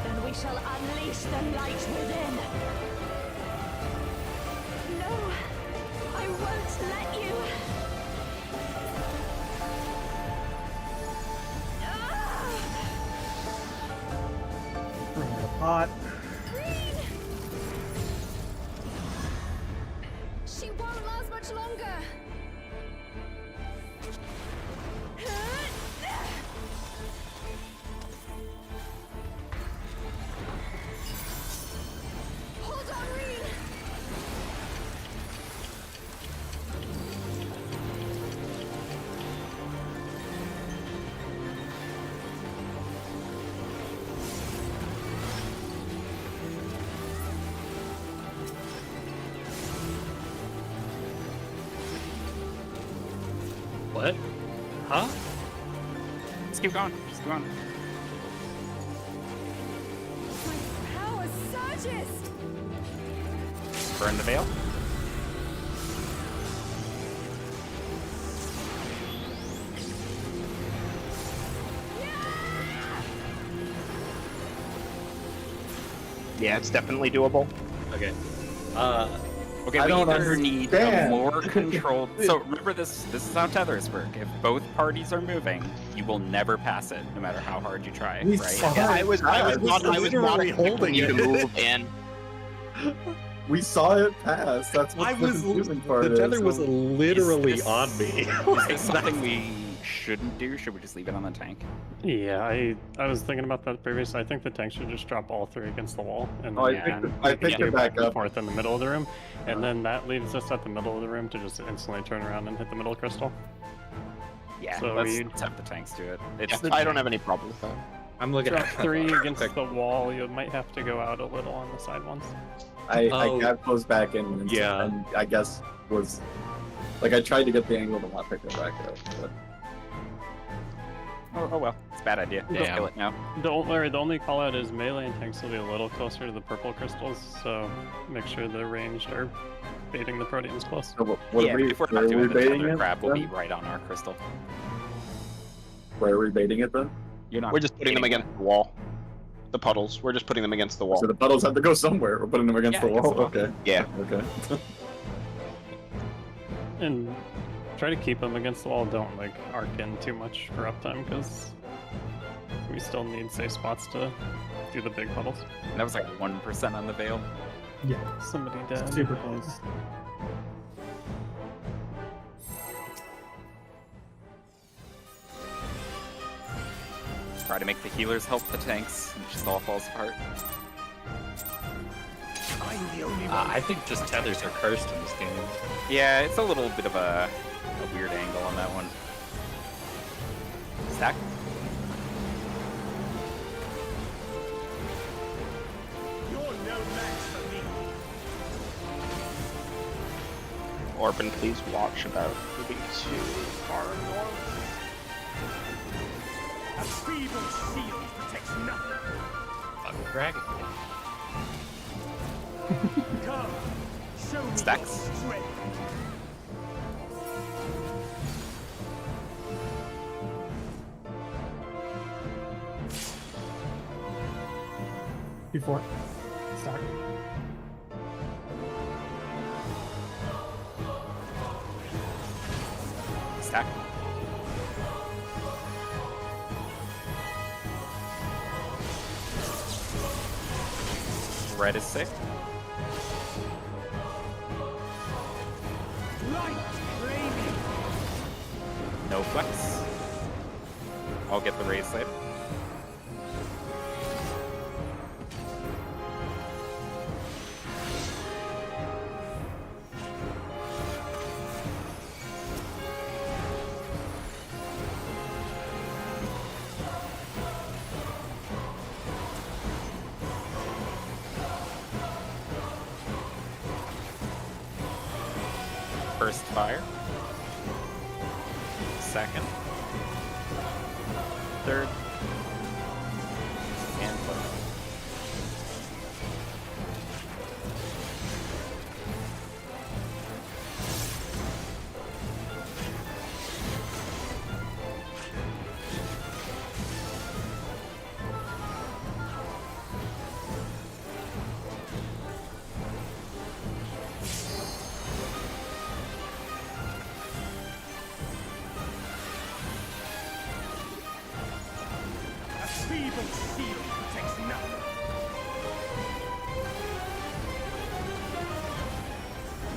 Then we shall unleash the light within. No, I won't let you. Bring the pot. She won't last much longer. Hold on, Reen. What? Huh? Just keep going. Just keep going. My power surges. Burn the veil. Yeah, it's definitely doable. Okay. Okay, I we don't either need a understand. more controlled. So remember this. This is how tethers work. If both parties are moving, you will never pass it, no matter how hard you try. We Right? saw Yeah, it. I was not literally expecting holding you to it. move in. We saw it pass. That's what I the was confusing part the is. tether was So- literally Is this- on me. Is this something we shouldn't do? Should we just leave it on the tank? Yeah, I was thinking about that previously. I think the tank should just drop all three against the wall, and then Oh, I we picked can, it- I we can picked do it back and up. forth in the middle of the room, and then that leaves us at the middle of the room to just instantly turn around and hit the middle crystal. Yeah, So let's have the tanks do it. It's I don't have any problem with that. I'm looking Drop at three against the wall. You might have to go out a little on the side ones. I Oh. got close back in and, Yeah. and I guess was like I tried to get the angle to not pick it back up. But oh well, it's a bad idea. Just Damn. kill it now. The only call out is melee and tanks will be a little closer to the purple crystals, so make sure they're ranged or baiting the Proteans close. so what Yeah, are we, if we're where not are we doing the baiting tether it? crab, we'll be then? right on our crystal. Where are we baiting it then? You're not. We're just putting them baiting against the wall. The puddles. We're just putting them against the wall. So the puddles have to go somewhere. We're putting them against Yeah, the against wall. the wall. Okay. Yeah. Okay. And try to keep them against the wall. Don't like arc in too much for uptime because we still need safe spots to do the big puddles. That was like 1% on the veil. Yeah, Somebody dead. super close. Try to make the healers help the tanks, and it just all falls apart. I'm the only one. I think just tethers are cursed in this game. Yeah, it's a little bit of a weird angle on that one. Stack. You're no match for me. Orban, please watch about moving too far north. A feeble shield protects nothing. Fucking dragon. Come, show me Stacks. your strength. Before. Start. Stack. Red is safe. Light flaming. No flex. I'll get the raise save. First fire. Second. Third. And fourth. A feeble shield protects nothing.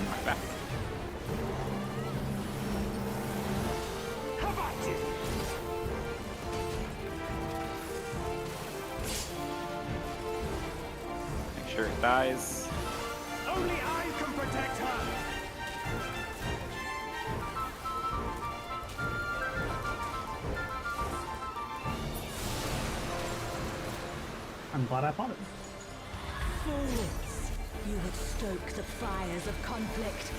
My back. How about it? Make sure it dies. Only I can protect her. I'm glad I fought it. Fools! You would stoke the fires of conflict.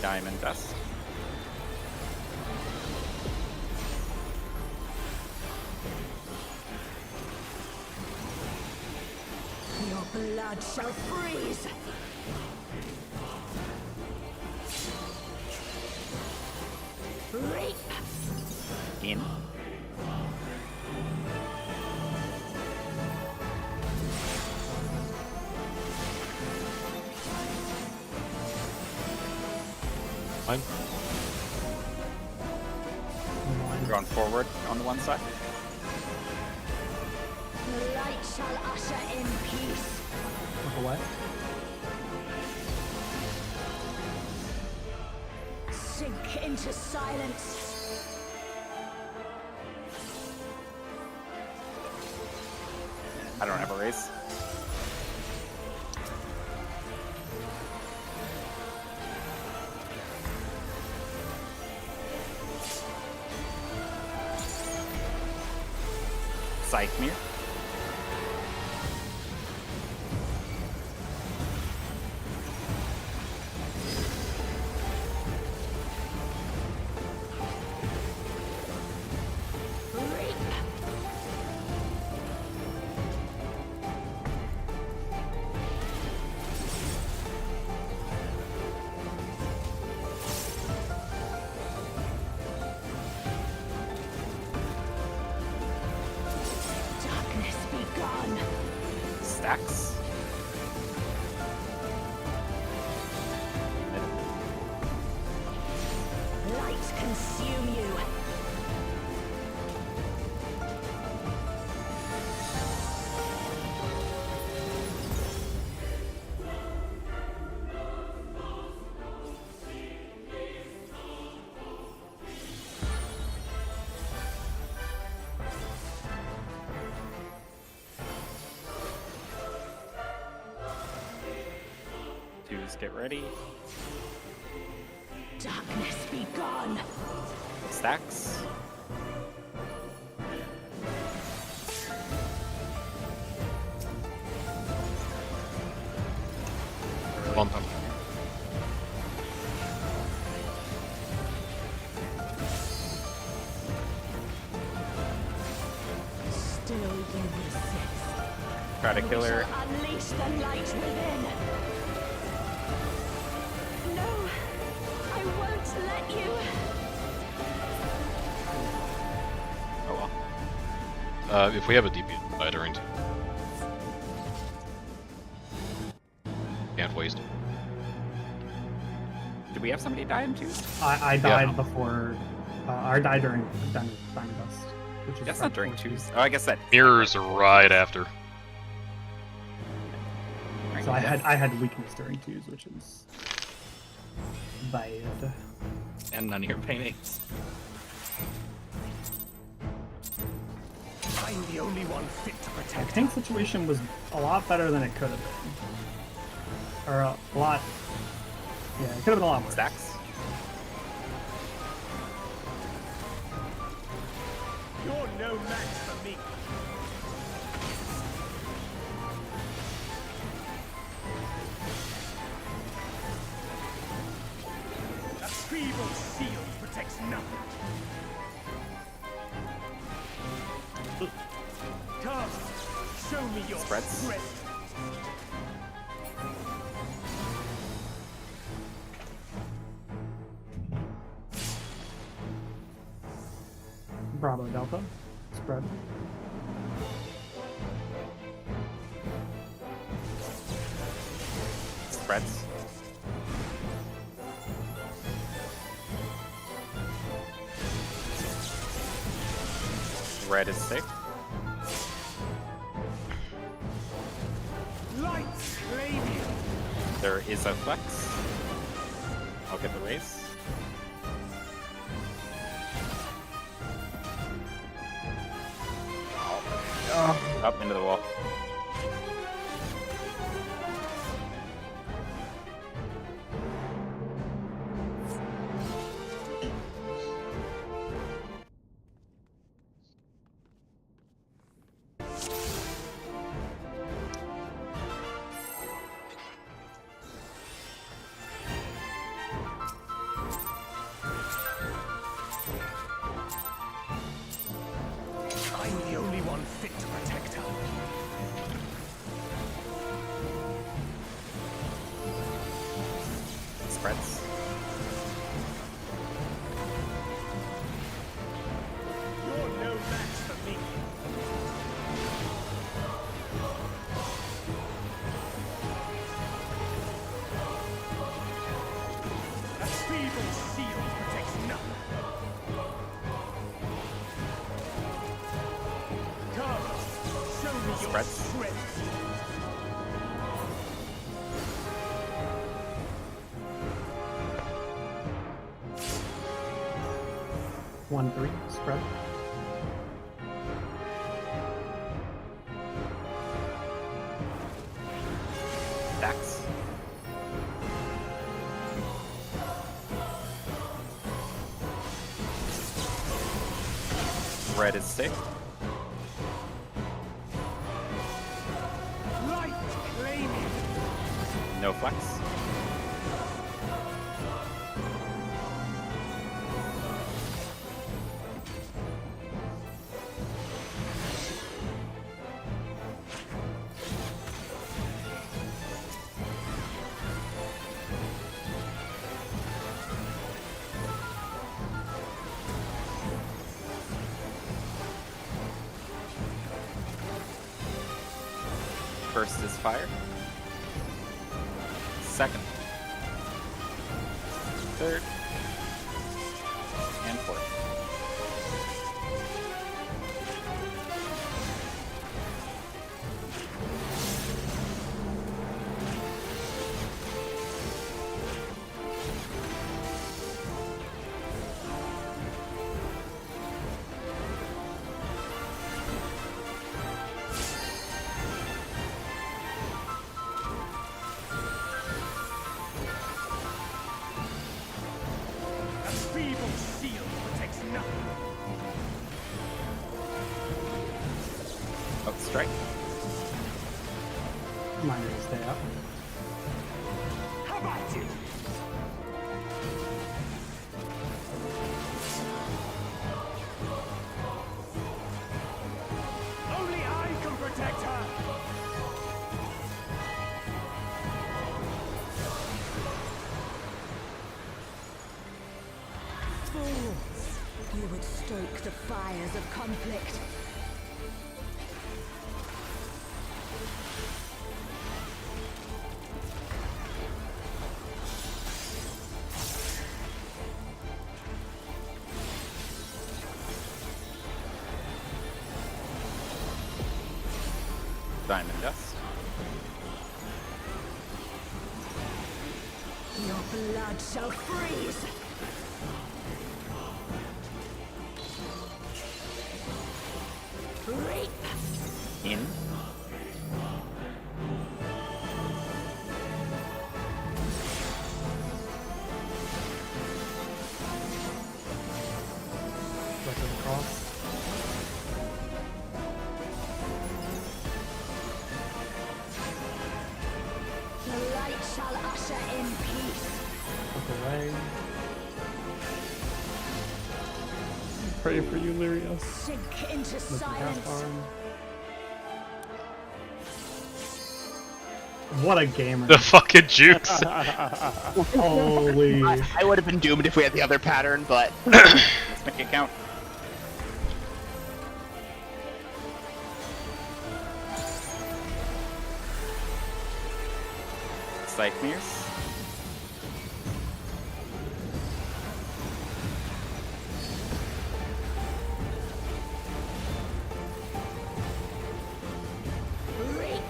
Diamond dust. Your blood shall freeze! Reap! In. Fine. Going forward on the one side. The light shall usher in peace. With a what? Sink into silence. I don't have a raise. Scythemere. Reap! Darkness be gone. Stacks. Light consume you. Twos, get ready. Darkness be gone. Stacks. Bump him. Still you resist. Try to We kill her. shall unleash the light within. No, I won't let you. Oh well. If we have a DP fighter in can't waste it. Did we have somebody die in twos? I died before. I died during Diamond Dust, which is That's not during before twos. Oh, I guess that. Mirrors are right after. So I had weakness during twos, which is bad. And none of your paintings. I'm the only one fit to The protect. tank situation was a lot better than it could have been. Or a lot. Yeah, it could have been a lot worse. Stacks. You're no match for me. A feeble shield protects nothing. Come, show me your Spreads. strength. Bravo Delta. Spread. Spreads. Red is sick. Lights claim you. There is a flex. I'll get the race. Up into the wall. I'm the only one fit to protect her. Spreads. You're no match for me. A feeble shield protects nothing. Come, show me your Spreads. strength. One, 3. Spread. Stacks. Red is sick. Light claim you. No flex. First is fire. Second. Third. And fourth. A feeble shield protects nothing. Oh, strike. Minor stay up. How about you? Only I can protect her. Fools! You would stoke the fires of conflict. Diamond Dust. Your blood shall freeze. Reap. In. Record across. The light shall usher in peace. Look away. Pray for you, Lyrios. Sink into Look at silence. cast arm. What a gamer. The fucking jukes. Holy. I would have been doomed if we had the other pattern, but Let's make it count. Scythemeres. Reap.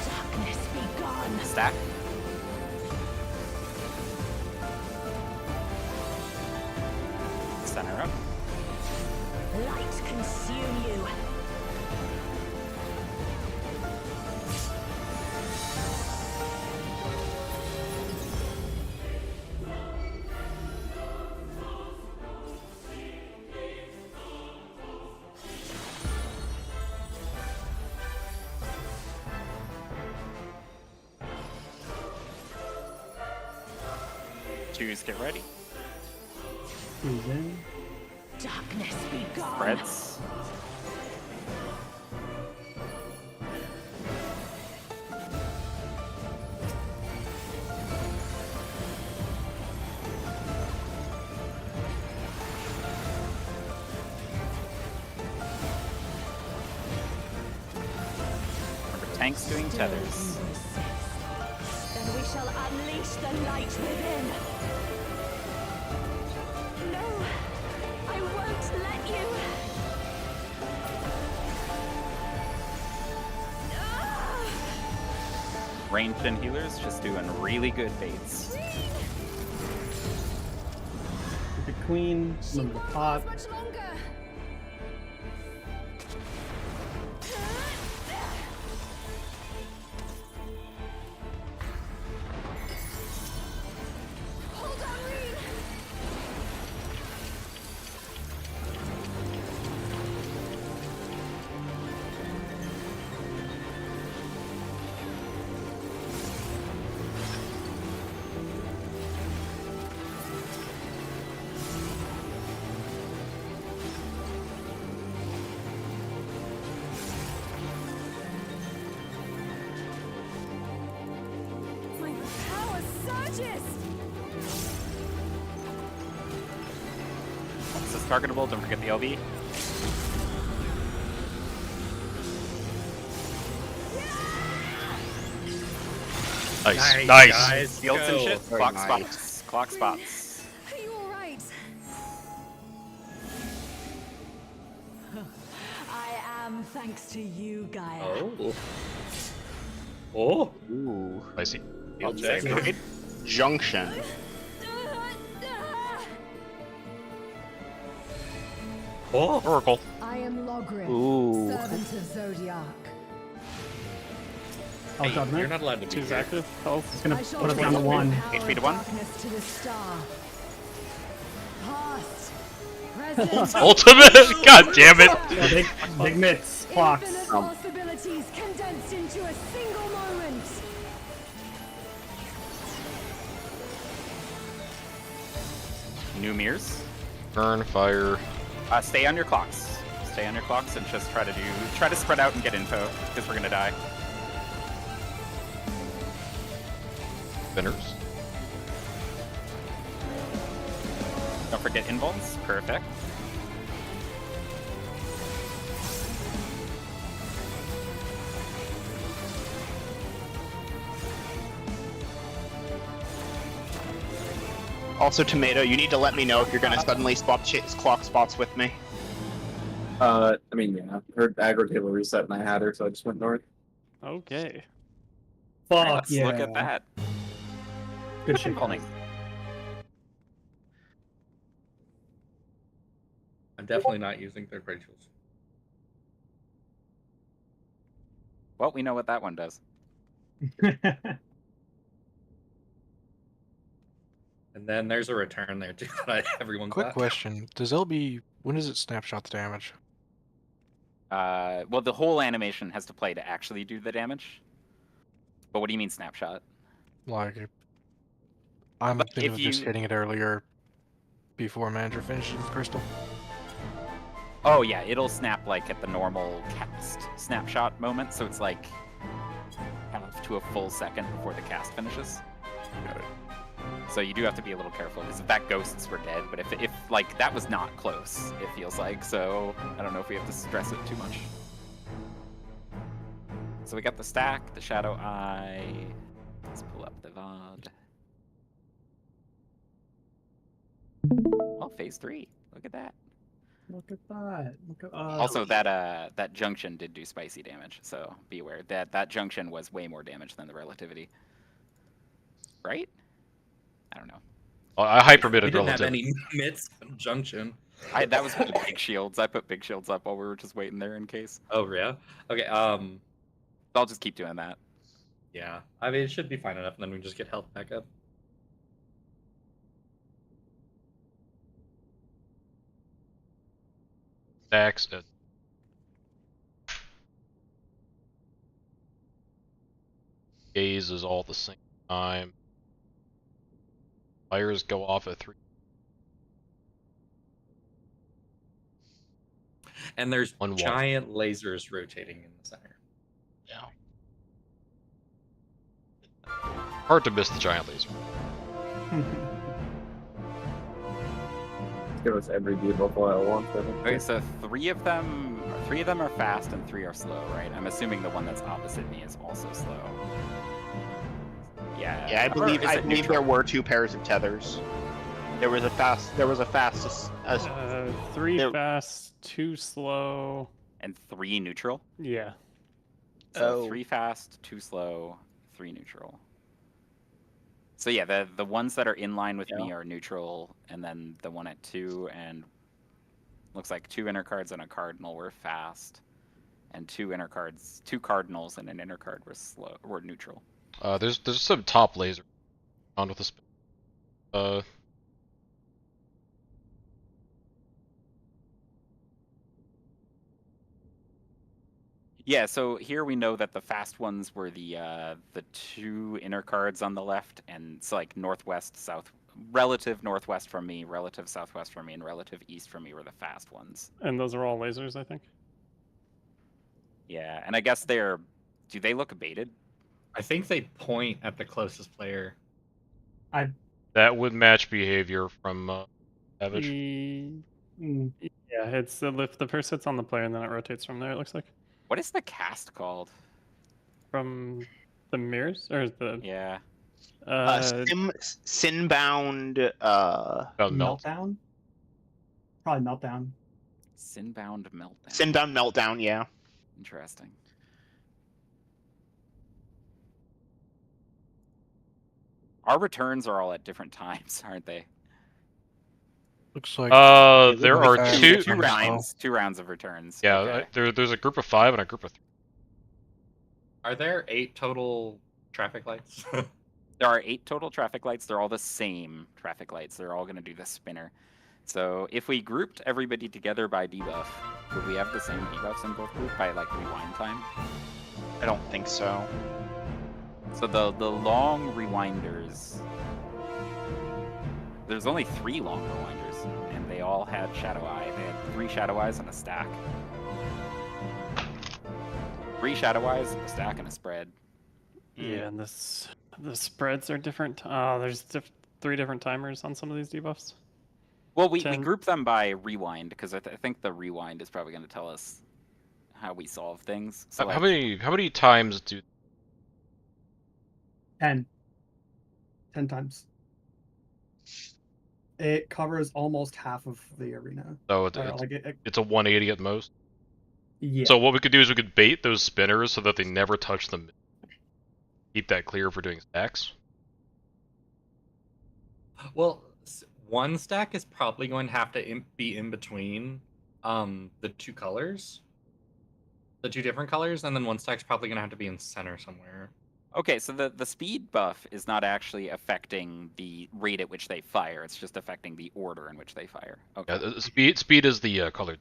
Darkness be gone. Stack. Center up. Light consume you. Choose, get ready. Who's in? Darkness be gone. Spreads. Remember, tanks doing tethers. Then we shall unleash the light within. No, I won't let you. Ah! Ranged and healers just doing really good baits. The queen, remember the pot. Much longer. Hold on, Reed. My power surges. This is targetable, don't forget the LB. Nice, nice. Guys, Fields and go. shit. Very Clock nice. spots. Clock spots. Are you all right? I am, thanks to you, Gaia. Oh. Oh. ooh, I see. Field check. junction. Oh. Oracle. I am Logrin, Ooh. servant of Zodiac. Oh, Hey, judgment. you're not allowed to be Choose here. active health. It's gonna I shall put us down to bring one. the power HP to of one. darkness to the star. Past, present, Ultimate. God damn it. Oh, big mitts, clocks. infinite possibilities condensed into a single moment. New mirrors. Burn, fire. Stay on your clocks. Stay on your clocks and just try to spread out and get info because we're gonna die. Spinners. Don't forget invulns. Perfect. Also, Tomato, you need to let me know if you're gonna suddenly clock spots with me. I mean, yeah, her aggro table reset and I had her, so I just went north. Okay. Fuck Let's yeah. look at that. Good shit. Pulling. I'm definitely not using third-party tools. Well, we know what that one does. And then there's a return there too that everyone Quick got. question: does LB when does it snapshot the damage? Well, the whole animation has to play to actually do the damage. But what do you mean snapshot? Like, I'm But thinking if of just you- hitting it earlier before manager finishes with crystal. Oh yeah, it'll snap like at the normal cast snapshot moment, so it's like kind of to a full second before the cast finishes. Got it. So you do have to be a little careful, because if that ghosts were dead, but if like that was not close, it feels like, so I don't know if we have to stress it too much. So we got the stack, the shadow eye. Let's pull up the VOD. Oh, phase 3. Look at that. Look at that. Look at Also, that junction did do spicy damage, so be aware that junction was way more damage than the relativity. Right? I don't know. I We hypermitted didn't have relative. any mitts on junction. That was with the big shields. I put big shields up while we were just waiting there in case. Oh yeah. Okay. I'll just keep doing that. Yeah. I mean, it should be fine enough, and then we just get health back up. Stacks. Gaze is all the same time. Fires go off at 3. And there's One giant lasers rotating in the center. Yeah. Hard to miss the giant laser. Give us every debuff all at once. I think. Okay, so three of them are fast and 3 are slow, right? I'm assuming the one that's opposite me is also slow. Yeah. Yeah, I or believe is it there neutral? were 2 pairs of tethers. There was a fast. 3 there- fast, 2 slow. And 3 neutral. Yeah. So Oh. 3 fast, 2 slow, 3 neutral. So yeah, the ones that are in line with me are neutral, and then the one at 2 and looks like 2 inner cards and a cardinal were fast, and 2 cardinals and an inner card were neutral. There's some top laser on with the Yeah, so here we know that the fast ones were the 2 inner cards on the left, and it's like northwest, south, relative northwest from me, relative southwest from me, and relative east from me were the fast ones. And those are all lasers, I think. Yeah, and I guess do they look baited? I think they point at the closest player. that would match behavior from Savage. Yeah, it's if the person sits on the player and then it rotates from there, it looks like. What is the cast called? From the mirrors? Or the... Yeah. Sinbound. Meltdown? Probably Meltdown. Sinbound Meltdown. Sinbound Meltdown, yeah. Interesting. Our returns are all at different times, aren't they? Looks like there are two two. rounds. 2 rounds of returns. Yeah, Okay. there's a group of 5 and a group of 3. Are there 8 total traffic lights? There are 8 total traffic lights. They're all the same traffic lights. They're all going to do the spinner. So if we grouped everybody together by debuff, would we have the same debuffs in both groups by like rewind time? I don't think so. So the long rewinders, there's only 3 long rewinders, and they all had Shadow Eye. They had 3 Shadow Eyes and a stack. 3 Shadow Eyes, a stack, and a spread. Yeah, and the spreads are different. There's 3 different timers on some of these debuffs. Well, we 10. group them by rewind, because I think the rewind is probably going to tell us how we solve things. So How many times do 10. 10 times. It covers almost half of the arena. So it's, it's a 180 at most. Yeah. So what we could do is we could bait those spinners so that they never touch them. Keep that clear for doing stacks. Well, one stack is probably going to have to be in between the two colors, the two different colors, and then one stack's probably going to have to be in center somewhere. Okay, so the speed buff is not actually affecting the rate at which they fire. It's just affecting the order in which they fire. Okay. Yeah, speed is the colored.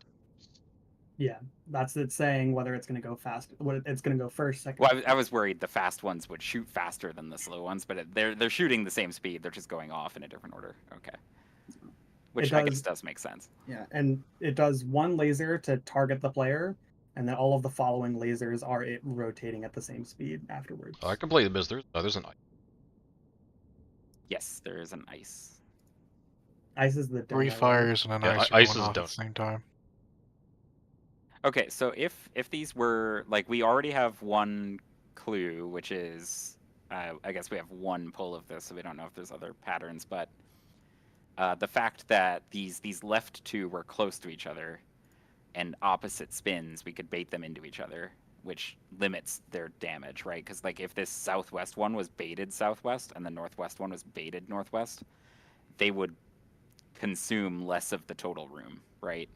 Yeah, that's it saying whether it's going to go fast. What it's going to go first, second. Well, I was worried the fast ones would shoot faster than the slow ones, but they're shooting the same speed. They're just going off in a different order. Okay. Which I guess does make sense. Yeah, and it does one laser to target the player, and then all of the following lasers are it rotating at the same speed afterwards. I can play the Miz. There's an ice. Yes, there is an ice. Ice is the 3 fires and an ice are going off at the same time. Okay, so if these were like, we already have one clue, which is I guess we have one pull of this, so we don't know if there's other patterns, but the fact that these left two were close to each other and opposite spins, we could bait them into each other, which limits their damage, right? Because like if this southwest one was baited southwest and the northwest one was baited northwest, they would consume less of the total room, right?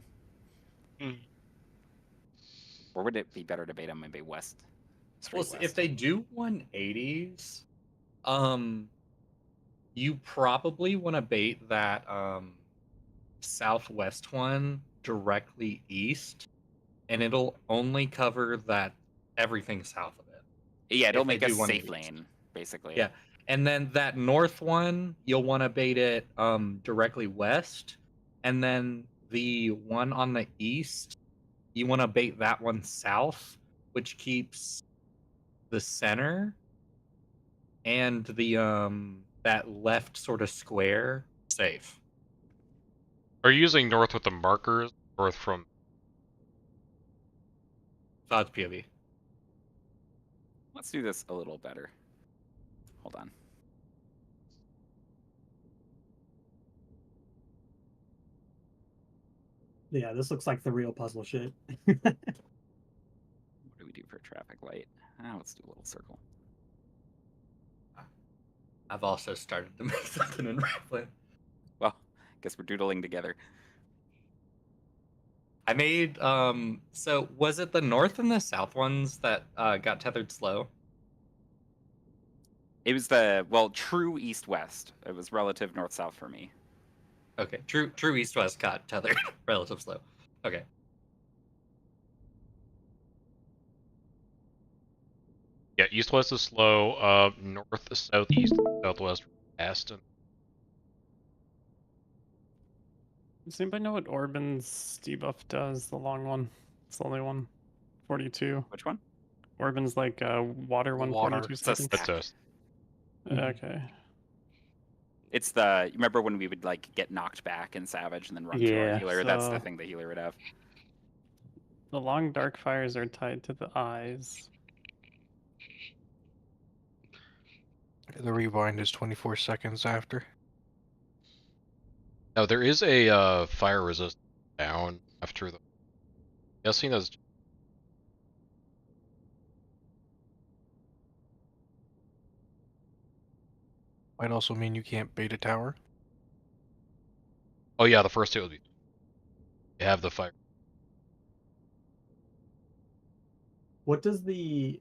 Or would it be better to bait them maybe west? Well, west? If they do 180s, you probably want to bait that southwest one directly east, and it'll only cover that everything south of it. Yeah, it'll make a safe lane, basically. Yeah, and then that north one, you'll want to bait it directly west, and then the one on the east, you want to bait that one south, which keeps the center and the that left sort of square safe. Are you using north with the markers, north from Thoughts POV? Let's do this a little better. Hold on. Yeah, this looks like the real puzzle shit. What do we do for a traffic light? Let's do a little circle. I've also started to make something in Rapid. Well, guess we're doodling together. I made so was it the north and the south ones that got tethered slow? It was true east-west. It was relative north-south for me. Okay, true east-west got tethered relative slow. Okay. Yeah, east-west is slow. North, southeast, southwest, fast. And Does anybody know what Orban's debuff does? The long one. It's the only one. 42. Which one? Orban's like water one. Water. 42 It's a seconds. stack. that's Okay. It's the, you remember when we would like get knocked back in Savage and then run through our healer? That's the thing the healer would have. The long dark fires are tied to the eyes. The rewind is 24 seconds after. Now there is a fire resist down after the. Guessing that's. Might also mean you can't bait a tower. Oh yeah, the first two would be. You have the fire. What does the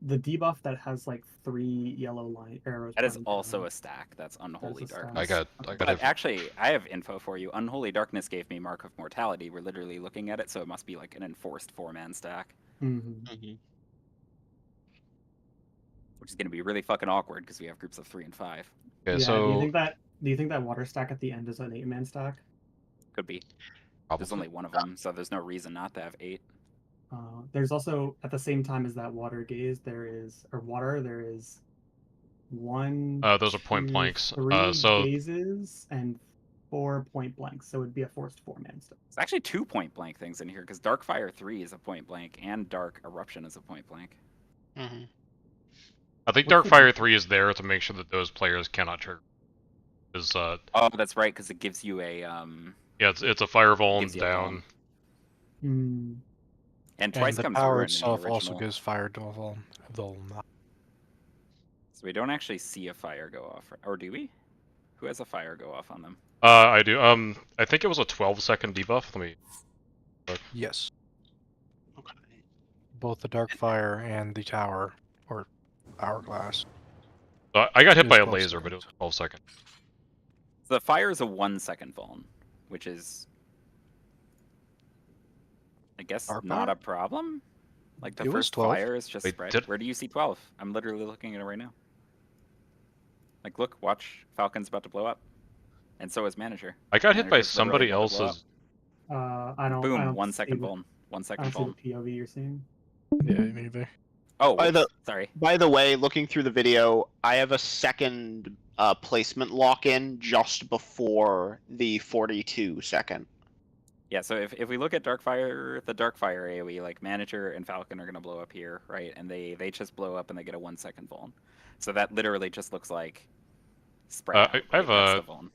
debuff that has like 3 yellow line arrows? That is pointing also down? a stack. That's Unholy That's a stack. Darkness. I got. But actually, I have info for you. Unholy Darkness gave me Mark of Mortality. We're literally looking at it, so it must be like an enforced 4-man stack. Mm-hmm. Which is going to be really fucking awkward because we have groups of 3 and 5. Okay, Yeah, so. do you think that water stack at the end is an 8-man stack? Could be. Probably. There's only one of them, so there's no reason not to have 8. There's also, at the same time as that water gaze, there is one. Those are point 2, blanks. 3 So gazes and 4 point blanks, so it'd be a forced 4-man stack. There's actually 2 point blank things in here because Darkfire 3 is a point blank and Dark Eruption is a point blank. I think Darkfire 3 is there to make sure that those players cannot trigger. Is Oh, that's right, because it gives you a yeah, it's a fire vuln gives you a down. Hmm. and twice the comes power ruin in the itself also original. gives fire to Vuln. So we don't actually see a fire go off, or do we? Who has a fire go off on them? I do. I think it was a 12-second debuff. Let me. Yes. Okay. Both the dark fire and the tower, or hourglass. I got hit It by was a 12 laser, but it was seconds. 12 seconds. So the fire is a 1-second vuln, which is, I guess, Dark not fire? a problem. Like the It was first 12. fire is just Wait, spread. Where do you see 12? I'm literally looking at it right now. Like, look, watch. Falcon's about to blow up, and so is Manager. I got hit by Manager's literally somebody about to blow up. else's. I don't. Boom, I don't 1 see second the- vuln. 1 I second don't see vuln. the POV you're seeing. Yeah, neither. Oh, By the- whoops, sorry. By the way, looking through the video, I have a second placement lock-in just before the 42 second. Yeah, so if we look at Darkfire, the Darkfire AoE, like Manager and Falcon are gonna blow up here, right? And they just blow up and they get a 1 second vuln. So that literally just looks like spread out, I have That's a. the vuln.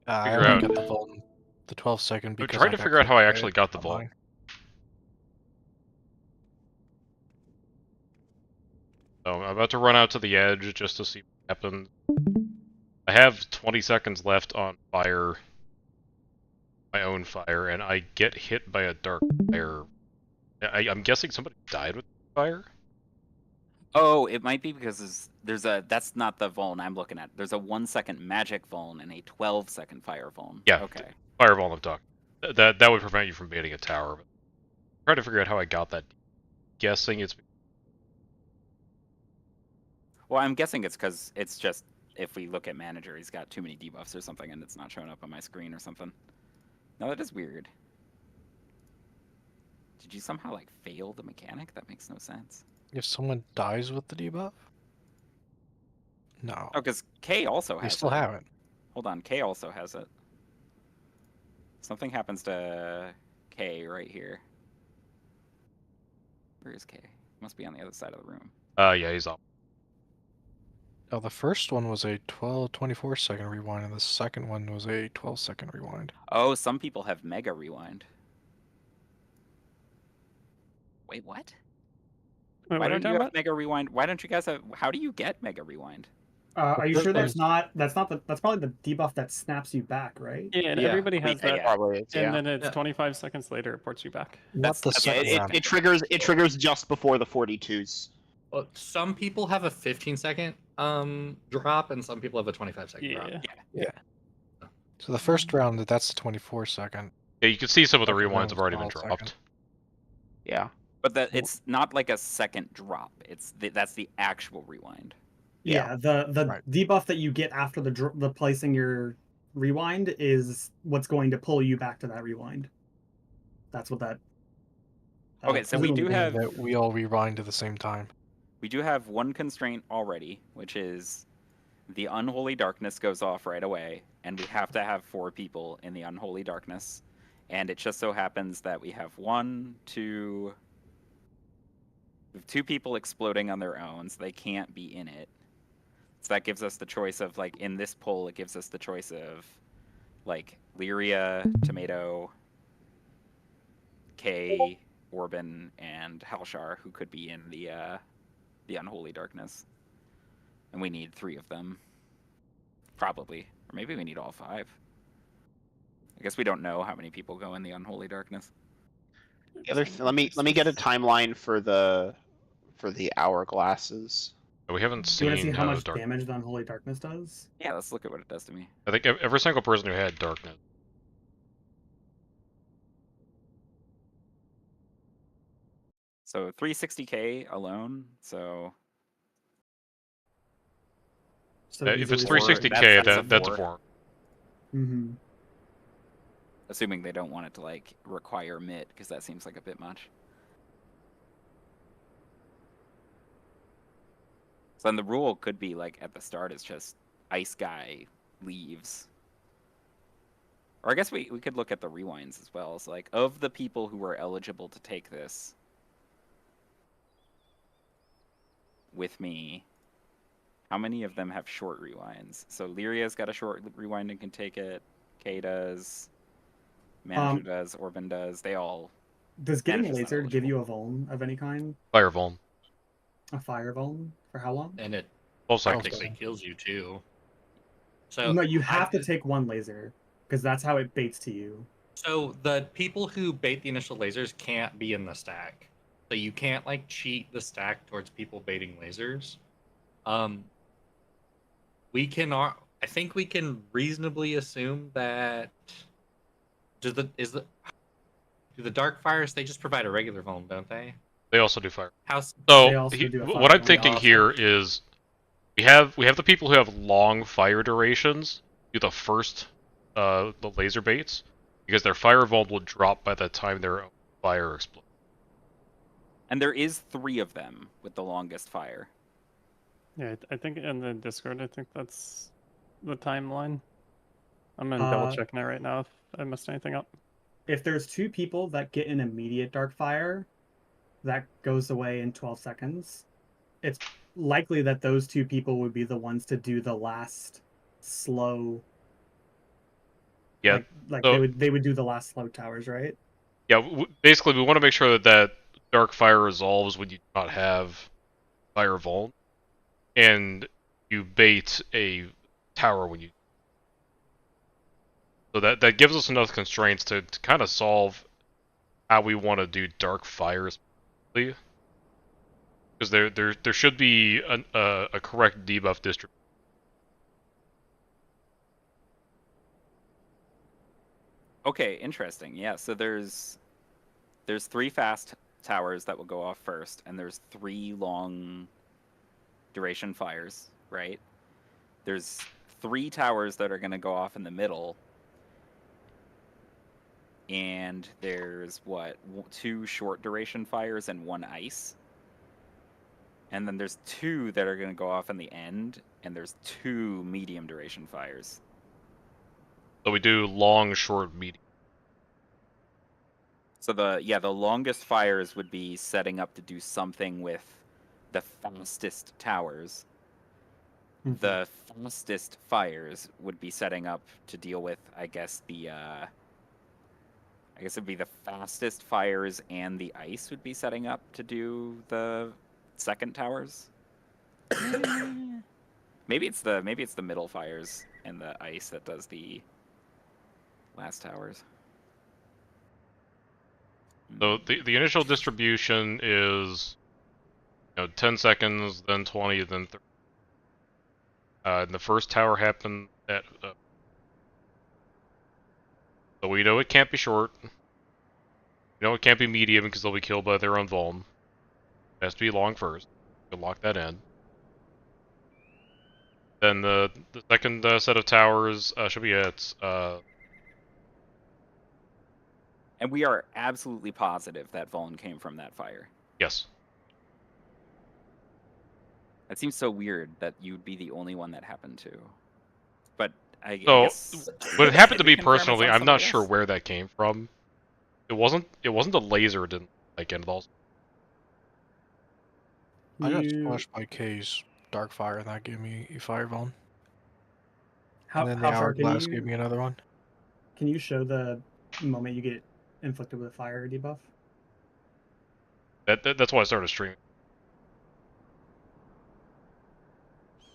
I Figure only out- got the Vuln, the 12-second I'm because trying I to got figure out clipped how I by actually it got the on vault. mine. So I'm about to run out to the edge just to see what happens. I have 20 seconds left on fire, my own fire, and I get hit by a dark fire. I'm guessing somebody died with fire? Oh, it might be because there's a that's not the vuln I'm looking at. There's a 1 second magic vuln and a 12 second fire vuln. Yeah. Okay. Fireball I'm talking. That would prevent you from baiting a tower. But I'm trying to figure out how I got that. Guessing it's. Well, I'm guessing it's because it's just if we look at Manager, he's got too many debuffs or something, and it's not showing up on my screen or something. No, that is weird. Did you somehow like fail the mechanic? That makes no sense. If someone dies with the debuff? No. Oh, because K also They has still it. have it. Hold on, K also has it. Something happens to K right here. Where is K? Must be on the other side of the room. Yeah, he's up. Oh, the first one was a 24-second rewind, and the second one was a 12-second rewind. Oh, some people have Mega Rewind. Wait, what? Wait, Why what are you don't you talking have about? Mega Rewind? Why don't you guys have? How do you get Mega Rewind? Are you first sure one's- that's probably the debuff that snaps you back, right? Yeah, and Yeah, everybody has that, Probably is, and yeah. then it's Yeah. 25 seconds later it ports you back. Not the that's- Yeah, second it, round. it triggers just before the 42s. Well, some people have a 15-second drop, and some people have a 25-second drop. Yeah. So the first round, that's the 24-second. Yeah, you can see some of the Second rewinds round have was already been 12 dropped. second. Yeah. But it's not like a second drop. That's the actual rewind. Yeah, the Right. debuff that you get after the placing your rewind is what's going to pull you back to that rewind. That's what that. Okay, so we do presumably- have That we all rewind at the same time. we do have one constraint already, which is the unholy darkness goes off right away, and we have to have 4 people in the unholy darkness. And it just so happens that we have 2 people exploding on their own, so they can't be in it. So that gives us the choice of, like, in this poll, it gives us the choice of, like, Lyria, Tomato, K, Orban, and Halshar, who could be in the Unholy Darkness. And we need 3 of them. Probably. Or maybe we need all 5. I guess we don't know how many people go in the Unholy Darkness. Let me get a timeline for the hourglasses. We haven't Do you want to seen see how much dark. damage the unholy darkness does? Yeah, let's look at what it does to me. I think every single person who had darkness. So 360k alone, so If it's easily 360k, that's a that's a 4. 4. Mm-hmm. assuming they don't want it to, like, require MIT, because that seems like a bit much. So then the rule could be, like, at the start is just Ice Guy leaves. Or I guess we could look at the rewinds as well. So, like, of the people who are eligible to take this, with me, how many of them have short rewinds? So Lyria's got a short rewind and can take it. Kay does. Manager does. Orban does. They all. Does getting a Manager's not laser give eligible. you a vuln of any kind? Fire vuln. A fire vuln? For how long? And it 12 seconds. technically kills you too. So No, you have to take one laser because that's how it baits to you. So the people who bait the initial lasers can't be in the stack. So you can't like cheat the stack towards people baiting lasers. We can I think we can reasonably assume that do the dark fires, they just provide a regular vuln, don't they? They also do fire. How They So also do a what fire I'm vuln. thinking here is we have the people who have long fire durations do the first the laser baits because their fire vuln will drop by the time their own fire explodes. And there is 3 of them with the longest fire. Yeah, I think in the Discord, I think that's the timeline. I'm gonna double checking it right now if I messed anything up. If there's 2 people that get an immediate dark fire, that goes away in 12 seconds. It's likely that those 2 people would be the ones to do the last slow. Yeah, like so, they would do the last slow towers, right? Yeah, basically we want to make sure that dark fire resolves when you do not have fire vuln, and you bait a tower when you. So that gives us enough constraints to kind of solve how we want to do dark fires, because there should be a correct debuff distribution. Okay, interesting. Yeah, so there's 3 fast towers that will go off first, and there's 3 long duration fires, right? There's 3 towers that are going to go off in the middle, and there's 2 short duration fires and 1 ice. And then there's 2 that are going to go off in the end, and there's 2 medium duration fires. So we do long, short, medium. So the longest fires would be setting up to do something with the fastest towers. Mm-hmm. The fastest fires would be setting up to deal with, I guess it'd be the fastest fires, and the ice would be setting up to do the second towers. Maybe it's the middle fires and the ice that does the last towers. So the initial distribution is 10 seconds, then 20, then 30. And the first tower happened at. So we know it can't be short. We know it can't be medium because they'll be killed by their own vuln. It has to be long first. We'll lock that in. Then the second set of towers should be at. And we are absolutely positive that vuln came from that fire. Yes. That seems so weird that you'd be the only one that happened to. But I guess. When it happened to me confirm it's personally, on I'm not somebody sure else. where that came from. It wasn't a laser. It didn't like it also. I got splashed by K's dark fire, and that gave me a fire vuln. And then the hourglass gave me another one. Can you show the moment you get inflicted with a fire debuff? That's why I started streaming.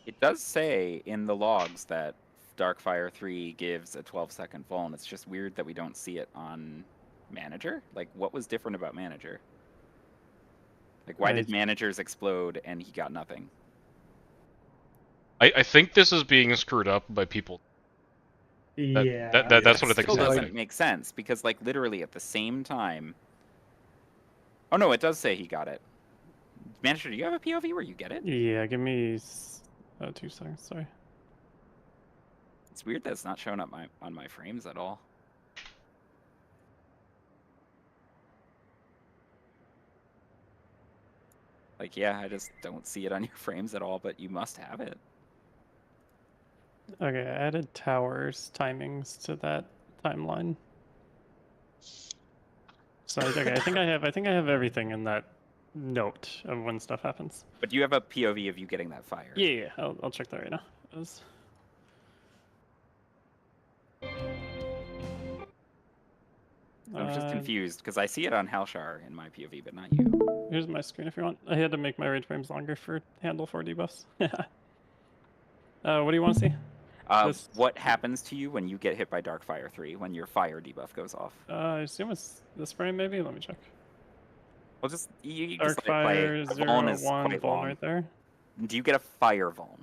It does say in the logs that Darkfire 3 gives a 12-second vuln. It's just weird that we don't see it on Manager. Like, what was different about Manager? Like, why did Managers explode and he got nothing? I think this is being screwed up by people. That's what I think Still is doesn't happening. make sense, because, like, literally at the same time... Oh, no, it does say he got it. Manager, do you have a POV where you get it? Yeah, give me 2 seconds, sorry. It's weird that it's not showing up on my frames at all. Like, yeah, I just don't see it on your frames at all, but you must have it. Okay, I added towers timings to that timeline. So okay, I think I have everything in that note of when stuff happens. But do you have a POV of you getting that fire? Yeah, I'll check that right now. I'm just confused because I see it on Halshar in my POV, but not you. Here's my screen if you want. I had to make my rage frames longer for handle 4 debuffs. What do you want to see? What happens to you when you get hit by Darkfire 3 when your fire debuff goes off? I assume it's this frame maybe. Let me check. Well, just you just let it Darkfire play. 0, Vuln is 1 quite Vuln long. right there. Do you get a fire Vuln?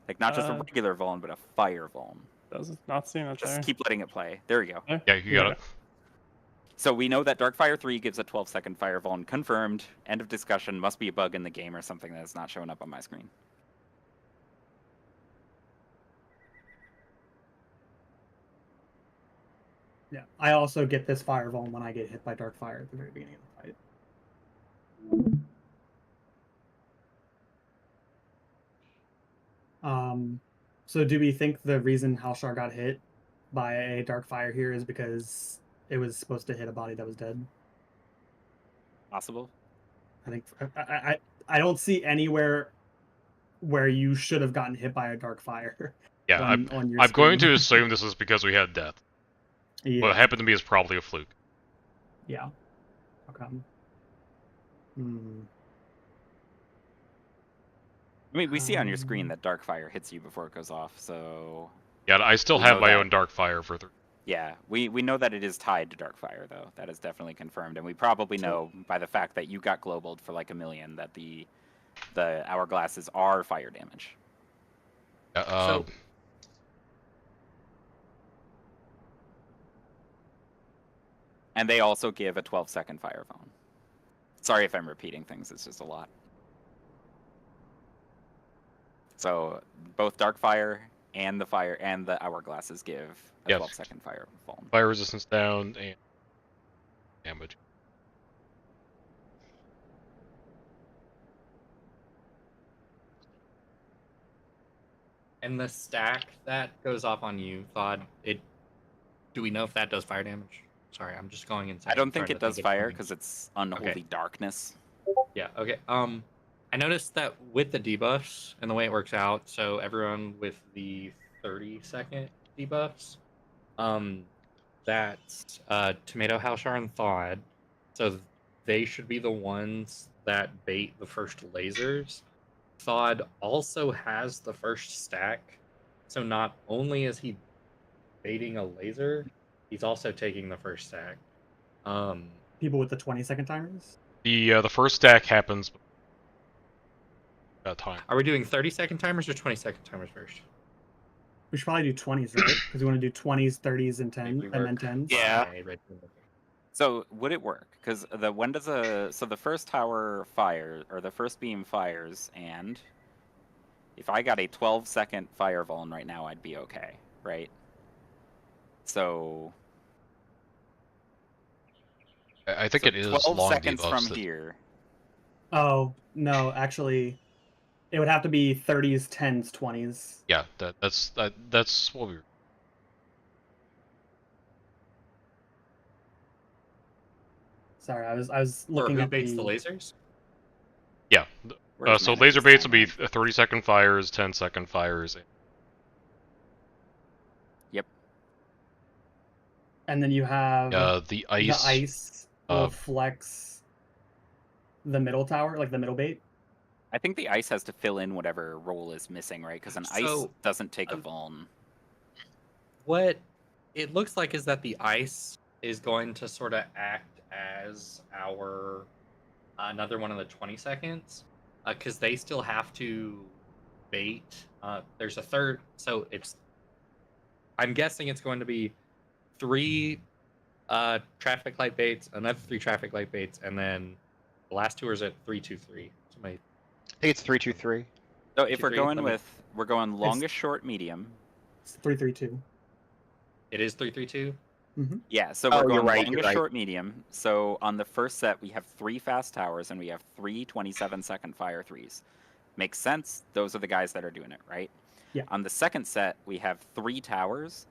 Like not just a regular Vuln, but a fire Vuln. Does not seem it Just there. keep letting it play. There we go. Yeah, you got it. So we know that Darkfire 3 gives a 12-second fire Vuln. Confirmed. End of discussion. Must be a bug in the game or something that's not showing up on my screen. Yeah, I also get this fire Vuln when I get hit by Darkfire at the very beginning of the fight. So do we think the reason Halshar got hit by a Darkfire here is because it was supposed to hit a body that was dead? Possible. I think I don't see anywhere where you should have gotten hit by a Darkfire. Yeah, on your I'm going screen. to assume this is because we had death. Yeah. What happened to me is probably a fluke. Yeah. Okay. I mean, we see on your screen that Darkfire hits you before it goes off, so... Yeah, I still have my own Darkfire for 3. Yeah, we know that it is tied to Darkfire, though. That is definitely confirmed, and we probably know by the fact that you got globaled for like 1 million that the hourglasses are fire damage. And they also give a 12-second fire Vuln. Sorry if I'm repeating things, it's just a lot. So both Darkfire and the fire and the hourglasses give a 12-second fire Vuln. Fire resistance down and damage. And the stack that goes off on you, Thod, do we know if that does fire damage? Sorry, I'm just going inside. I don't think it does fire because it's unholy darkness. Yeah, okay. I noticed that with the debuffs and the way it works out, so everyone with the 30-second debuffs, that's Tomato, Halshar, and Thawed, so they should be the ones that bait the first lasers. Thawed also has the first stack, so not only is he baiting a laser, he's also taking the first stack. People with the 20-second timers? The first stack happens that time. Are we doing 30-second timers or 20-second timers first? We should probably do 20s, right? Because we want to do 20s, 30s, and 10s, and then 10s. Yeah. So would it work? Because the first tower fires, or the first beam fires, and if I got a 12-second fire Vuln right now, I'd be okay, right? So I think it is 12 long seconds debuffs from here. Oh, no, actually, it would have to be 30s, 10s, 20s. Yeah, that's what we were... Sorry, I was looking who at baits the lasers? Yeah. So laser baits will be 30-second fires, 10-second fires. Yep. And then you have the ice. The ice will flex the middle tower, like the middle bait. I think the ice has to fill in whatever role is missing, right? Because an ice doesn't take a Vuln. What it looks like is that the ice is going to sort of act as our another one of the 20 seconds, because they still have to bait. There's a third, so I'm guessing it's going to be 3 traffic light baits, another 3 traffic light baits, and then the last 2 is at 3-2-3. I think it's 3-2-3. So if we're going longest, short, medium. It's 3-3-2. It is 3-3-2. Mm-hmm. Yeah, so we're going longest, short, medium. So on the first set, we have 3 fast towers, and we have 3 27-second fire 3s. Makes sense. Those are the guys that are doing it, right? Yeah. On the second set, we have 3 towers,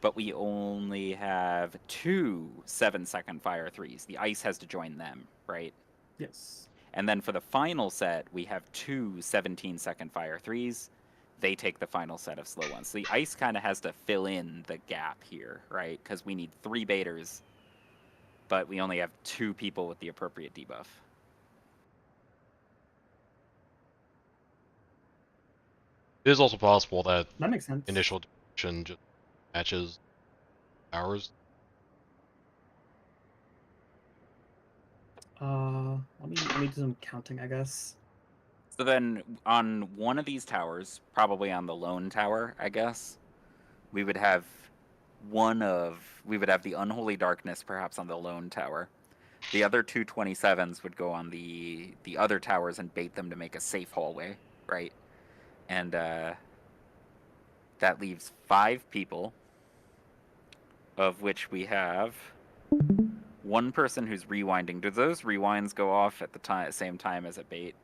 but we only have 2 7-second fire 3s. The ice has to join them, right? Yes. And then for the final set, we have two 17-second fire 3s. They take the final set of slow ones. So the ice kind of has to fill in the gap here, right? Because we need 3 baiters, but we only have 2 people with the appropriate debuff. It is also possible that That makes sense. initial duration just matches hours. Let me do some counting, I guess. So then on one of these towers, probably on the lone tower, I guess, we would have the Unholy Darkness perhaps on the lone tower. The other 2 27s would go on the other towers and bait them to make a safe hallway, right? And that leaves 5 people, of which we have 1 person who's rewinding. Do those rewinds go off at the same time as a bait?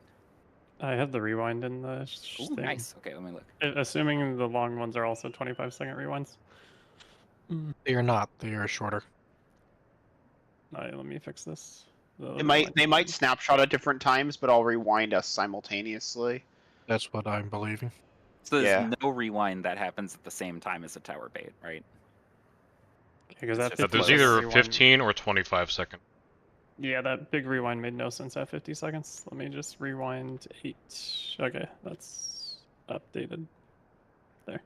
I have the rewind in the Ooh, thing. nice. Okay, let me look. Assuming the long ones are also 25-second rewinds. They are not. They are shorter. Alright, let me fix this. They might snapshot at different times, but I'll rewind us simultaneously. That's what I'm believing. So there's Yeah. no rewind that happens at the same time as a tower bait, right? Because It's that just There's 50 either rewind- 15 or 25 second. Yeah, that big rewind made no sense at 50 seconds. Let me just rewind 8. Okay, that's updated. There.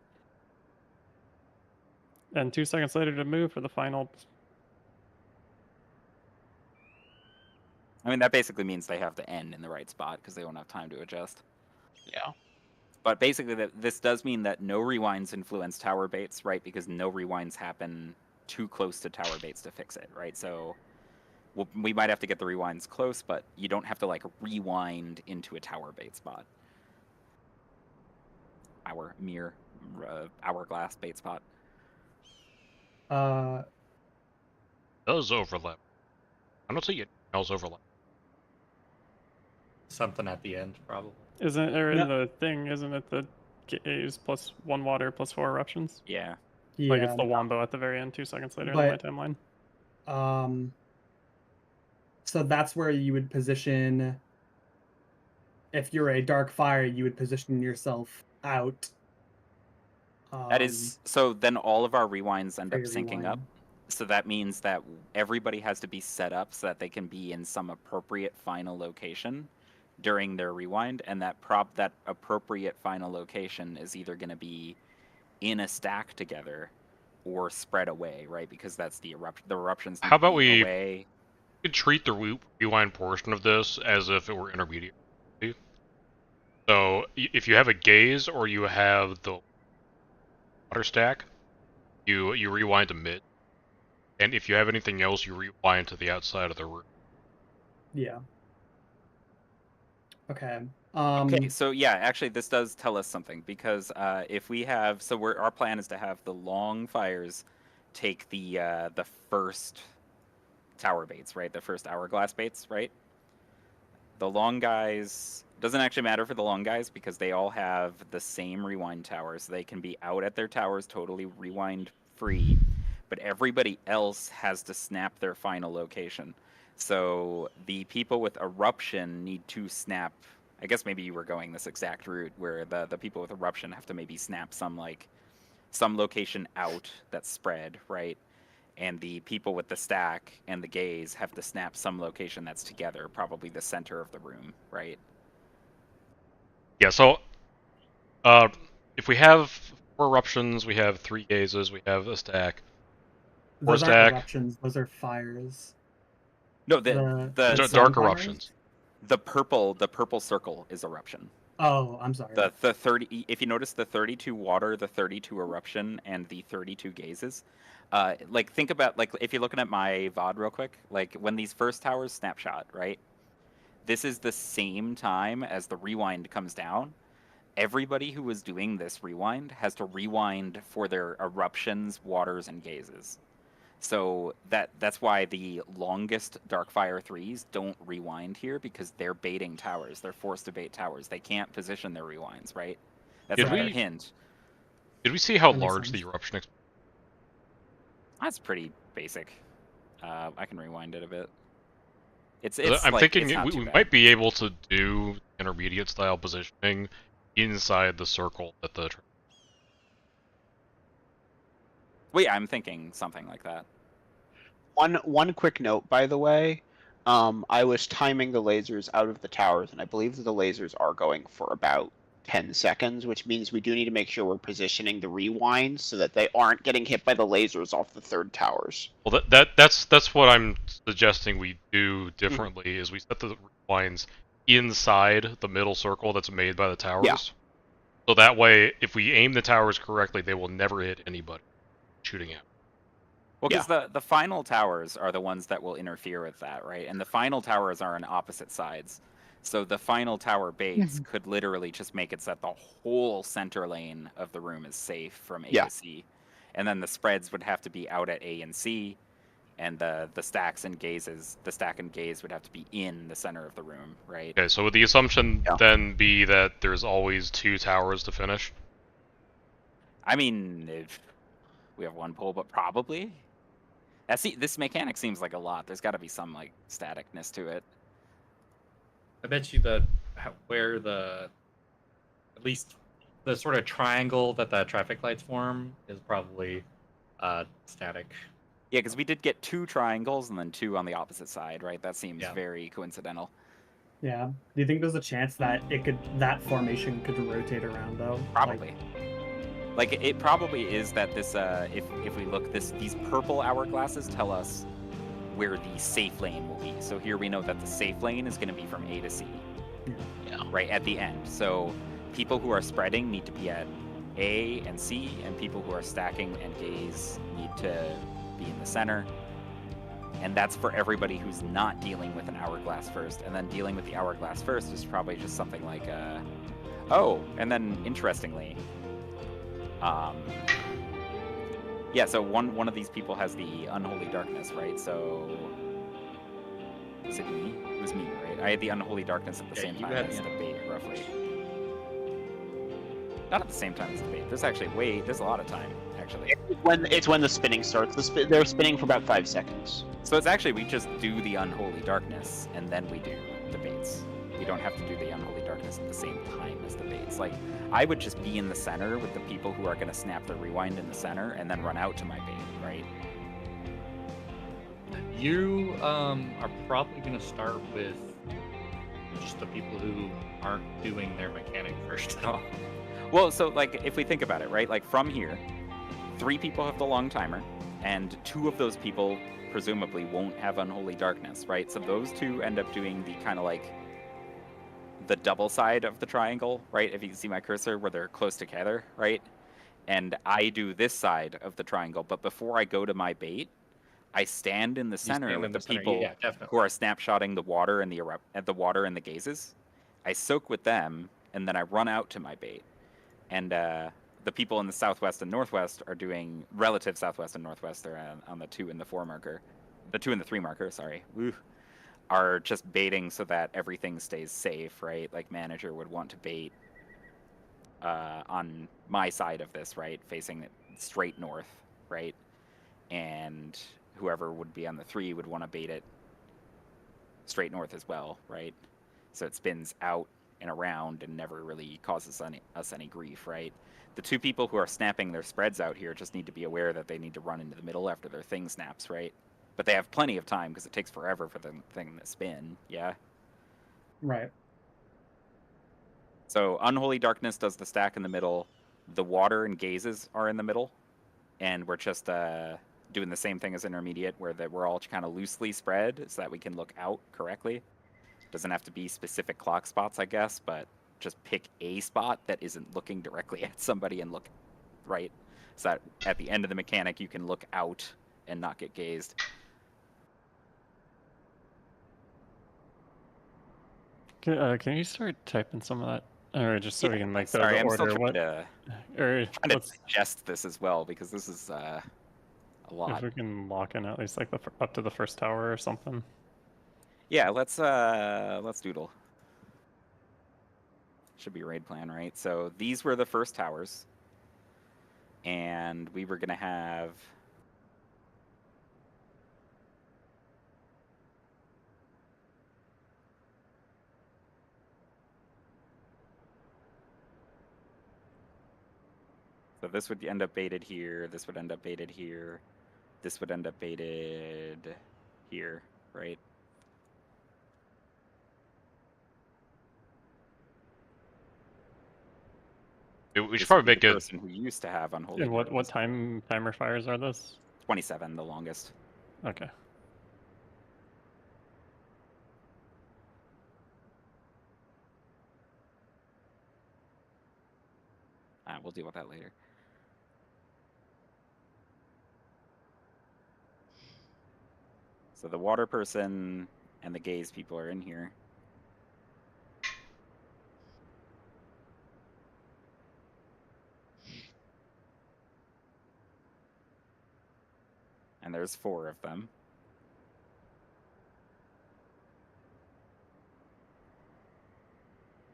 And 2 seconds later to move for the final. I mean, that basically means they have to end in the right spot because they won't have time to adjust. Yeah. But basically, this does mean that no rewinds influence tower baits, right? Because no rewinds happen too close to tower baits to fix it, right? So we might have to get the rewinds close, but you don't have to like rewind into a tower bait spot. Our mere hourglass bait spot. Does overlap. I don't see it else overlap. Something at the end, probably. Isn't it, or in Yeah. the thing, isn't it the Gaze plus 1 water plus 4 eruptions? Yeah. Like it's Yeah. the Wombo at the very end, 2 seconds later But- in my timeline. So that's where you would position. If you're a dark fire, you would position yourself out. That is so. Then all of our rewinds end for up your syncing up. rewind. So that means that everybody has to be set up so that they can be in some appropriate final location during their rewind, and that appropriate final location is either going to be in a stack together or spread away, right? Because that's the eruptions. How about we away. could treat the rewind portion of this as if it were intermediate. So if you have a gaze or you have the water stack, you rewind to mid, and if you have anything else, you rewind to the outside of the room. Yeah. Okay. Okay, so yeah, actually, this does tell us something because if we have, our plan is to have the long fires take the first tower baits, right? The first hourglass baits, right? The long guys doesn't actually matter for the long guys because they all have the same rewind towers. They can be out at their towers totally rewind free, but everybody else has to snap their final location. So the people with eruption need to snap. I guess maybe you were going this exact route where the people with eruption have to maybe snap some location out that's spread, right? And the people with the stack and the gaze have to snap some location that's together, probably the center of the room, right? Yeah, so if we have 4 eruptions, we have 3 gazes, we have a stack. Those aren't stack. eruptions. Those are fires. No, The dark sun eruptions. The purple circle is eruption. Oh, I'm sorry. The 30. If you notice the 32 water, the 32 eruption, and the 32 gazes, think about if you're looking at my VOD real quick, when these first towers snapshot, right? This is the same time as the rewind comes down. Everybody who was doing this rewind has to rewind for their eruptions, waters, and gazes. So that's why the longest Darkfire 3s don't rewind here because they're baiting towers. They're forced to bait towers. They can't position their rewinds, right? That's another hint. Did we see how That makes large the sense. eruption That's pretty basic. I can rewind it a bit. I'm like, thinking it's not we too bad. might be able to do intermediate style positioning inside the circle that the. Well, yeah, I'm thinking something like that. One quick note, by the way. I was timing the lasers out of the towers, and I believe that the lasers are going for about 10 seconds, which means we do need to make sure we're positioning the rewinds so that they aren't getting hit by the lasers off the third towers. Well, that's what I'm suggesting we do differently. Is we set the rewinds inside the middle circle that's made by the towers. Yeah. So that way, if we aim the towers correctly, they will never hit anybody shooting at. Well, because the final towers are the ones that will interfere with that, right? And the final towers are on opposite sides. So the final tower baits could literally just make it so that the whole center lane of the room is safe from A to C. And then the spreads would have to be out at A and C, and the stacks and gazes, the stack and gaze would have to be in the center of the room, right? Okay, so would the assumption then be that there's always 2 towers to finish? I mean, if we have one pole, but probably. This mechanic seems like a lot. There's got to be some like staticness to it. I bet you that where at least the sort of triangle that the traffic lights form is probably static. Yeah, because we did get 2 triangles and then 2 on the opposite side, right? That seems very coincidental. Yeah. Do you think there's a chance that that formation could rotate around though? Probably. Like it probably is that this if we look these purple hourglasses tell us where the safe lane will be. So here we know that the safe lane is going to be from A to C. Yeah. Right at the end. So people who are spreading need to be at A and C, and people who are stacking and gaze need to be in the center. And that's for everybody who's not dealing with an hourglass first. And then dealing with the hourglass first is probably just something like and then interestingly, yeah, so one of these people has the unholy darkness, right? So is it me? It was me, right? I had the unholy darkness at the same time as the bait, roughly. Not at the same time as the bait. There's a lot of time, actually. It's when the spinning starts. They're spinning for about 5 seconds. So it's actually, we just do the unholy darkness, and then we do the baits. We don't have to do the unholy darkness at the same time as the baits. Like, I would just be in the center with the people who are going to snap the rewind in the center, and then run out to my bait, right? You are probably going to start with just the people who aren't doing their mechanic first at all. Well, so, like, if we think about it, right? Like, from here, 3 people have the long timer, and 2 of those people presumably won't have unholy darkness, right? So those 2 end up doing the kind of like the double side of the triangle, right? If you can see my cursor where they're close together, right? And I do this side of the triangle, but before I go to my bait, I stand in the center with the people who are snapshotting the water and the gazes. I soak with them, and then I run out to my bait. And the people in the southwest and northwest are doing relative southwest and northwest. They're on the 2 and the 4 marker, the 2 and the 3 marker. Sorry, are just baiting so that everything stays safe, right? Like manager would want to bait on my side of this, right, facing straight north, right, and whoever would be on the 3 would want to bait it straight north as well, right? So it spins out and around and never really causes us any grief, right? The 2 people who are snapping their spreads out here just need to be aware that they need to run into the middle after their thing snaps, right? But they have plenty of time because it takes forever for the thing to spin, yeah? Right. So Unholy Darkness does the stack in the middle. The water and gazes are in the middle. And we're just doing the same thing as intermediate where we're all kind of loosely spread so that we can look out correctly. Doesn't have to be specific clock spots, I guess, but just pick a spot that isn't looking directly at somebody and look right. So that at the end of the mechanic, you can look out and not get gazed. Can you start typing some of that, or just so we can make the Sorry, I'm order? still trying to Let's digest this as well because this is a lot. if we can lock in at least like up to the first tower or something. Yeah, let's doodle. Should be a raid plan, right? So these were the first towers, and we were gonna have. So this would end up baited here. This would end up baited here. This would end up baited here, right? We should This probably would be make the it. person who used to have unholy. And what Darkness. timer fires are those? 27, the longest. Okay. We'll deal with that later. So the water person and the gaze people are in here. And there's 4 of them.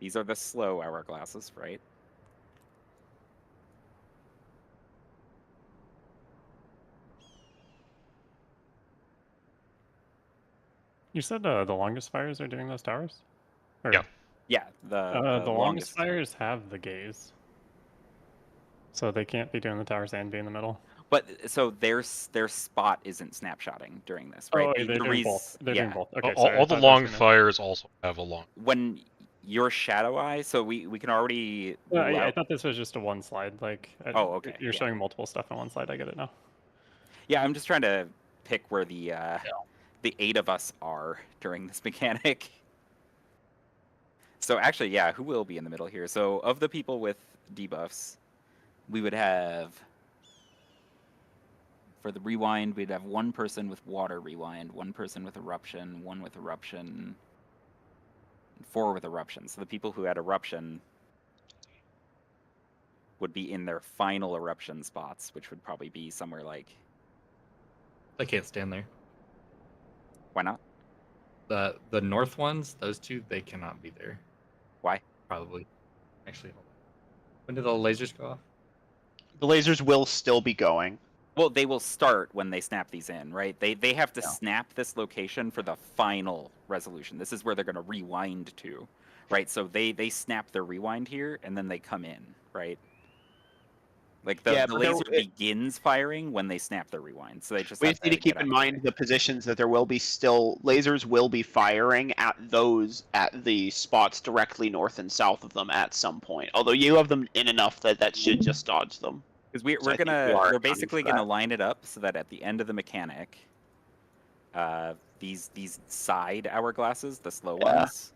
These are the slow hourglasses, right? You said the longest fires are doing those towers? Or, Yeah. Yeah, the longest fires have the gaze. So they can't be doing the towers and be in the middle. But so their spot isn't snapshotting during this, right? Oh, they're doing both. They're doing both. Okay, all, sorry, all the long fires also have a long. When your shadow eye, so we can already. I thought this was just a one slide. Like, oh, okay. You're showing multiple stuff on one slide. I get it now. Yeah, I'm just trying to pick where the 8 of us are during this mechanic. So actually, yeah, who will be in the middle here? So of the people with debuffs, we would have, for the rewind, we'd have 1 person with water rewind, 1 person with eruption, 1 with eruption, 4 with eruption. So the people who had eruption would be in their final eruption spots, which would probably be somewhere like... I can't stand there. Why not? The north ones, those 2, they cannot be there. Why? Probably. Actually, hold on. When do the lasers go off? The lasers will still be going. Well, they will start when they snap these in, right? They have to snap this location for the final resolution. This is where they're going to rewind to, right? So they snap their rewind here, and then they come in, right? Like the laser begins firing when they snap their rewind. So they just we just need to keep in mind the positions that there will be lasers will be firing at the spots directly north and south of them at some point. Although you have them in enough that should just dodge them. Because we're basically gonna line it up so that at the end of the mechanic, these side hourglasses, the slow ones,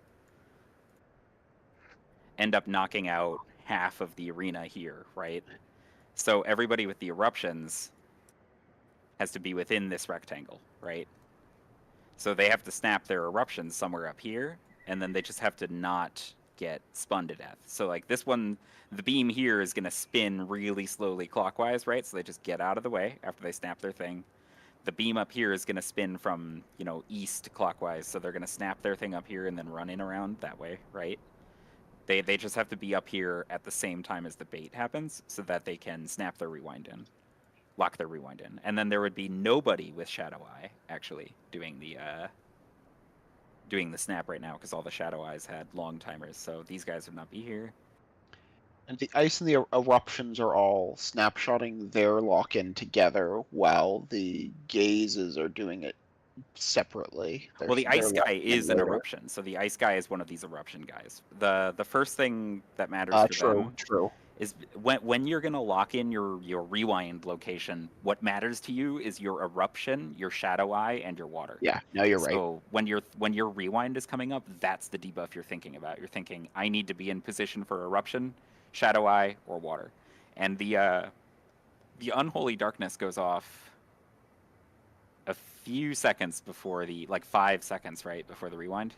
end up knocking out half of the arena here, right? So everybody with the eruptions has to be within this rectangle, right? So they have to snap their eruptions somewhere up here, and then they just have to not get spun to death. So like this one, the beam here is going to spin really slowly clockwise, right? So they just get out of the way after they snap their thing. The beam up here is going to spin from, east clockwise. So they're going to snap their thing up here and then run in around that way, right? They just have to be up here at the same time as the bait happens so that they can snap their rewind in, lock their rewind in. And then there would be nobody with Shadow Eye actually doing the snap right now because all the Shadow Eyes had long timers. So these guys would not be here. And the ice and the eruptions are all snapshotting their lock-in together while the gazes are doing it separately. Well, the ice guy is an eruption, so the ice guy is one of these eruption guys. The first thing that matters for them is when you're gonna lock in your rewind location. What matters to you is your eruption, your shadow eye, and your water. Yeah, no, you're right. So when your rewind is coming up, that's the debuff you're thinking about. You're thinking, I need to be in position for eruption, shadow eye, or water. And the unholy darkness goes off a few seconds before 5 seconds, right, before the rewind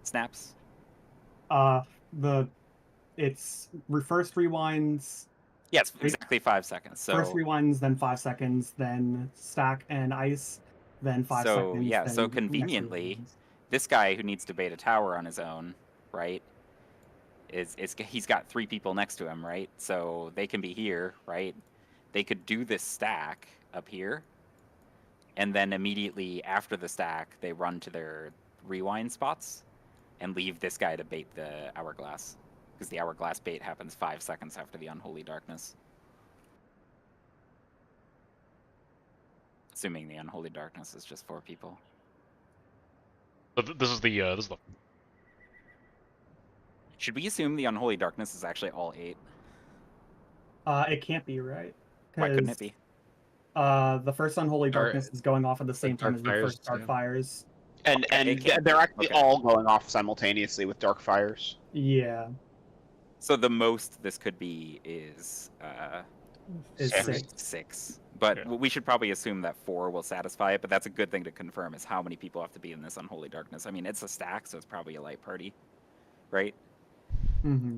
snaps. It's first rewinds. Yes, exactly 5 seconds. So first rewinds, then 5 seconds, then stack and ice, then 5 seconds. Yeah, so conveniently, this guy who needs to bait a tower on his own, right, he's got 3 people next to him, right? So they can be here, right? They could do this stack up here, and then immediately after the stack, they run to their rewind spots and leave this guy to bait the hourglass. Because the hourglass bait happens 5 seconds after the unholy darkness. Assuming the Unholy Darkness is just 4 people. So this is the. Should we assume the Unholy Darkness is actually all 8? It can't be, right? Why couldn't it be? The first Unholy Darkness is going off at the same time as the first Dark Fires. And they're actually all going off simultaneously with Dark Fires. Yeah. So the most this could be is 6. But we should probably assume that 4 will satisfy it, but that's a good thing to confirm is how many people have to be in this Unholy Darkness. I mean, it's a stack, so it's probably a light party, right? Mm-hmm.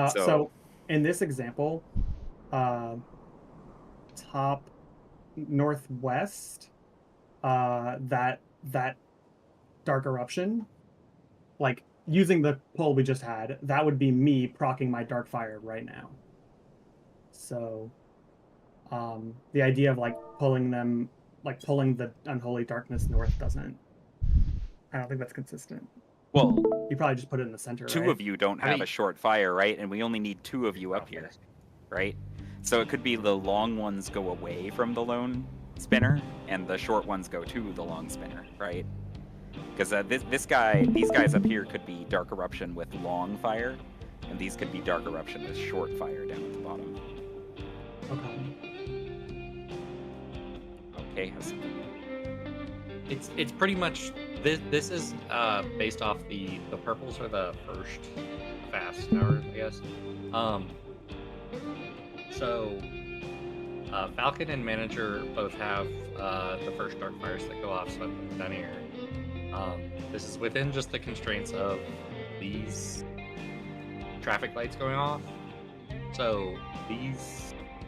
So in this example, top northwest, that Dark Eruption, like using the poll we just had, that would be me proccing my Dark Fire right now. So the idea of like pulling the Unholy Darkness north I don't think that's consistent. Well, you probably just put it in the center, 2 right? of you don't have a short fire, right? And we only need 2 of you up here, right? So it could be the long ones go away from the lone spinner, and the short ones go to the long spinner, right? Because these guys up here could be Dark Eruption with long fire, and these could be Dark Eruption with short fire down at the bottom. Okay. It's pretty much this is based off the purples are the first fast towers, I guess. So Falcon and Manager both have the first Dark Fires that go off, so I put them down here. This is within just the constraints of these traffic lights going off. So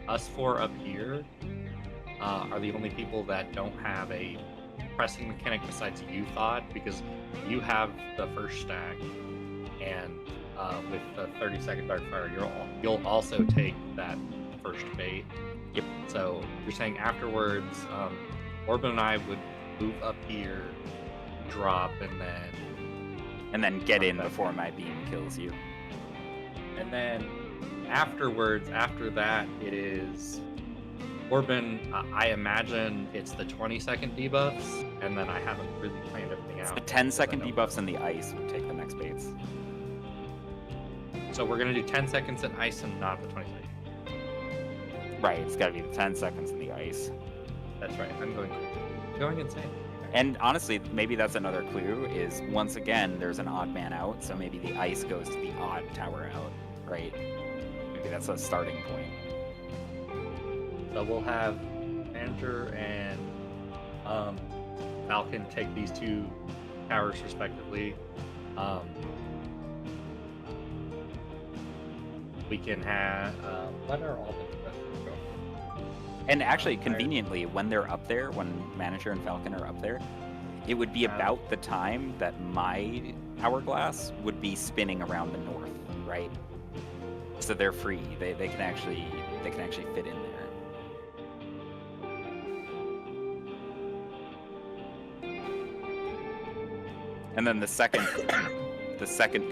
us 4 up here are the only people that don't have a pressing mechanic besides you, Thought, because you have the first stack, and with the 30-second Dark Fire, you'll also take that first bait. Yep. So you're saying afterwards, Orban and I would move up here, drop, and then get in before my beam kills you. And then afterwards, after that, it is Orban. I imagine it's the 20-second debuffs, and then I haven't really planned everything out. The 10-second debuffs and the ice would take the next baits. So we're gonna do 10 seconds in ice and not the 20 seconds. Right, it's gotta be the 10 seconds in the ice. That's right. I'm going insane. And honestly, maybe that's another clue, is once again, there's an odd man out, so maybe the ice goes to the odd tower out, right? Maybe that's a starting point. So we'll have Manager and Falcon take these 2 towers respectively. We can have let our all the go. And actually, conveniently, when they're up there, when Manager and Falcon are up there, it would be about the time that my hourglass would be spinning around the north, right? So they're free. They can actually fit in there. And then the second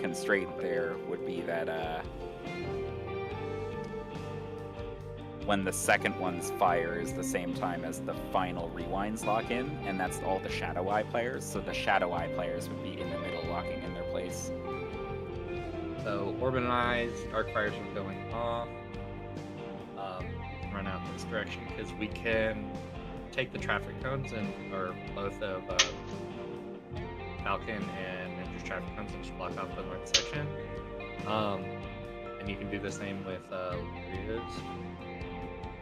constraint there would be that when the second one's fire is the same time as the final rewinds lock in, and that's all the Shadow Eye players, so the Shadow Eye players would be in the middle locking in their place. So Orban and I's Dark Fires are going off. Run out this direction because we can take the traffic cones or both of Falcon and Manager's traffic cones and just block off the north section. And you can do the same with Lyria's.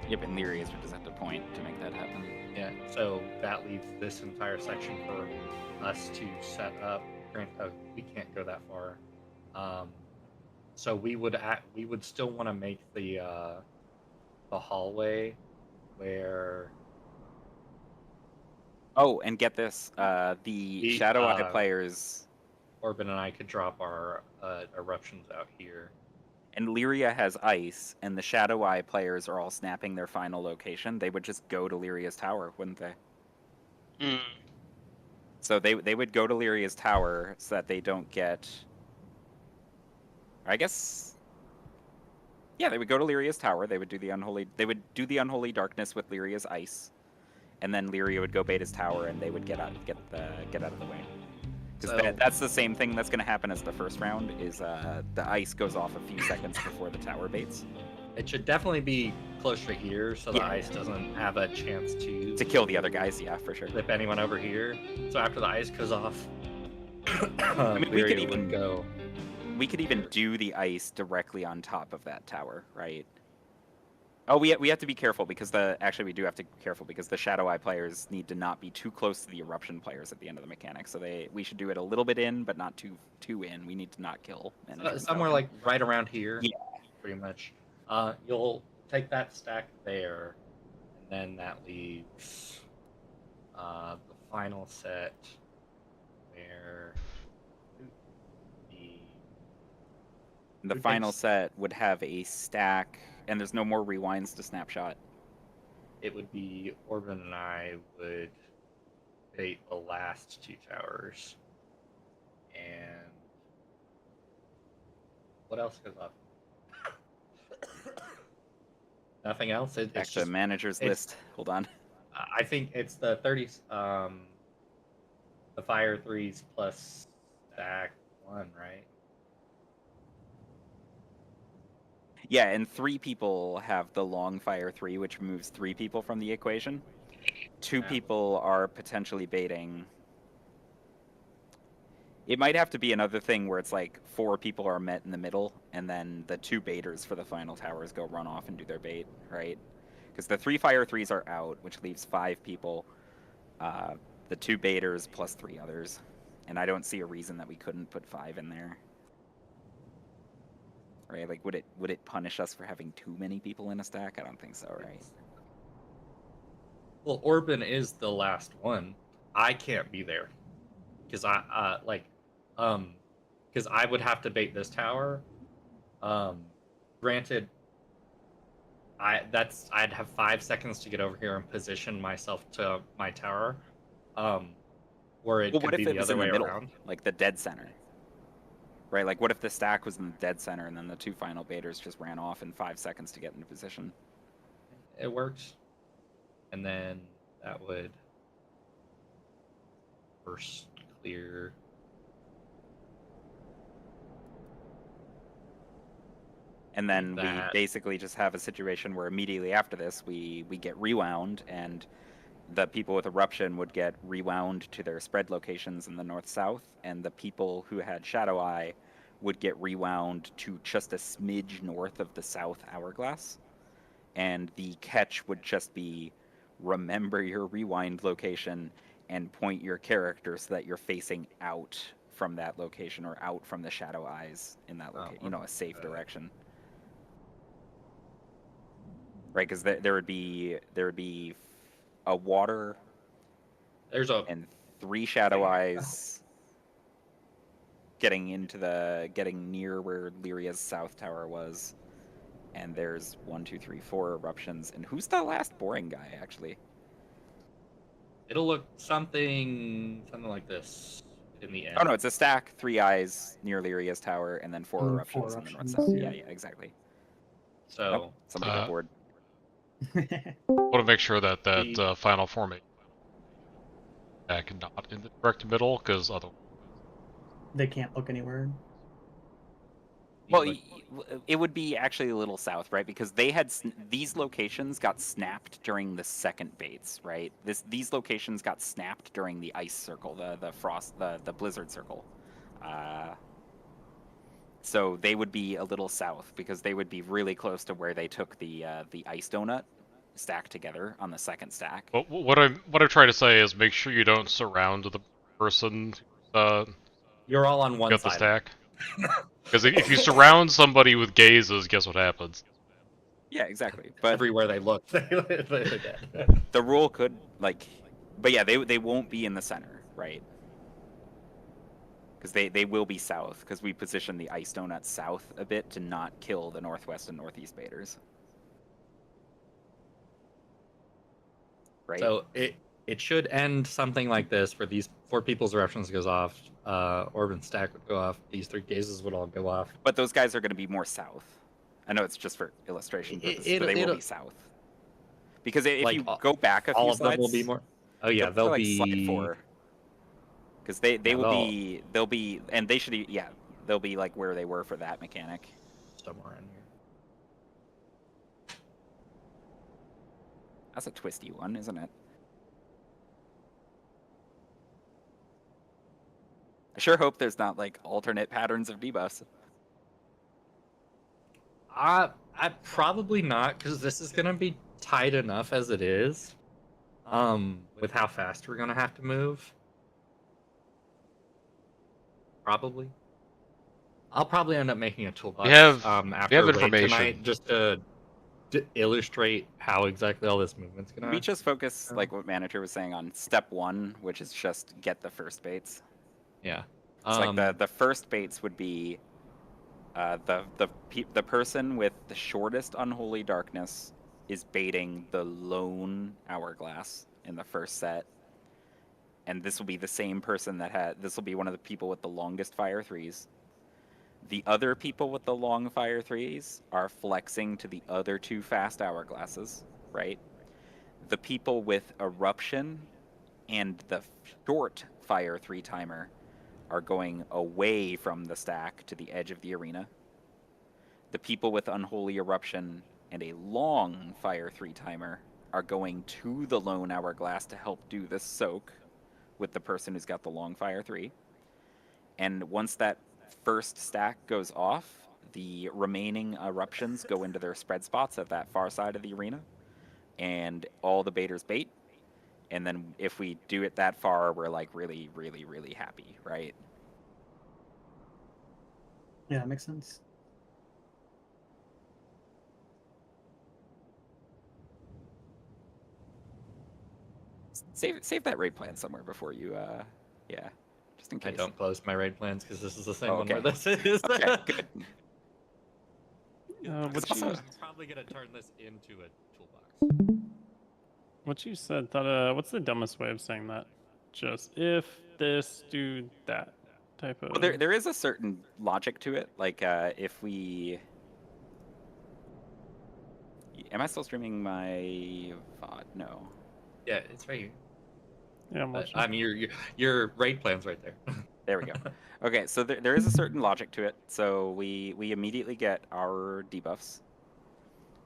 Yep, and Lyria's would just have to point to make that happen. Yeah, so that leaves this entire section for us to set up. We can't go that far. So we would still want to make the hallway where. Oh, and get this: the Shadow Eye players. Orban and I could drop our eruptions out here. And Lyria has ice, and the Shadow Eye players are all snapping their final location. They would just go to Lyria's tower, wouldn't they? So they would go to Lyria's tower so that they don't get. I guess. Yeah, they would go to Lyria's tower. They would do the unholy. They would do the unholy darkness with Lyria's ice, and then Lyria would go bait his tower, and they would get out of the way. Because So- that's the same thing that's going to happen as the first round. Is the ice goes off a few seconds before the tower baits It should definitely be closer to here, so the Yeah. ice doesn't have a chance to to kill the other guys. Yeah, for sure. flip anyone over here. So after the ice goes off, mean, we could Lyria even- would go. We could even do the ice directly on top of that tower, right? Oh, we have to be careful because we do have to be careful because the Shadow Eye players need to not be too close to the Eruption players at the end of the mechanic. So we should do it a little bit in, but not too in. We need to not kill. Somewhere like right around here. Yeah. Pretty much. You'll take that stack there, and then that leaves the final set where the Who final takes- set would have a stack, and there's no more rewinds to snapshot. it would be Orban and I would bait the last two towers. And what else goes up? Nothing else. Back It's to just, manager's it's- list. Hold on. I think it's the 30s. The fire threes plus stack one, right? Yeah, and 3 people have the long fire 3, which removes 3 people from the equation. 2 Yeah. people are potentially baiting. It might have to be another thing where it's like 4 people are met in the middle, and then the 2 baiters for the final towers go run off and do their bait, right? Because the 3 fire 3s are out, which leaves 5 people. The 2 baiters plus 3 others. And I don't see a reason that we couldn't put 5 in there. Right? Like, would it punish us for having too many people in a stack? I don't think so, right? Well, Orban is the last one. I can't be there because because I would have to bait this tower. Granted, I'd have 5 seconds to get over here and position myself to my tower. Or it Well, could what if be it the was other in the way middle, around. like the dead center? Right? Like, what if the stack was in the dead center and then the 2 final baiters just ran off in 5 seconds to get into position? It works, and then that would first clear. And then we That- basically just have a situation where immediately after this, we get rewound, and the people with Eruption would get rewound to their spread locations in the north-south, and the people who had Shadow Eye would get rewound to just a smidge north of the south hourglass. And the catch would just be remember your rewind location and point your character so that you're facing out from that location or out from the Shadow Eyes in that location, a safe direction. Right, because there would be a water There's a and 3 Shadow Eyes getting near where Lyria's south tower was, and there's 1, 2, 3, 4 eruptions. And who's the last boring guy actually? It'll look something like this in the end. Oh no, it's a stack, 3 eyes near Lyria's tower, and then 4 4 eruptions in the north eruptions, south. yeah. Yeah, exactly. So Nope, somebody got bored. Want to make sure that The- final formation back not in the direct middle, because otherwise They can't look anywhere. Well, it would be actually a little south, right? Because they had these locations got snapped during the second baits, right? These locations got snapped during the ice circle, the frost, the blizzard circle. So they would be a little south because they would be really close to where they took the ice donut stacked together on the second stack. But what I'm trying to say is make sure you don't surround the person you're all on one got side. the stack. Because if you surround somebody with gazes, guess what happens? Yeah, exactly. But Everywhere they look, they're dead. the rule could but yeah, they won't be in the center, right? Because they will be south, because we position the ice donut south a bit to not kill the northwest and northeast baiters. Right? So it should end something like this, where these 4 people's eruptions goes off, Orban stack would go off, these 3 gazes would all go off. But those guys are going to be more south. I know it's just for illustration purposes, but they will be south. Because if Like, you go back a few all of slides, them will be more. Oh yeah, they'll they'll like be slide 4. Because they Yeah, will be they'll be and they should they'll be like where they were for that mechanic. somewhere in here. That's a twisty one, isn't it? I sure hope there's not like alternate patterns of debuffs. I probably not, because this is gonna be tight enough as it is. With how fast we're gonna have to move. Probably. I'll probably end up making a toolbox after raid information. tonight, just to illustrate how exactly all this movement's gonna. We just focus, like what Manager was saying, on step 1, which is just get the first baits. Yeah. It's like the first baits would be the person with the shortest unholy darkness is baiting the lone hourglass in the first set, and this will be the same person this will be one of the people with the longest fire 3s. The other people with the long fire 3s are flexing to the other 2 fast hourglasses, right? The people with eruption and the short fire 3 timer are going away from the stack to the edge of the arena. The people with unholy eruption and a long fire 3 timer are going to the lone hourglass to help do the soak with the person who's got the long fire 3. And once that first stack goes off, the remaining eruptions go into their spread spots at that far side of the arena, and all the baiters bait. And then if we do it that far, we're like really, really, really happy, right? Yeah, that makes sense. Save that raid plan somewhere before you, yeah, just in case. I don't close my raid plans because this is the same Oh, one where okay. this is. Okay, good. I'm probably gonna turn this into a toolbox. What you said, thought, what's the dumbest way of saying that? Just if this, do that type of. Well, there is a certain logic to it. Like, if we. Am I still streaming my VOD? No. Yeah, it's right here. Yeah, I'm watching. I mean, your raid plan's right there. There we go. Okay, so there is a certain logic to it. So we immediately get our debuffs,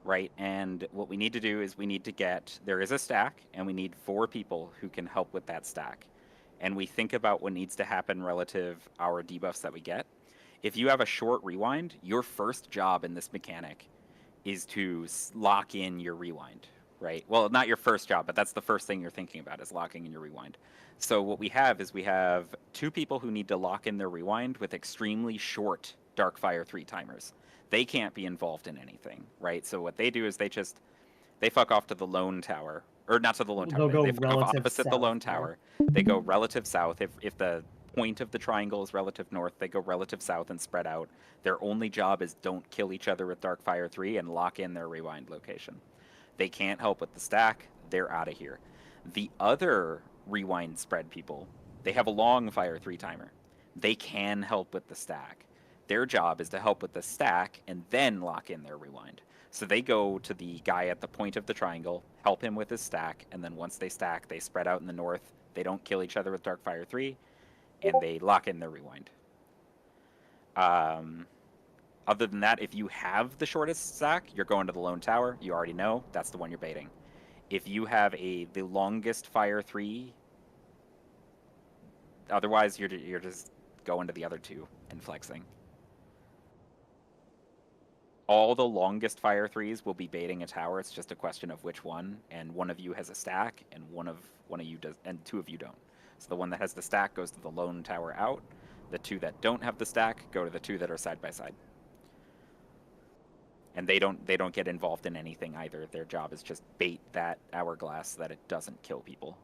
right? And what we need to do is we need to get, there is a stack, and we need 4 people who can help with that stack. And we think about what needs to happen relative our debuffs that we get. If you have a short rewind, your first job in this mechanic is to lock in your rewind, right? Well, not your first job, but that's the first thing you're thinking about is locking in your rewind. So what we have is we have 2 people who need to lock in their rewind with extremely short Darkfire 3 timers. They can't be involved in anything, right? So what they do is they fuck off to the lone tower, or not to the lone tower. They fuck off opposite the lone tower. They go relative south. If the point of the triangle is relative north, they go relative south and spread out. Their only job is don't kill each other with Darkfire 3 and lock in their rewind location. They can't help with the stack. They're out of here. The other rewind spread people, they have a long fire 3 timer. They can help with the stack. Their job is to help with the stack and then lock in their rewind. So they go to the guy at the point of the triangle, help him with his stack, and then once they stack, they spread out in the north. They don't kill each other with Darkfire 3, and they lock in their rewind. Other than that, if you have the shortest stack, you're going to the lone tower. You already know that's the one you're baiting. If you have the longest fire 3, otherwise you're just going to the other 2 and flexing. All the longest fire 3s will be baiting a tower. It's just a question of which one, and one of you has a stack, and one of you does, and 2 of you don't. So the one that has the stack goes to the lone tower out. The 2 that don't have the stack go to the 2 that are side by side. And they don't get involved in anything either. Their job is just bait that hourglass so that it doesn't kill people.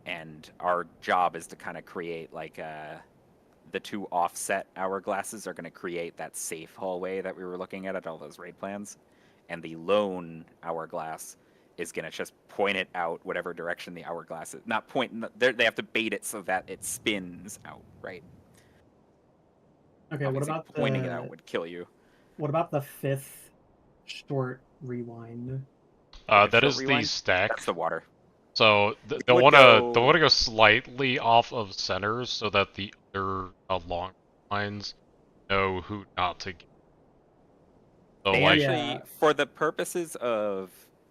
And our job is to kind of create like the 2 offset hourglasses are going to create that safe hallway that we were looking at all those raid plans. And the lone hourglass is going to just point it out whatever direction the hourglass is. Not point, they have to bait it so that it spins out, right? Okay, Obviously, what about pointing it out would kill you. What about the 5th short rewind? That short is the rewind? stack. That's the water. So they'll would want to go slightly off of centers so that the other long lines know who not to get. So They like, actually, for the purposes of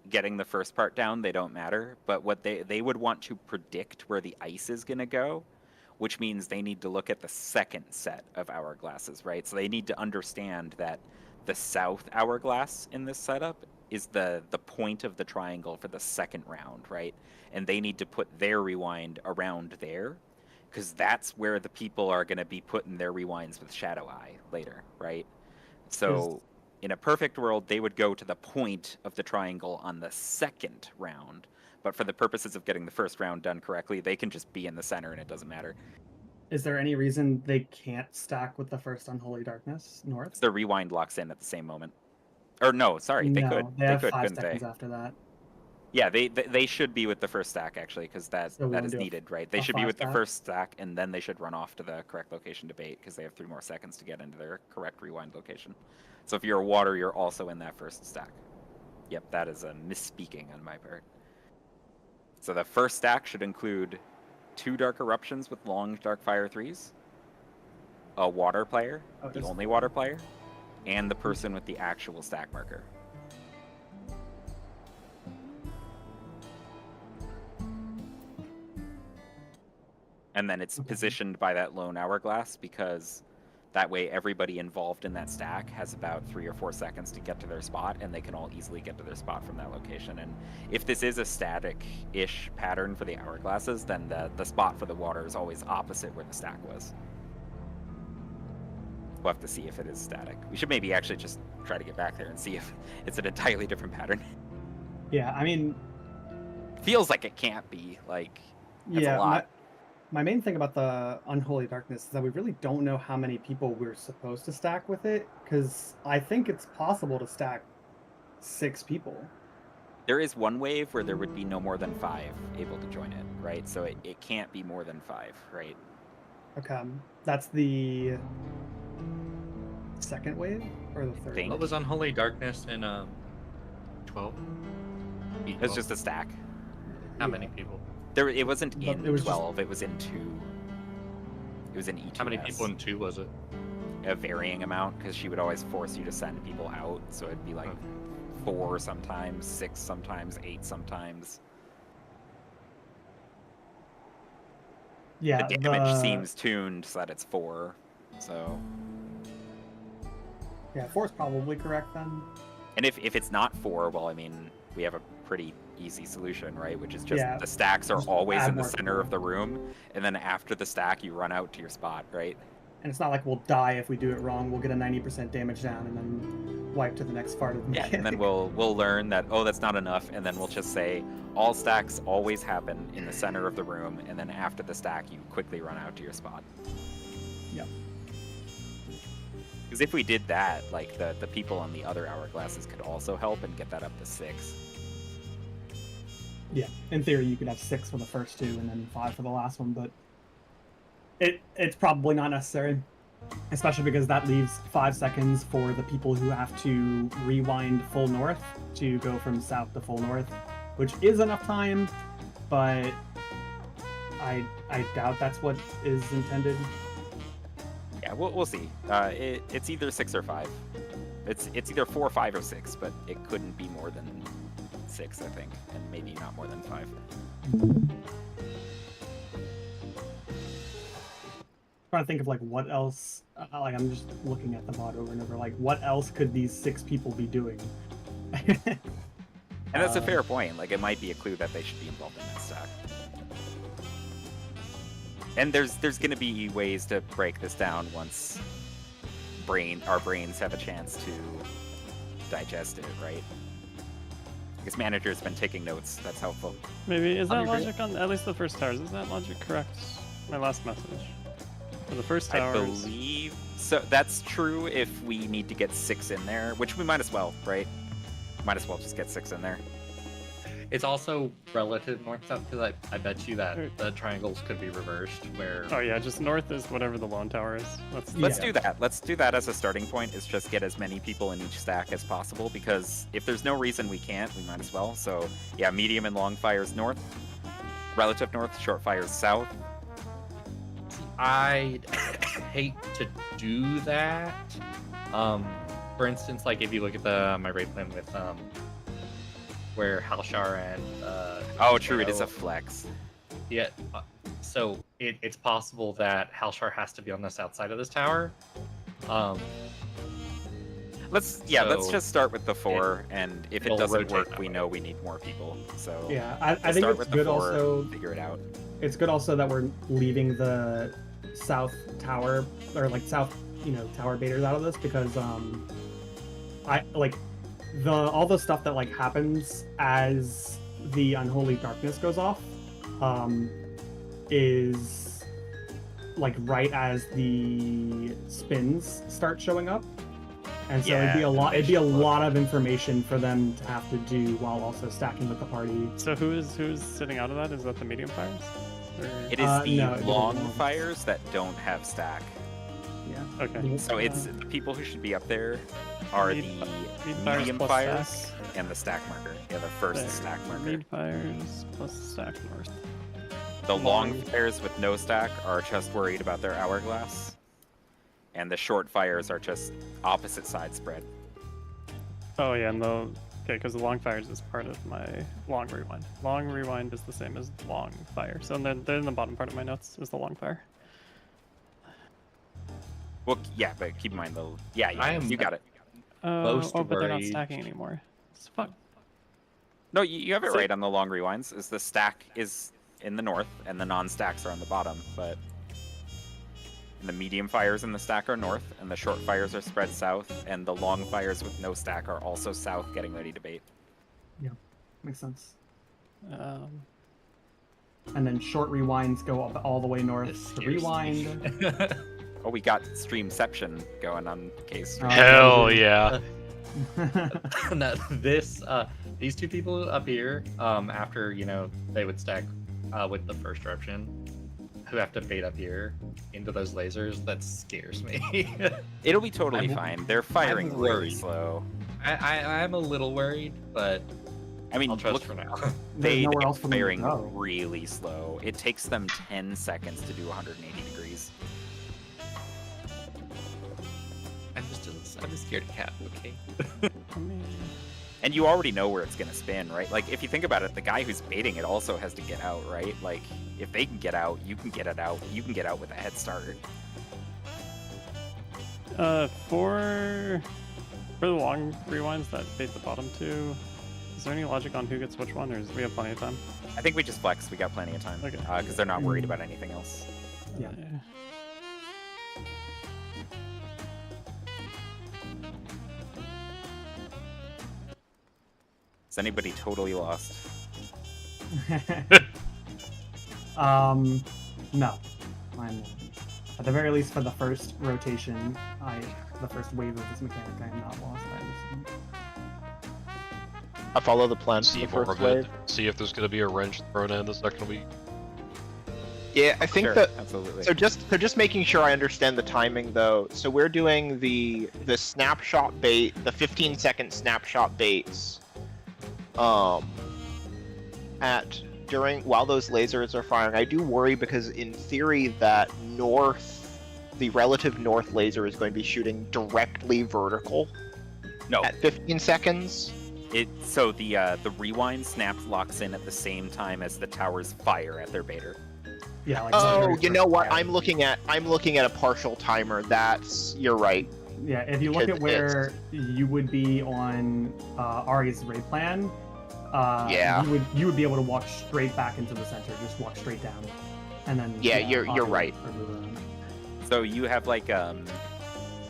getting the first part down, they don't matter. But what they would want to predict where the ice is going to go, which means they need to look at the second set of hourglasses, right? So they need to understand that the south hourglass in this setup is the point of the triangle for the second round, right? And they need to put their rewind around there, because that's where the people are going to be putting their rewinds with Shadow Eye later, right? So in a perfect world, they would go to the point of the triangle on the second round. But for the purposes of getting the first round done correctly, they can just be in the center and it doesn't matter. Is there any reason they can't stack with the first Unholy Darkness north? The rewind locks in at the same moment. Or no, sorry, they could. They have could, 5 couldn't seconds they? after that. Yeah, they should be with the first stack, actually, because that is needed, right? They should be with the first stack, and then they should run off to the correct location to bait, because they have 3 more seconds to get into their correct rewind location. So if you're a water, you're also in that first stack. Yep, that is a misspeaking on my part. So the first stack should include 2 Dark Eruptions with long Dark Fire 3s, a water player, the only water player, and the person with the actual stack marker. And then it's positioned by that lone hourglass, because that way everybody involved in that stack has about 3 or 4 seconds to get to their spot, and they can all easily get to their spot from that location. And if this is a static-ish pattern for the hourglasses, then the spot for the water is always opposite where the stack was. We'll have to see if it is static. We should maybe actually just try to get back there and see if it's an entirely different pattern. Yeah, I mean... Feels like it can't be, like, that's a lot. My main thing about the Unholy Darkness is that we really don't know how many people we're supposed to stack with it, because I think it's possible to stack 6 people. There is one wave where there would be no more than 5 able to join it, right? So it can't be more than 5, right? Okay, that's the second wave or the third? What was Unholy Darkness in 12? It was just a stack. How many people? It wasn't in 12. It was in 2. It was in E2. How many people in 2 was it? A varying amount, because she would always force you to send people out. So it'd be like 4 sometimes, 6 sometimes, 8 sometimes. Yeah, the damage seems tuned so that it's 4. So yeah, 4 is probably correct then. And if it's not 4, well, I mean, we have a pretty easy solution, right? Which is just the stacks are always in the center of the room, and then after the stack, you run out to your spot, right? And it's not like we'll die if we do it wrong. We'll get a 90% damage down and then wipe to the next part of the mechanic. Yeah, and then we'll learn that, oh, that's not enough, and then we'll just say all stacks always happen in the center of the room, and then after the stack, you quickly run out to your spot. Yep. Because if we did that, like the people on the other hourglasses could also help and get that up to 6. Yeah, in theory, you could have 6 for the first 2 and then 5 for the last one, but it's probably not necessary, especially because that leaves 5 seconds for the people who have to rewind full north to go from south to full north, which is enough time, but I doubt that's what is intended. Yeah, we'll see. It's either 6 or 5. It's either 4, 5, or 6, but it couldn't be more than 6, I think, and maybe not more than 5. Trying to think of like what else. Like I'm just looking at the mod over and over. Like what else could these 6 people be doing? And that's a fair point. Like it might be a clue that they should be involved in that stack. And there's going to be ways to break this down once our brains have a chance to digest it, right? Because manager's been taking notes. That's helpful. Maybe is that logic on at least the first towers? Is that logic correct? My last message. For the first towers. I believe so. That's true if we need to get 6 in there, which we might as well, right? Might as well just get 6 in there. It's also relative north-south because I bet you that the triangles could be reversed where. Oh yeah, just north is whatever the lone tower is. Let's do that. Let's do that as a starting point. Is just get as many people in each stack as possible because if there's no reason we can't, we might as well. So yeah, medium and long fires north, relative north, short fires south. I'd hate to do that. For instance, like if you look at my raid plan with where Halshar and oh, true, it is a flex. Yeah, so it's possible that Halshar has to be on the south side of this tower. Let's just start with the 4, and if it doesn't work, we know we need more people. So yeah, I think it's good also. Figure it out. It's good also that we're leaving the south tower or like south, tower baiters out of this because I like all the stuff that like happens as the unholy darkness goes off is like right as the spins start showing up, and so it'd be a lot of information for them to have to do while also stacking with the party. So who's sitting out of that? Is that the medium fires? Or... It is the long fires that don't have stack. Yeah. Okay. So it's the people who should be up there are the medium fires and the stack marker. Yeah, the first stack marker. Mead fires plus stack north. The long fires with no stack are just worried about their hourglass, and the short fires are just opposite side spread. Oh yeah, and because the long fires is part of my long rewind. Long rewind is the same as long fire. So they're in the bottom part of my notes is the long fire. Well, yeah, but keep in mind though. Yeah, you got it. But they're not stacking anymore. It's fuck. No, you have it right on the long rewinds. Is the stack is in the north and the non-stacks are on the bottom, but the medium fires in the stack are north and the short fires are spread south, and the long fires with no stack are also south, getting ready to bait. Yeah, makes sense. And then short rewinds go up all the way north to rewind. Oh, we got Streamception going on case. Hell yeah. No, these two people up here, after they would stack with the first eruption, who have to bait up here into those lasers, that scares me. It'll be totally fine. They're firing really slow. I'm a little worried, but I mean, I'll trust for now. They're firing really slow. It takes them 10 seconds to do 180 degrees. I'm a scared cat, okay? And you already know where it's going to spin, right? Like, if you think about it, the guy who's baiting it also has to get out, right? Like, if they can get out, you can get it out. You can get out with a head start. For the long rewinds that bait the bottom two, is there any logic on who gets which one, or do we have plenty of time? I think we just flex. We got plenty of time. Okay. Because they're not worried about anything else. Yeah. Is anybody totally lost? No. At the very least, for the first rotation, the first wave of this mechanic, I am not lost. I understand. I follow the plan for See the more first of it. wave. See if there's going to be a wrench thrown in the second week. Yeah, I think absolutely. So just making sure I understand the timing though. So we're doing the snapshot bait, the 15-second snapshot baits. While those lasers are firing, I do worry because in theory that the relative north laser is going to be shooting directly vertical. No. At 15 seconds. So the rewind locks in at the same time as the towers fire at their baiter. Yeah. Like Oh, you know what? I'm looking at a partial timer. You're right. Yeah, if you look at where you would be on Ari's raid plan, you would be able to walk straight back into the center, just walk straight down, and then you're right. So you have like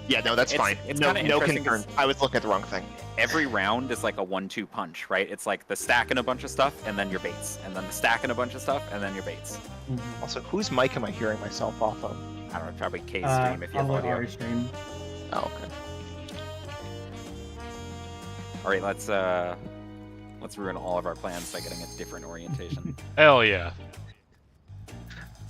Yeah, no, that's fine. It's no concern. I was looking at the wrong thing. Every round is like a 1-2 punch, right? It's like the stack and a bunch of stuff, and then your baits, and then the stack and a bunch of stuff, and then your baits. Mm-hmm. Also, whose mic am I hearing myself off of? I don't know, probably K's stream if you have audio. Ari stream. Oh, okay. All right, let's Let's ruin all of our plans by getting a different orientation. Hell yeah.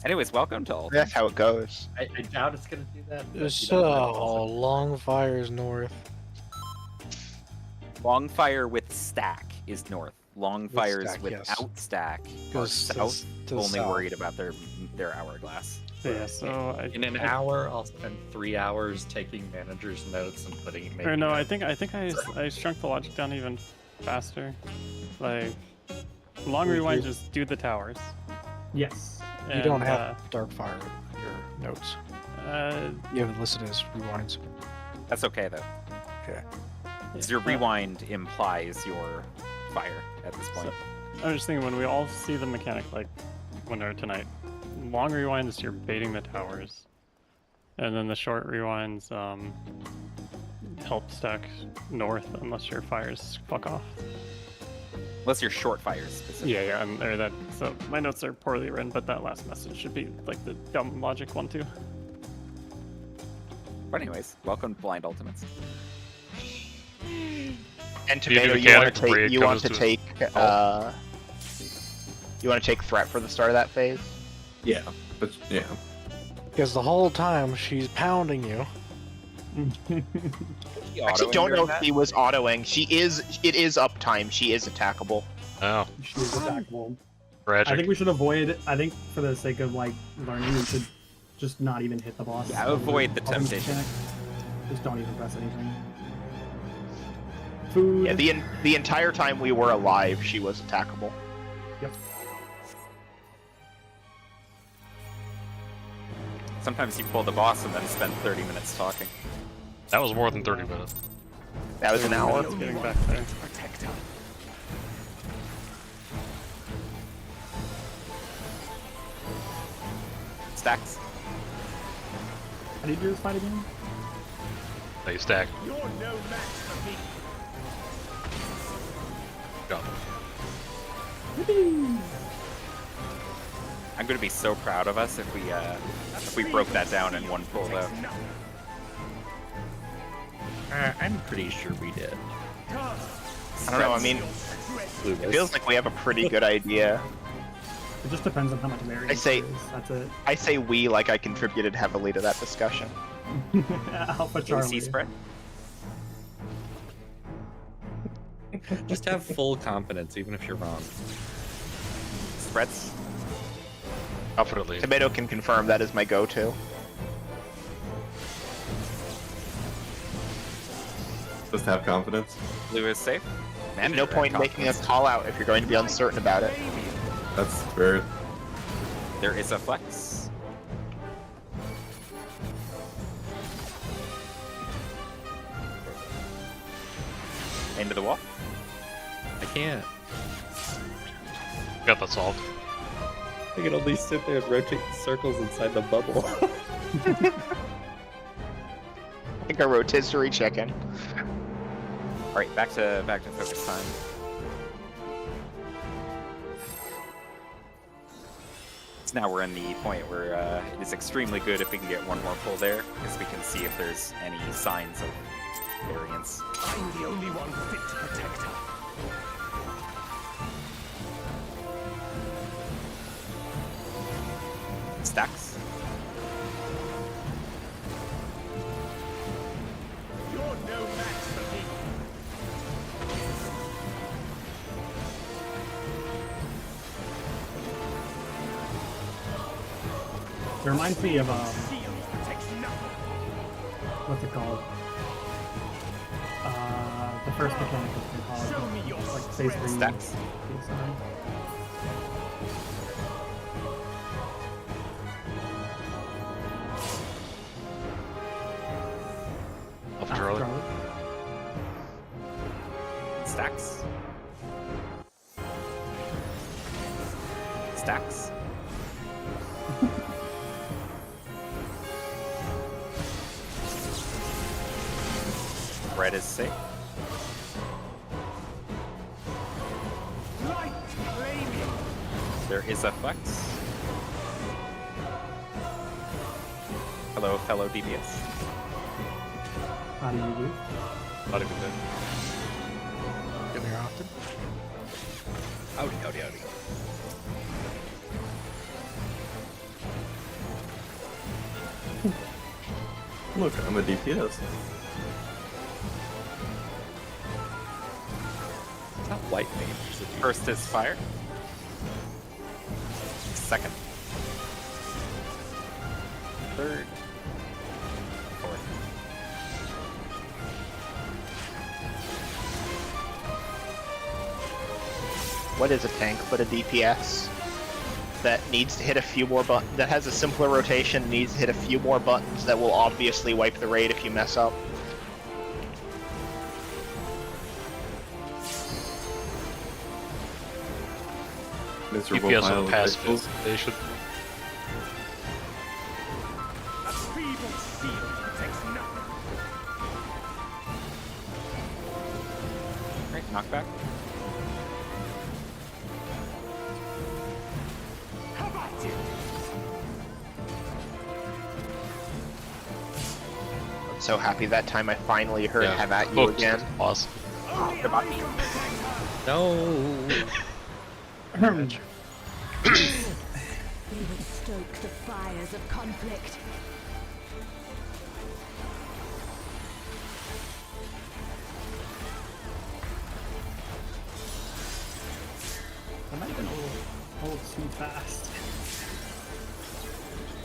Anyways, welcome to all. That's how it goes. I doubt it's gonna do that. but, It's you know, that's also- long fires north. Long fire with stack is north. Long fires stack, without yes. stack are Goes south. to the Only south. worried about their hourglass. Yeah, so In an hour, I'll spend 3 hours taking manager's notes and putting. Or no, I think I shrunk the logic down even faster. Like, long rewind, just do the towers. Yes. You don't And, have dark fire in your notes. You have it listed as rewinds. That's okay though. Okay. Because your rewind implies your fire at this point. I was just thinking when we all see the mechanic like winner tonight, long rewinds you're baiting the towers, and then the short rewinds help stack north unless your fires fuck off. Unless your short fires specifically. Yeah, or that. So my notes are poorly written, but that last message should be like the dumb logic one too. But anyways, welcome to Blind Ultimates. And Do you Tomato, think you want mechanic to take break you want comes to to- take you want to take threat for the start of that phase? Yeah, but yeah. Because the whole time she's pounding you. I actually don't know if he was autoing. It is uptime. She is attackable. Oh, She is attackable. tragic. I think we should avoid. I think for the sake of like learning, we should just not even hit the boss. Yeah, avoid the All these temptation. mechanics. Just don't even press anything. Food. Yeah, the entire time we were alive, she was attackable. Yep. Sometimes you pull the boss and then spend 30 minutes talking. That was more than 30 minutes. That was an hour. It's getting back there. Protect her. Stacks. How do you do this fight again? They stack. You're no match for me. Go. I'm gonna be so proud of us if we broke that down in one pull though. I'm pretty sure we did. I don't know. I mean, it feels like we have a pretty good idea. It just depends on how much variance I say- there is. That's it. I say we like I contributed heavily to that discussion. Alpha AC Charlie. spread. Just have full confidence, even if you're wrong. Spreads. Confidently. Tomato can confirm that is my go-to. Just have confidence. Blue is safe. There's Manager no had point in making a confidence. call out if you're going to be uncertain about it. That's very. There is a flex. Into the wall. I can't. Got that solved. I can only sit there and rotate the circles inside the bubble. I think a rotisserie chicken. All right, back to focus time. So now we're in the point where it is extremely good if we can get one more pull there, because we can see if there's any signs of variance. I'm the only one fit to protect her. Stacks. You're no match for me. It reminds me of Shield protects nothing. what's it called? The first mechanic of Show me your like phase 3. Stacks. PSI. Alpha Charlie. Stacks. Stacks. Red is safe. Light flaming. There is a flex. Hello, fellow DPS. How do you do? Not even dead. Get here often. Howdy, howdy, howdy. Look, I'm a DPS. It's not white mage. It's a First is fire. Second. Third. Fourth. What is a tank but a DPS that needs to hit a few more buttons, that has a simpler rotation, needs to hit a few more buttons that will obviously wipe the raid if you mess up? Miserable DPS pile with of pass vegetables. Phys. They should. A feeble shield protects nothing. Right, knockback. How about you? I'm so happy that time I finally heard have at you Oh, again. Awesome. Only a beacon protects her. No. We would stoke the fires of conflict. That might have been a little too fast.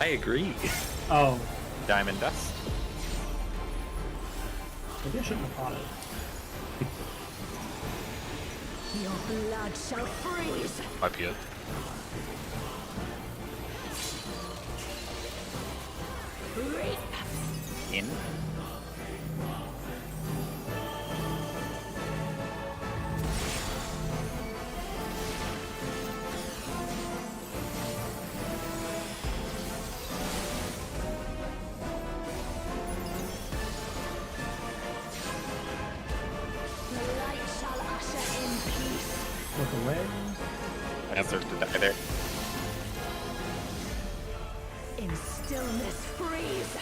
I agree. Oh, Diamond dust. maybe I shouldn't have thought it. Your blood shall freeze. Might be it. Reap. In. The light shall usher in peace. Look away. I deserve to die there. In stillness freeze.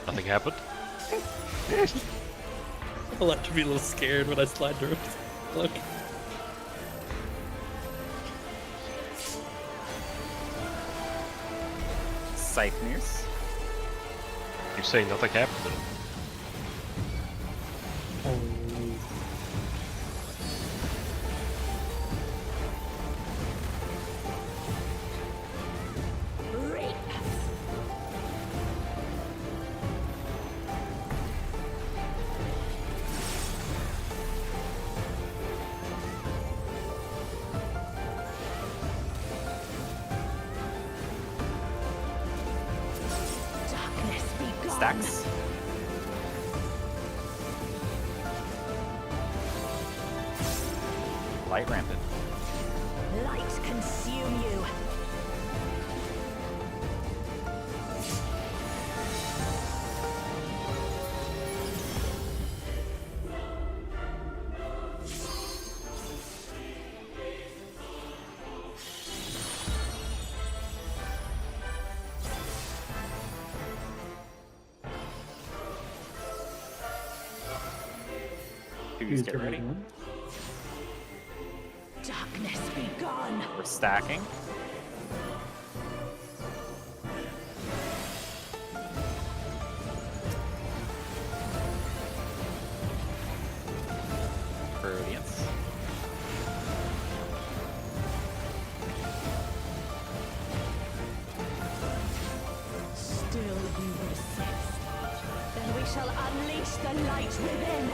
Nothing happened. I'll have to be a little scared when I slide through. Look. Scythe You say nothing happened. Holy. Reap. Darkness be gone. Stacks. Light rampant. Light consume you. Please get ready. Darkness be gone. We're stacking. Radiance. Still you resist. Then we shall unleash the light within.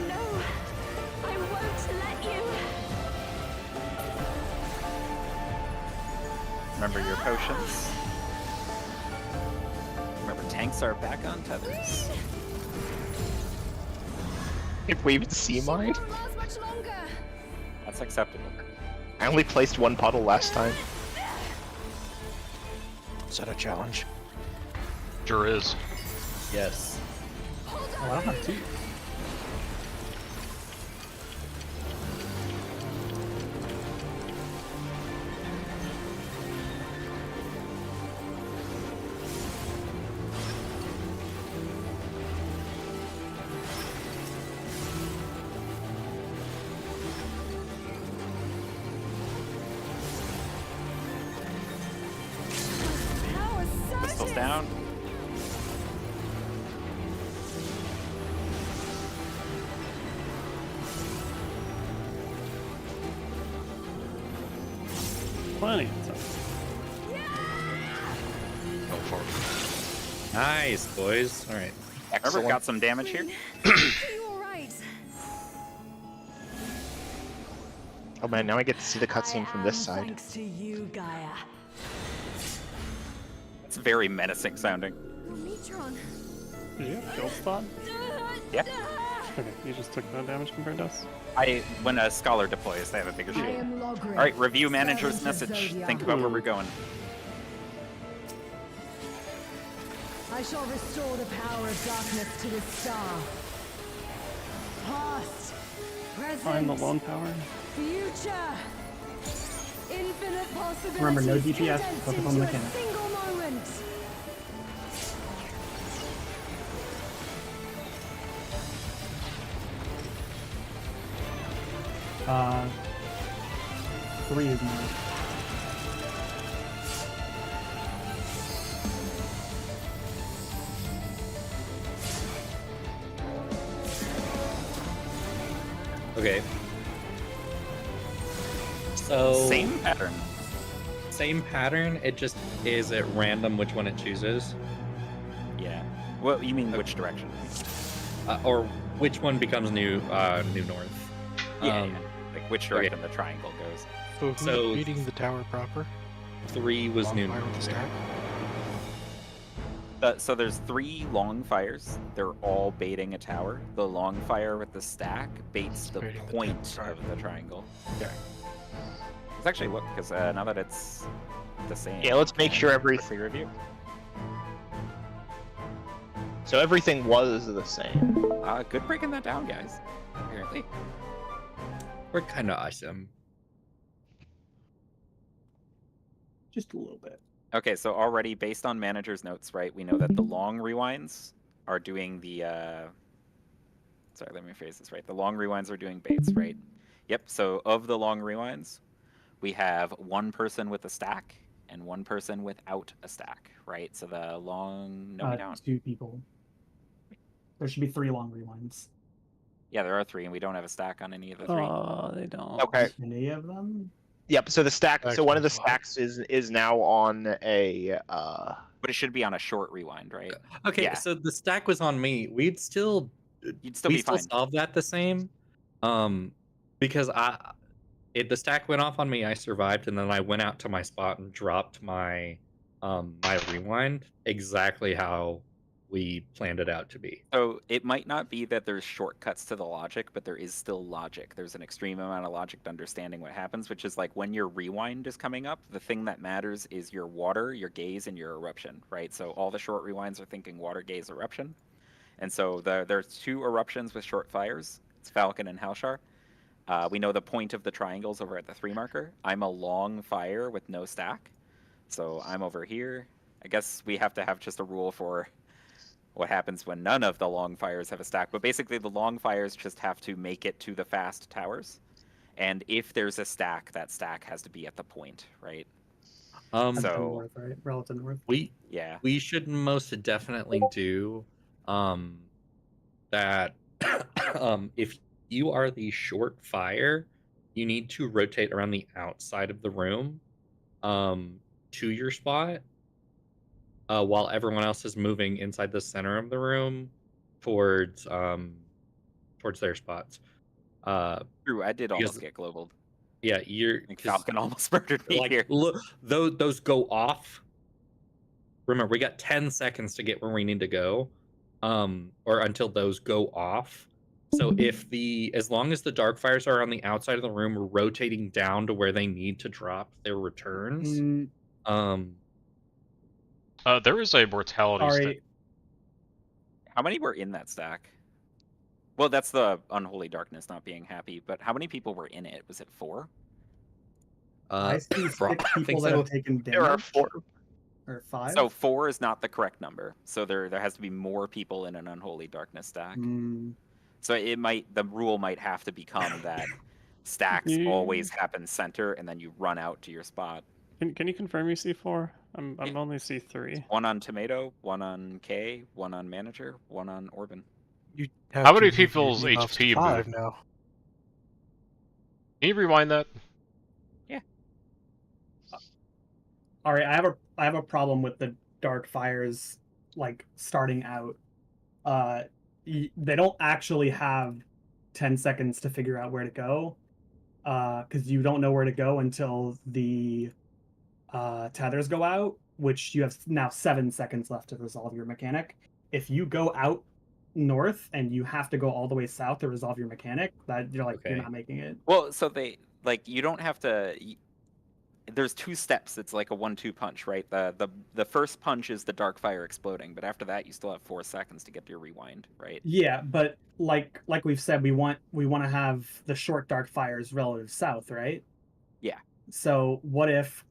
No, I won't let you. Remember your potions. Remember, tanks are back on tethers. If we even see mine. Won't last much longer. That's acceptable. I only placed one puddle last time. Is that a challenge? Sure is. Yes. Oh, I don't have two. down. Plenty of time. Go for it. Nice, boys. All right. Remember, got some damage here. Oh man, now I get to see the cutscene from this side. Thanks to you, Gaia. It's very menacing sounding. Metron. Did you have Guild Thought? Yeah. Okay, you just took no damage compared to us. When a scholar deploys, they have a bigger shield. All right, review manager's message. Think about where we're going. I shall restore the power of darkness to the star. Past, present, I'm the lone power. future. Infinite possibilities. Remember, no DPS, condensed focus on into the a mechanics. single moment. Uh, 3 is more. Okay. So Same pattern. Same pattern. It just is at random which one it chooses, Yeah. Well, you mean which direction? or which one becomes new north. Yeah, Um, yeah. Like which direction the triangle goes. So who's So- beating the tower proper? 3 was new Bonfire with the north. stack? So there's 3 long fires. They're all baiting a tower. The long fire with the stack baits the Baiting the point tower. of the triangle. Okay. Let's actually look, because now that it's the same. Yeah, let's make sure quickly review. So everything was the same. Good breaking that down, guys. Apparently. We're kind of awesome. Just a little bit. Okay, so already based on manager's notes, right, we know that the long rewinds are doing the sorry, let me phrase this right. The long rewinds are doing baits, right? Yep, so of the long rewinds, we have 1 person with a stack and 1 person without a stack, right? So the long no we don't. 2 people. There should be 3 long rewinds. Yeah, there are 3 and we don't have a stack on any of the 3. Oh, they don't. Okay. Any of them? Yep. So the stack. So one of the Excellent. stacks is now on a. But it should be on a short rewind, right? Okay, Yeah. so the stack was on me. You'd still be fine. solve that the same, because the stack went off on me. I survived, and then I went out to my spot and dropped my my rewind exactly how we planned it out to be. So it might not be that there's shortcuts to the logic, but there is still logic. There's an extreme amount of logic to understanding what happens, which is like when your rewind is coming up, the thing that matters is your water, your gaze, and your eruption, right? So all the short rewinds are thinking water, gaze, eruption. And so there's 2 eruptions with short fires. It's Falcon and Halshar. We know the point of the triangles over at the 3 marker. I'm a long fire with no stack. So I'm over here. I guess we have to have just a rule for what happens when none of the long fires have a stack. But basically the long fires just have to make it to the fast towers. And if there's a stack, that stack has to be at the point, right? That's So- the north, right? Relative north. Yeah. We should most definitely do that. If you are the short fire, you need to rotate around the outside of the room to your spot, while everyone else is moving inside the center of the room towards their spots. True, I did almost because- get global. Yeah, you're Like Falcon almost murdered me like here. look, those go off. Remember, we got 10 seconds to get where we need to go, or until those go off. So as long as the dark fires are on the outside of the room, we're rotating down to where they need to drop their returns. Mm, There is a mortality sorry. stick. How many were in that stack? Well, that's the unholy darkness not being happy, but how many people were in it? Was it 4? I see 6 I people think that so. have taken damage. There are 4. Or 5. So 4 is not the correct number. So there has to be more people in an unholy darkness stack. Mm, So the rule might have to become that stacks always happen center and then you run out to your spot. Can you confirm you C4? I'm only C3. One on Tomato, one on K, one on Manager, one on Orban. You How have many to move your people's debuffs to HP 5 moved? now. Can you rewind that? All right, I have a problem with the dark fires like starting out. They don't actually have 10 seconds to figure out where to go, because you don't know where to go until the tethers go out, which you have now 7 seconds left to resolve your mechanic. If you go out north and you have to go all the way south to resolve your mechanic, that you're Okay. not making it. Well, so they like you don't have to. There's 2 steps. It's like a 1-2 punch, right? The first punch is the dark fire exploding, but after that you still have 4 seconds to get to your rewind, right? Yeah, but like we've said, we want to have the short dark fires relative south, right? Yeah. So what if,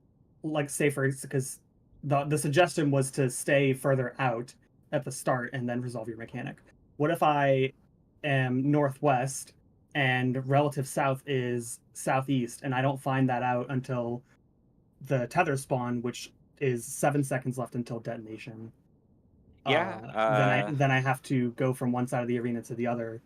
like, say for because the suggestion was to stay further out at the start and then resolve your mechanic. What if I am northwest and relative south is southeast, and I don't find that out until the tether spawn, which is 7 seconds left until detonation? Yeah. Then I have to go from one side of the arena to the other.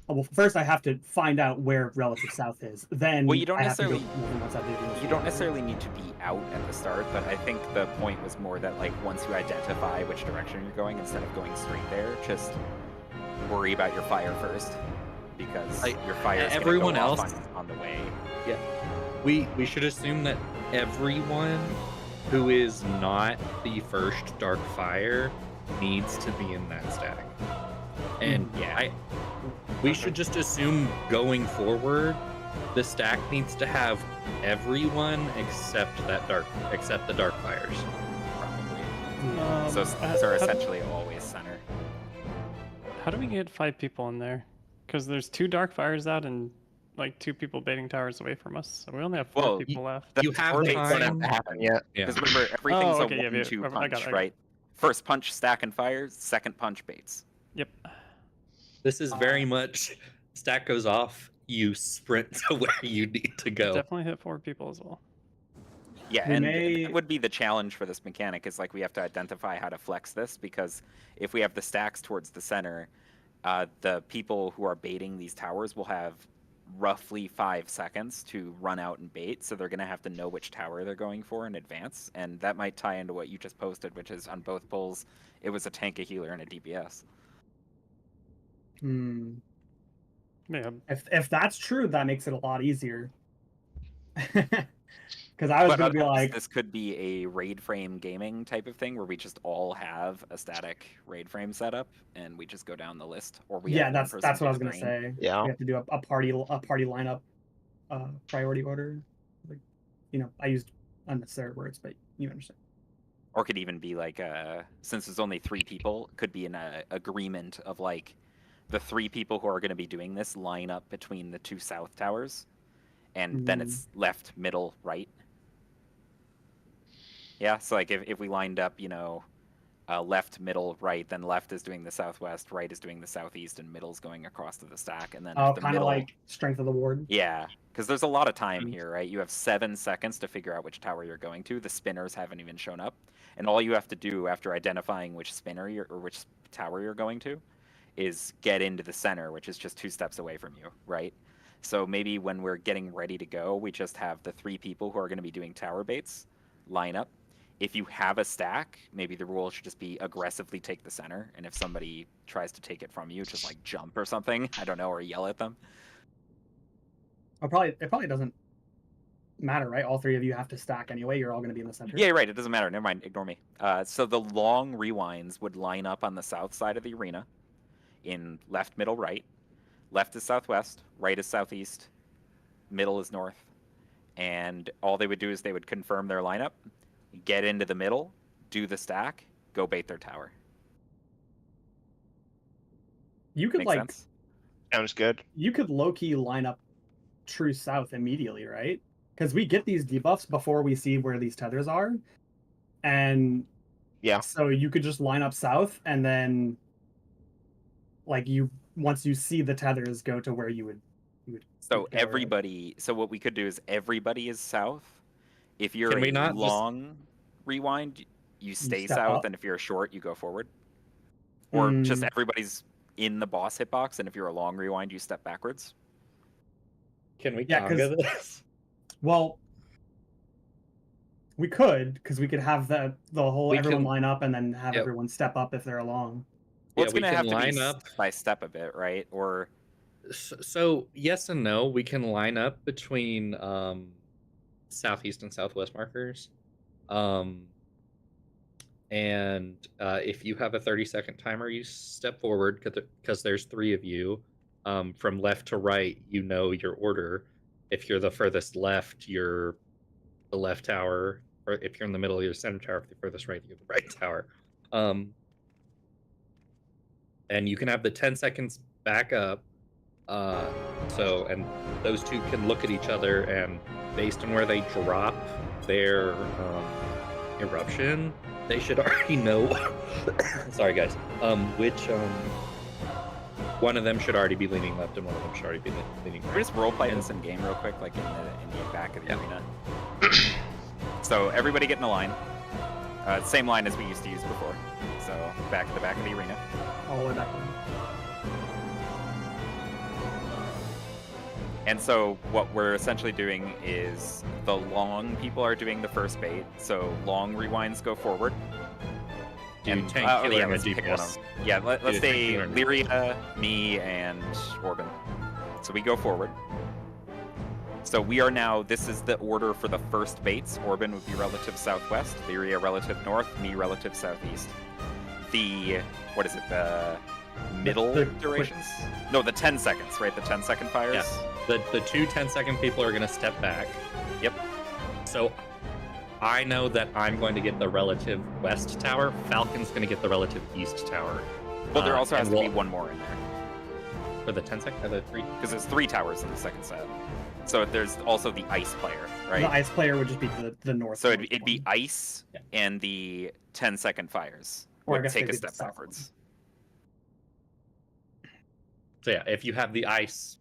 Well, first I have to find out where relative south is. Then Well, you don't I have to go necessarily from one side of the arena to you the don't other. necessarily need to be out at the start, but I think the point was more that like once you identify which direction you're going, instead of going straight there, just worry about your fire first, because Like, your fire is everyone go off else- on the way. Yeah. We should assume that everyone who is not the first dark fire needs to be in that stack. And Yeah. we should just assume going forward the stack needs to have everyone except the dark fires. Probably. So how- those are how- essentially always center. How do we get 5 people in there? Because there's 2 dark fires out and like 2 people baiting towers away from us. So we only have 4 Well, people left. The You have tower the baits time- don't happen yet. Yeah. Because remember, everything's okay, a yeah, 1-2 I got punch, it. right? First punch, stack and fire. Second punch, baits. Yep. This is very much stack goes off, you sprint to where you need to go. Definitely hit 4 people as well. Yeah, We and may- that would be the challenge for this mechanic, is like we have to identify how to flex this, because if we have the stacks towards the center, the people who are baiting these towers will have roughly 5 seconds to run out and bait, so they're going to have to know which tower they're going for in advance, and that might tie into what you just posted, which is on both pulls, it was a tank, a healer, and a DPS. Yeah. If that's true, that makes it a lot easier. Because I was But gonna be otherwise, like, this could be a raid frame gaming type of thing where we just all have a static raid frame setup and we just go down the list. Or we yeah, have one that's person what I was take gonna green. say. Yeah. We have to do a party lineup, priority order. Like, I used unnecessary words, but you understand. Or could even be like, since there's only 3 people, it could be an agreement of like the 3 people who are going to be doing this line up between the 2 south towers, and then it's left, middle, right. Yeah, so like if we lined up, left, middle, right, then left is doing the southwest, right is doing the southeast, and middle's going across to the stack, and then Oh, the kind of middle, like Strength of the Ward. yeah, because there's a lot of time here, right? You have 7 seconds to figure out which tower you're going to. The spinners haven't even shown up, and all you have to do after identifying which spinner or which tower you're going to is get into the center, which is just 2 steps away from you, right? So maybe when we're getting ready to go, we just have the 3 people who are going to be doing tower baits line up. If you have a stack, maybe the rule should just be aggressively take the center, and if somebody tries to take it from you, just like jump or something, I don't know, or yell at them. It probably doesn't matter, right? All 3 of you have to stack anyway. You're all going to be in the center. Yeah, right. It doesn't matter. Never mind. Ignore me. So the long rewinds would line up on the south side of the arena in left, middle, right. Left is southwest, right is southeast, middle is north. And all they would do is they would confirm their lineup, get into the middle, do the stack, go bait their tower. You could Make like sense? Sounds good. you could low key line up true south immediately, right? Because we get these debuffs before we see where these tethers are, and Yeah. so you could just line up south, and then like once you see the tethers, go to where you would. So go, right? everybody, so what we could do is everybody is south, If you're Can we a not just- long rewind, you stay step south, up? and if you're a short, you go forward. Or just Mm. everybody's in the boss hitbox, and if you're a long rewind, you step backwards. Can we Yeah, 'cause- conga this? Well, we could, because we could have the whole We everyone can- line up and then have Yep. everyone step up if they're along. Well, Yeah, it's we gonna have can to be line up. step by step a bit, right? Or So yes and no. We can line up between southeast and southwest markers. And if you have a 30-second timer, you step forward because there's 3 of you. From left to right, you know your order. If you're the furthest left, you're the left tower. Or if you're in the middle, you're the center tower. If you're furthest right, you're the right tower. And you can have the 10 seconds back up. And those two can look at each other, and based on where they drop their eruption, they should already know. Sorry, guys. Which one of them should already be leaning left, and one of them should already be leaning Can right. we just roleplay this in game real quick, like in the back of the arena? So everybody get in a line. Same line as we used to use before. So back at the back of the arena. All the way back. And so what we're essentially doing is the long people are doing the first bait. So long rewinds go forward. And tank, yeah, healer, and let's a pick one of DPS. them. Yeah, let's Do the tank, say healer, and Lyria, me, and Orban. So we go forward. So we are now, this is the order for the first baits. Orban would be relative southwest, Lyria relative north, me relative southeast. The, what is it, the middle The durations? No, the 10 seconds, right? The 10-second fires? Yeah. The 2 10-second people are going to step back. Yep. So I know that I'm going to get the relative west tower. Falcon's going to get the relative east tower. Well, there also has and to be we'll- one more in there. For the 10 second, or the 3? Because there's 3 towers in the second set. So there's also the ice player, right? The ice player would just be the north. So it'd be one. ice Yeah. and the 10-second fires Or I would guess take they'd a be the step south backwards. So yeah, if you have the ice,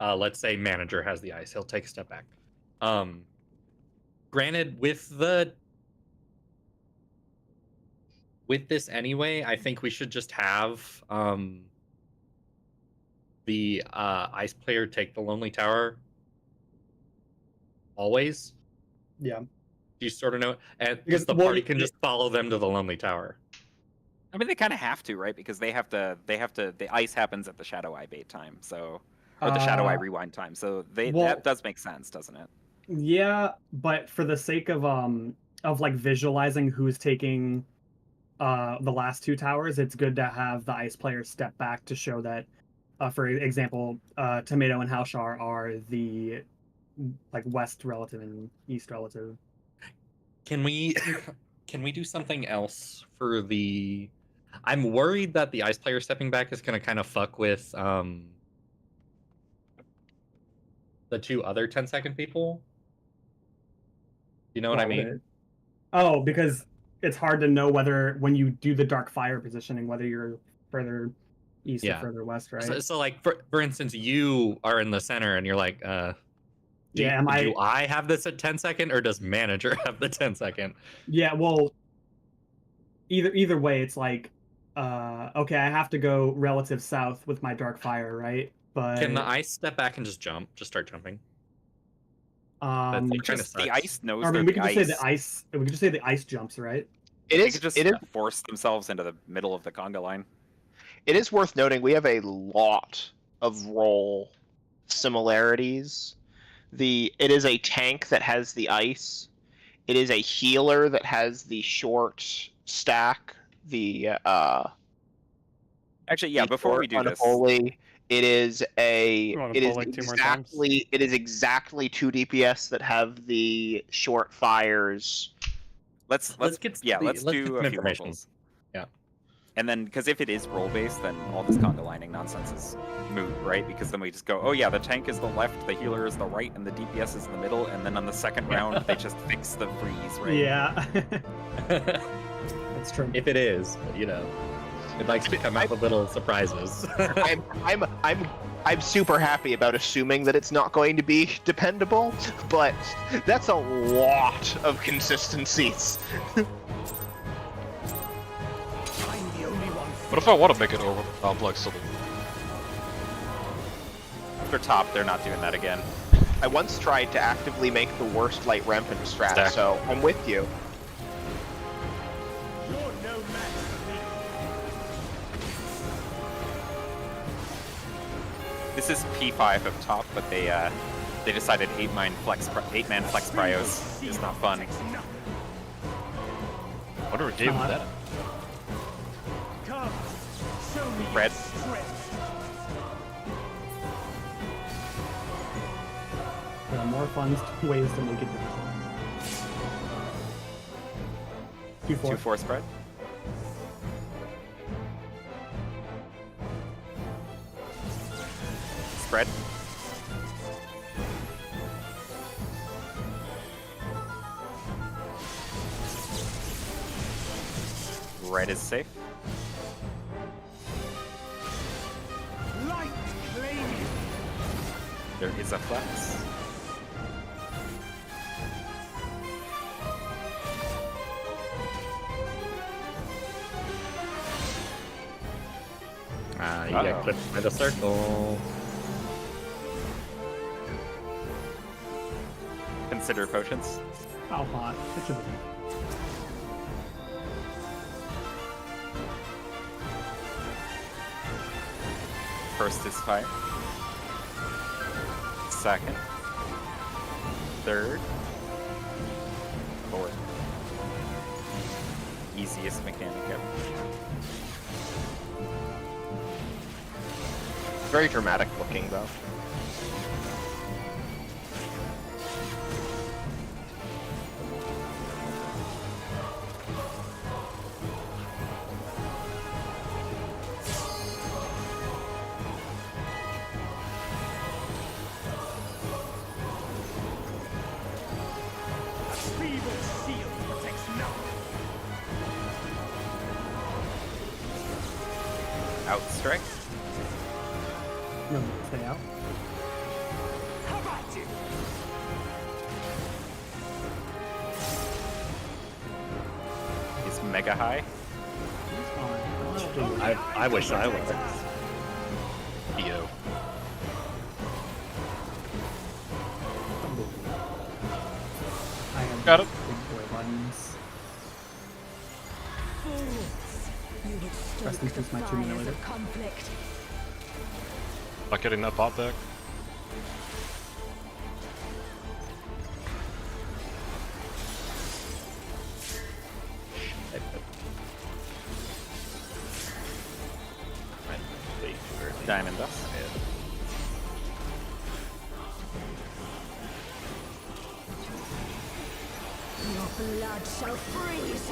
let's say manager has the ice, he'll take a step back. Granted, with this anyway, I think we should just have the ice player take the lonely tower always. Yeah. You sort of know, and Because, the well, party can just follow them to the lonely tower. I mean, they kind of have to, right? Because they have to. The ice happens at the Shadow Eye bait time, so or the Shadow Eye rewind time. So that does make sense, doesn't it? Yeah, but for the sake of like visualizing who's taking the last 2 towers, it's good to have the ice players step back to show that, for example, Tomato and Halshar are the like west relative and east relative. Can we do something else for the? I'm worried that the ice player stepping back is going to kind of fuck with the 2 other 10-second people. You know what I mean? Oh, because it's hard to know whether when you do the dark fire positioning whether you're further east or further west, right? So like for instance, you are in the center and you're like, do I have this at 10-second, or does manager have the 10-second? Yeah, well, either way, it's like, okay, I have to go relative south with my dark fire, right? But Can the ice step back and just jump, just start jumping? Just the ice knows. I mean, they're we could the just say ice. the ice. We could just say the ice jumps, right? It They is. could just It is. force themselves into the middle of the conga line. It is worth noting we have a lot of role similarities. It is a tank that has the ice. It is a healer that has the short stack. Actually, yeah. Before we do this, unholy. It is You wanna pull, like, 2 more times? it is exactly 2 DPS that have the short fires. let's get do some a few information. levels. Yeah. And then, because if it is role based, then all this conga lining nonsense is moot, right? Because then we just go, oh yeah, the tank is the left, the healer is the right, and the DPS is in the middle. And then on the second round, they just fix the freeze, right? Yeah, that's true. If it is, but, you know. It likes to come out with little surprises. I'm super happy about assuming that it's not going to be dependable, but that's a lot of consistencies. What if I want to make it over complex solution? For top, they're not doing that again. I once tried to actively make the worst light ramp in strat, Stack. so I'm with you. This is P5 of top, but they decided 8-man flex pryos is not fun. Wonder what gave him that. Red. There are more fun ways to make it difficult. 2-4 spread. Spread. Red is safe. There is a flex. You get clipped by the circle. Consider potions. How hot? It should be. First is fire. Second. Third. Fourth. Easiest mechanic ever. Very dramatic looking, though. Outstrike. No, stay out. Is mega high. I wish I was. EO. I am Got it. big boy buttons. You would Rest stoke in the peace, my 2 fires milliliter. of conflict. Not getting that pot back. Diamond dust. Your blood shall freeze.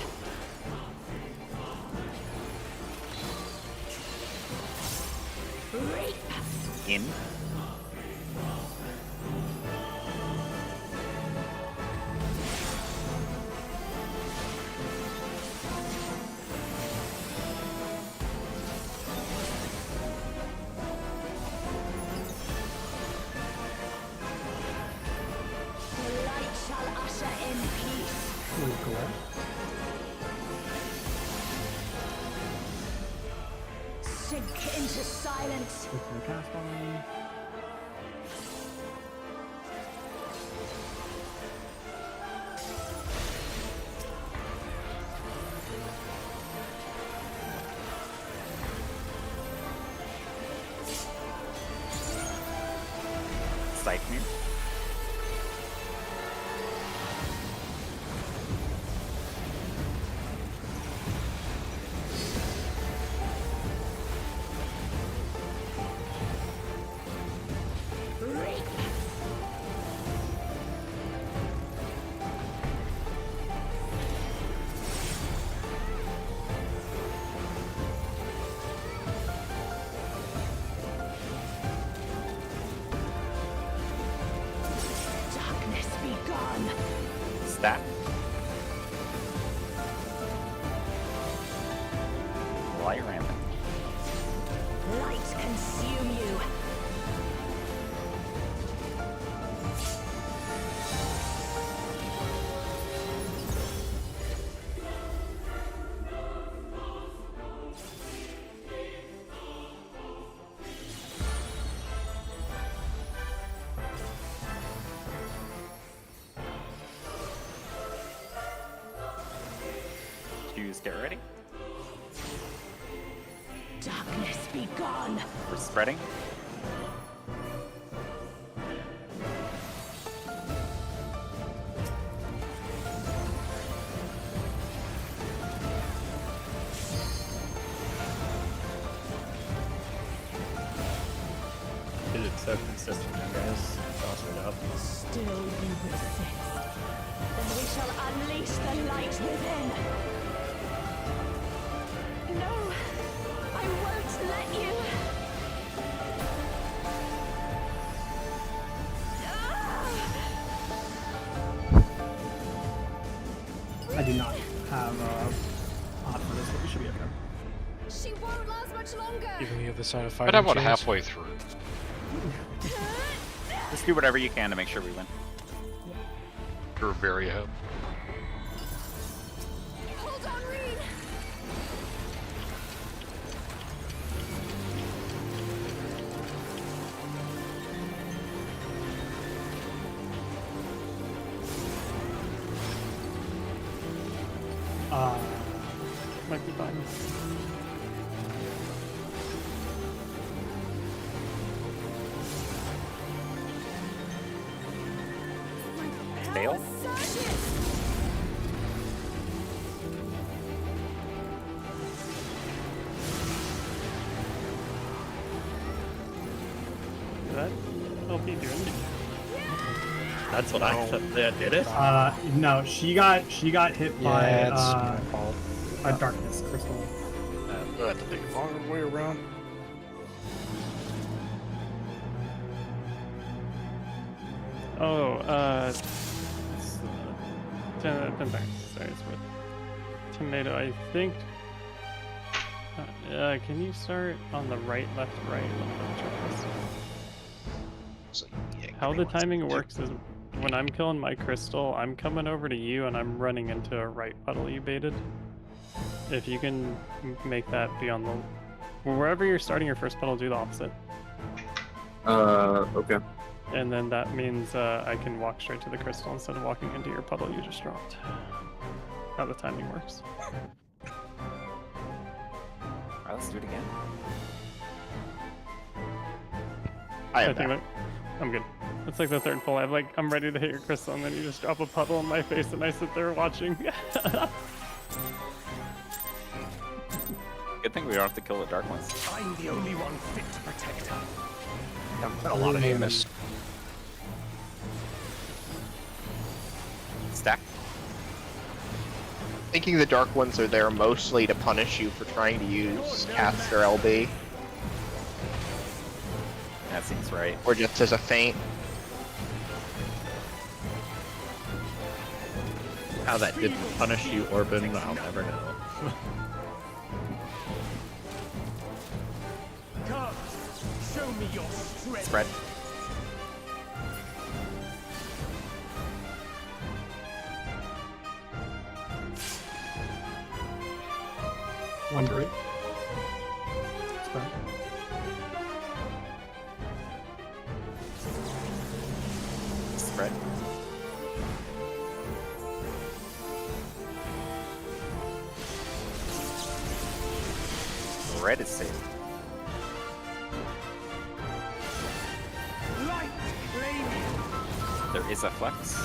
Reap. In. The light shall usher in peace. Sink into silence. With no cast on. Siphon. Reap. Darkness be gone. Stack. Light rampant. Fuse, get ready. Darkness be gone. We're spreading. It's so consistent, you guys. Awesome job. Still you resist. Then we shall unleash the light within. No, I won't let you. I do not have odd for this, but we should be okay. She won't last much longer. Even the other side of But fighting I'm about chance. halfway through. Just do whatever you can to make sure we win. You're very ahead. Hold on, Reed. Might be fine. Fail? Did that LP do anything? That's what I thought. Yeah, did it? No, she got hit by Yeah, it's my fault. a darkness crystal. I had to take a longer way around. Oh, it's, 10 seconds. Sorry, it's with tomato, I think. Can you start on the right, left, right? Let me double check this. So, yeah, How give me the 1 timing second. works is when I'm killing my crystal, I'm coming over to you and I'm running into a right puddle you baited. If you can make that be on the... Wherever you're starting your first puddle, do the opposite. Okay. And then that means I can walk straight to the crystal instead of walking into your puddle you just dropped. How the timing works. Alright, let's do it again. I am think back. I'm good. It's like the third pull. I'm ready to hit your crystal, and then you just drop a puddle in my face, and I sit there watching. Good thing we don't have to kill the dark ones. I'm the only one fit to protect her. A lot of Amos. Stack. Thinking the dark ones are there mostly to punish you for trying to use cast or LB, That seems right. or just as a feint. How that didn't punish you, Orban, I'll never know. Come, show me your strength. Spread. One break. Spread. Spread. Red is safe. Light claiming. There is a flex.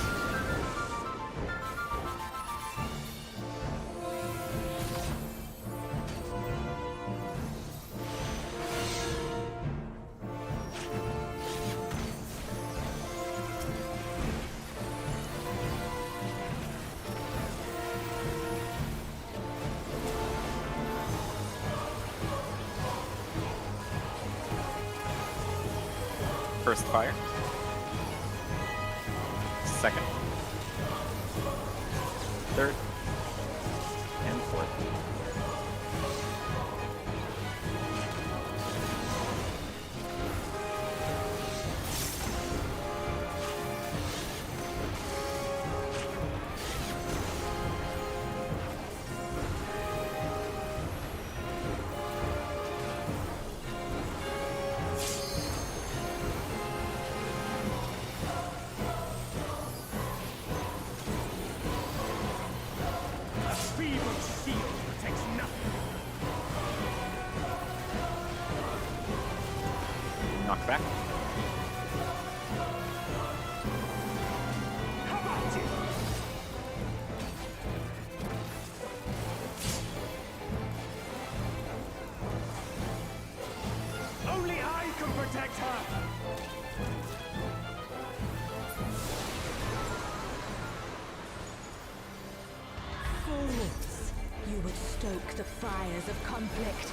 First fire. Second. Third. And fourth. A feeble shield. back. Only I can protect her. Fools! You would stoke the fires of conflict.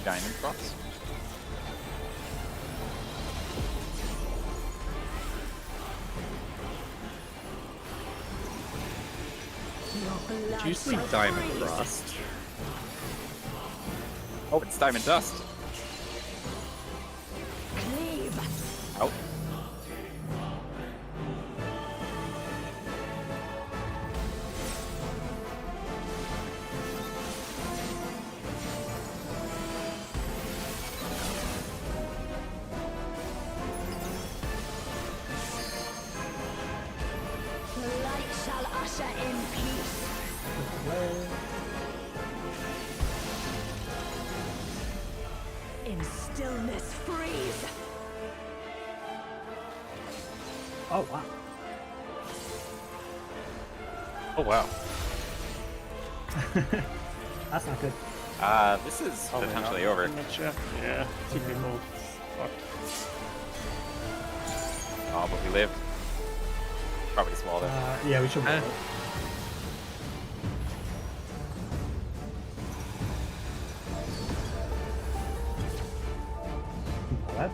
Diamond cross. Did you see Diamond Frost? Oh, it's Diamond Dust. Cleave! Out. The light shall usher in peace. In stillness freeze. Oh wow. Oh wow. That's not good. This is Probably potentially not over. much, yeah, 2 people. Fucked. Oh, but we lived. Probably swallowed it. Yeah, we should. Eh. What?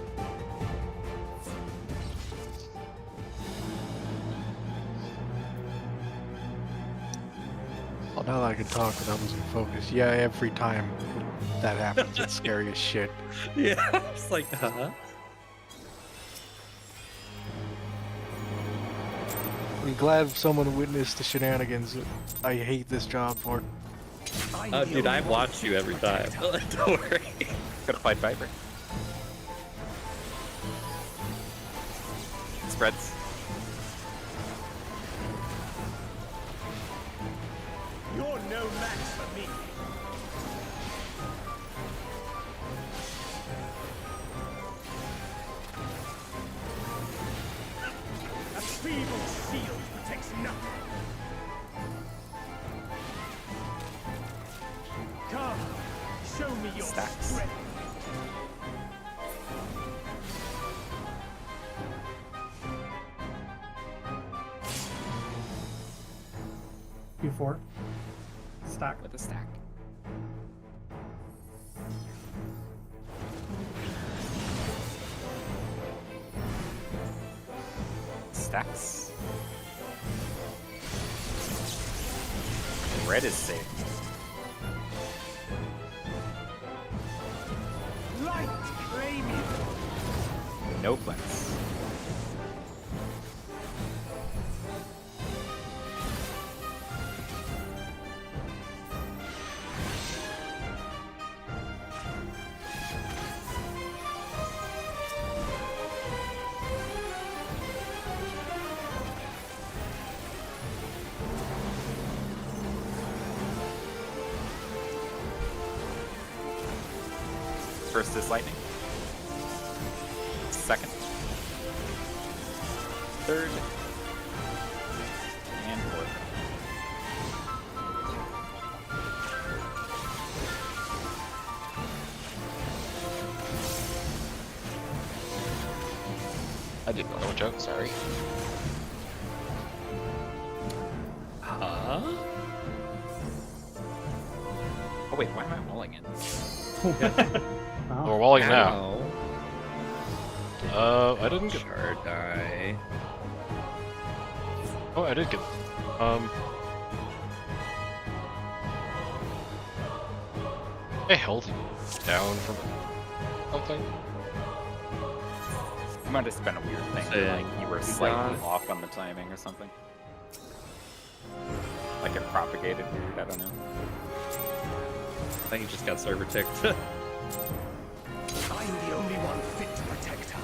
Well, now that I can talk and I wasn't focused, yeah, every time that happens, it's scary as shit. Yeah, it's like, huh? I'm glad someone witnessed the shenanigans. I hate this job for it. Oh, dude, I watch you every time. Don't worry. Gotta fight Viper. Spreads. You're no match for me. A feeble shield protects nothing. Come, show me your Stacks. strength. Q4. Stack. With a stack. Stacks. Red is safe. Light claim you. No flex. First is lightning. Second. Third. And fourth. I didn't know a joke, sorry. Huh? Oh wait, why am I rolling it? We're walling now. Ow. I didn't get. Shard die. Oh, I did get. Hey, health down from something. It might have just been a weird thing, Say, like you were slightly off on the timing or something. Like it propagated weird, I don't know. I think he just got server ticked. I'm the only one fit to protect her.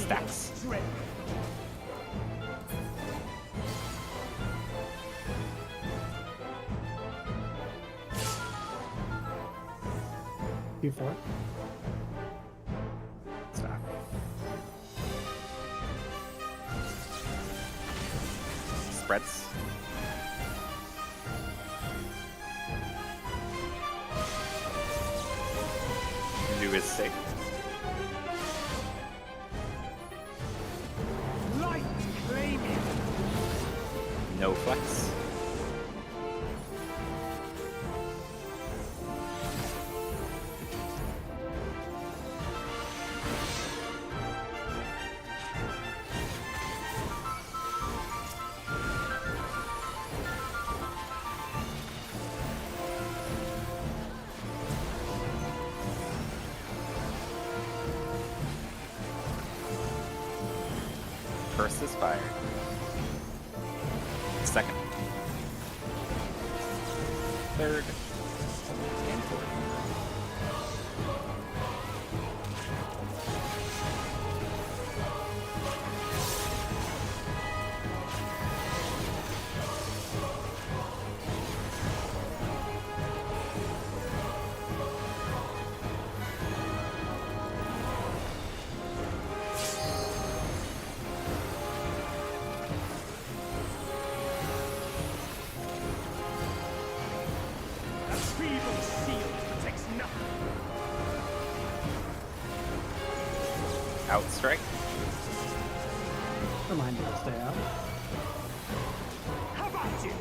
Stacks. Q4. Stack. Spreads. New is safe. Light claiming. No flex. First is fire. Second. Third. And fourth. A feeble shield protects nothing. Outstrike. Remind me to stay out. How about you?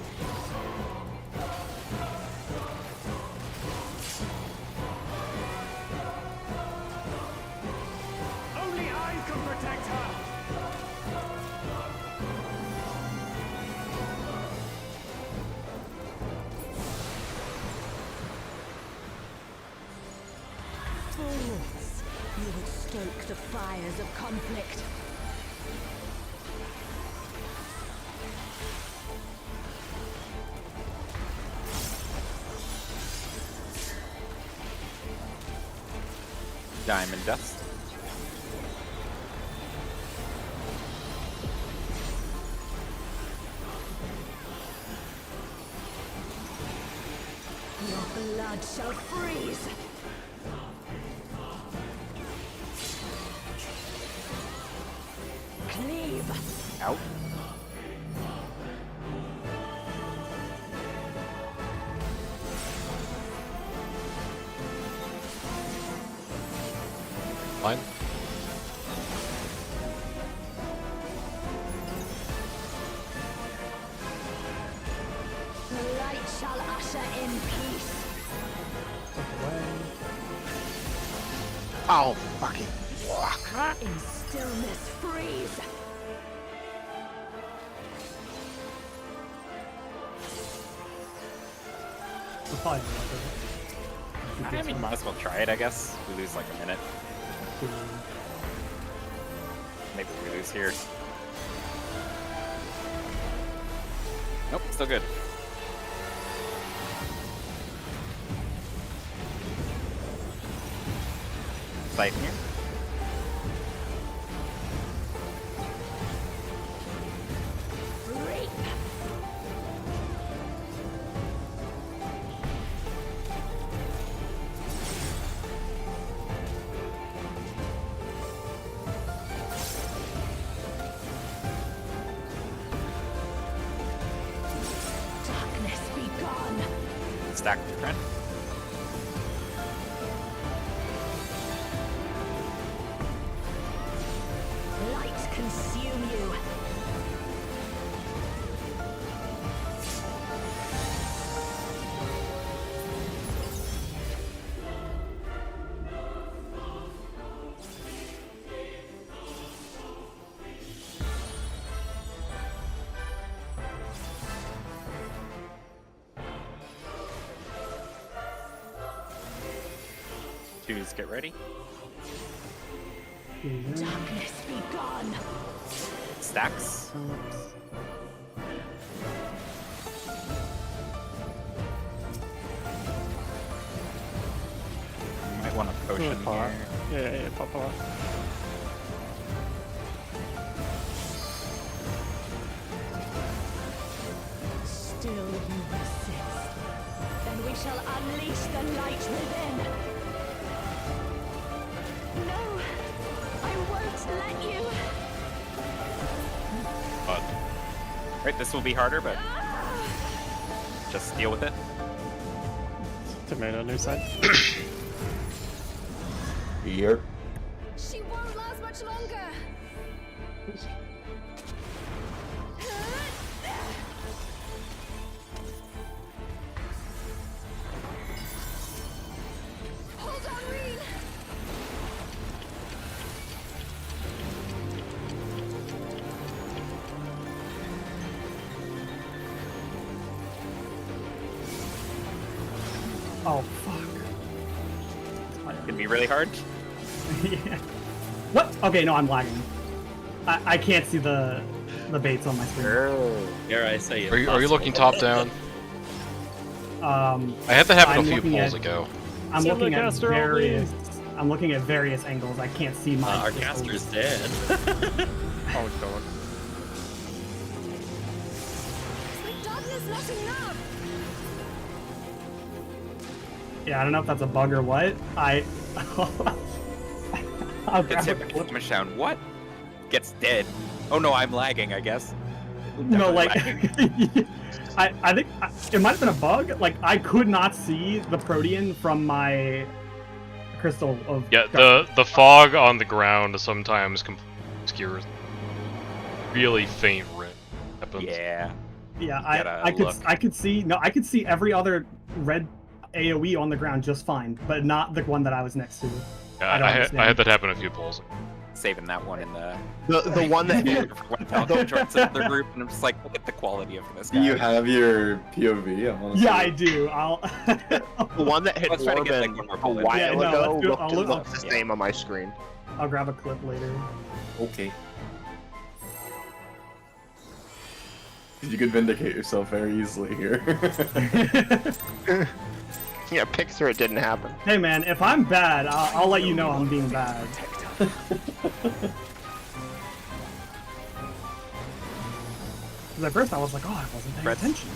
Only I can protect her. Fools! You would stoke the fires of conflict. Diamond dust. Your blood shall freeze! Cleave! Out. Fine. The light shall usher in peace. Oh, fucking fuck. In stillness freeze. We're probably not gonna- I mean, might as well try it, I guess. We lose like a minute. Maybe we lose here. Nope, still good. Sight here. Reap. Darkness be gone. Stack the friend. Light consume you. Twos, get ready. Darkness be gone. Stacks. Might want a potion Pop. here. Yeah, pop off. shall unleash the light within. No, I won't let you. Right, this will be harder, but just deal with it. Tomato, new side. Here. She won't last much longer. Hold on, Reen. Oh fuck. It'd be really hard. Yeah. What? Okay, no, I'm lagging. I can't see the baits on my screen. Dare I say it? Are you looking top down? I had that happen a few polls ago. I'm looking at Caster various. I'm looking at various angles. I can't see my. Our crystals. caster's dead. Oh, God. The darkness not enough. Yeah, I don't know if that's a bug or what. I'll Gets grab hit a by clip. damage down. What? Gets dead. Oh no, I'm lagging, I guess. No, like, Definitely I think it might have been a bug. Like, I could not see the Protean from my crystal of. Yeah, the fog on the ground sometimes completely obscures really faint red happens. Yeah. Yeah, Gotta I look. could see every other red AOE on the ground just fine, but not the one that I was next to. Yeah, I don't I understand. had that happen a few polls ago. Saving that one in the The one that when Falco joins another group, and I'm just like, look at the quality of this guy. Do you have your POV? I want to Yeah, I do. I'll. the one that hit Let's try to get, like, Orban one more a bullet. while Yeah, no, ago let's do it. looked, I'll looked the yeah. same on my screen. I'll grab a clip later. Okay. You could vindicate yourself very easily here. Yeah, pick through it didn't happen. Hey man, if I'm bad, I'll let you know I'm being bad. Because at first I was like, oh, I wasn't paying Reds. attention.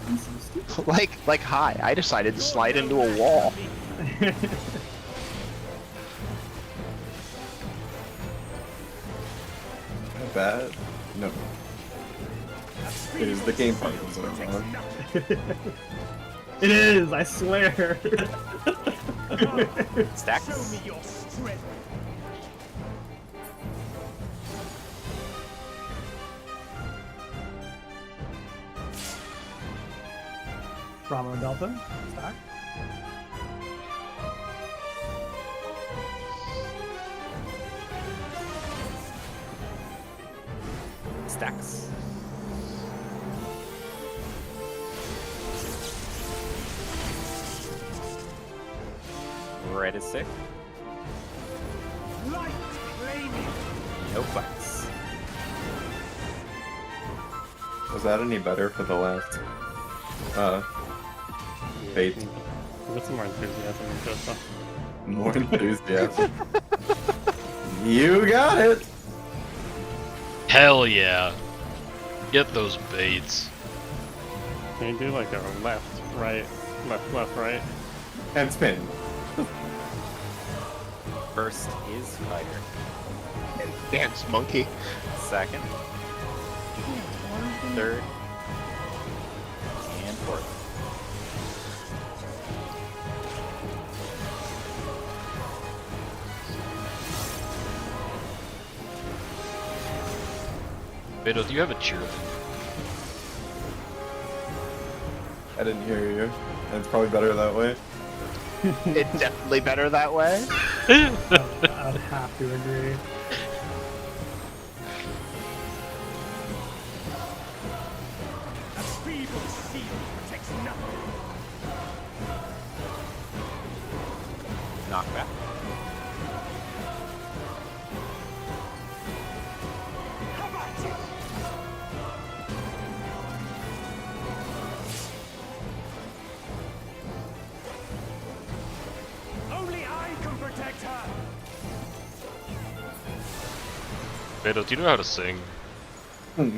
I'm so stupid. Like hi, I decided to slide into a wall. Not bad. No. It is the game part that's going on. It is, I swear. Stacks. Bravo Delta, stack. Stacks. Red is sick. No fights. Was that any better for the last bait? Get some more enthusiasm into it, though. More enthusiasm. You got it! Hell yeah! Get those baits. Can you do like a left, right, left, right? And spin. First is fighter. Dance monkey. Second. Third. And fourth. Beto, do you have a cheer? I didn't hear you. And it's probably better that way. It's definitely better that way. I'd have to agree. A feeble shield protects nothing. Knockback. Only I can protect her. Beto, do you know how to sing? Fools,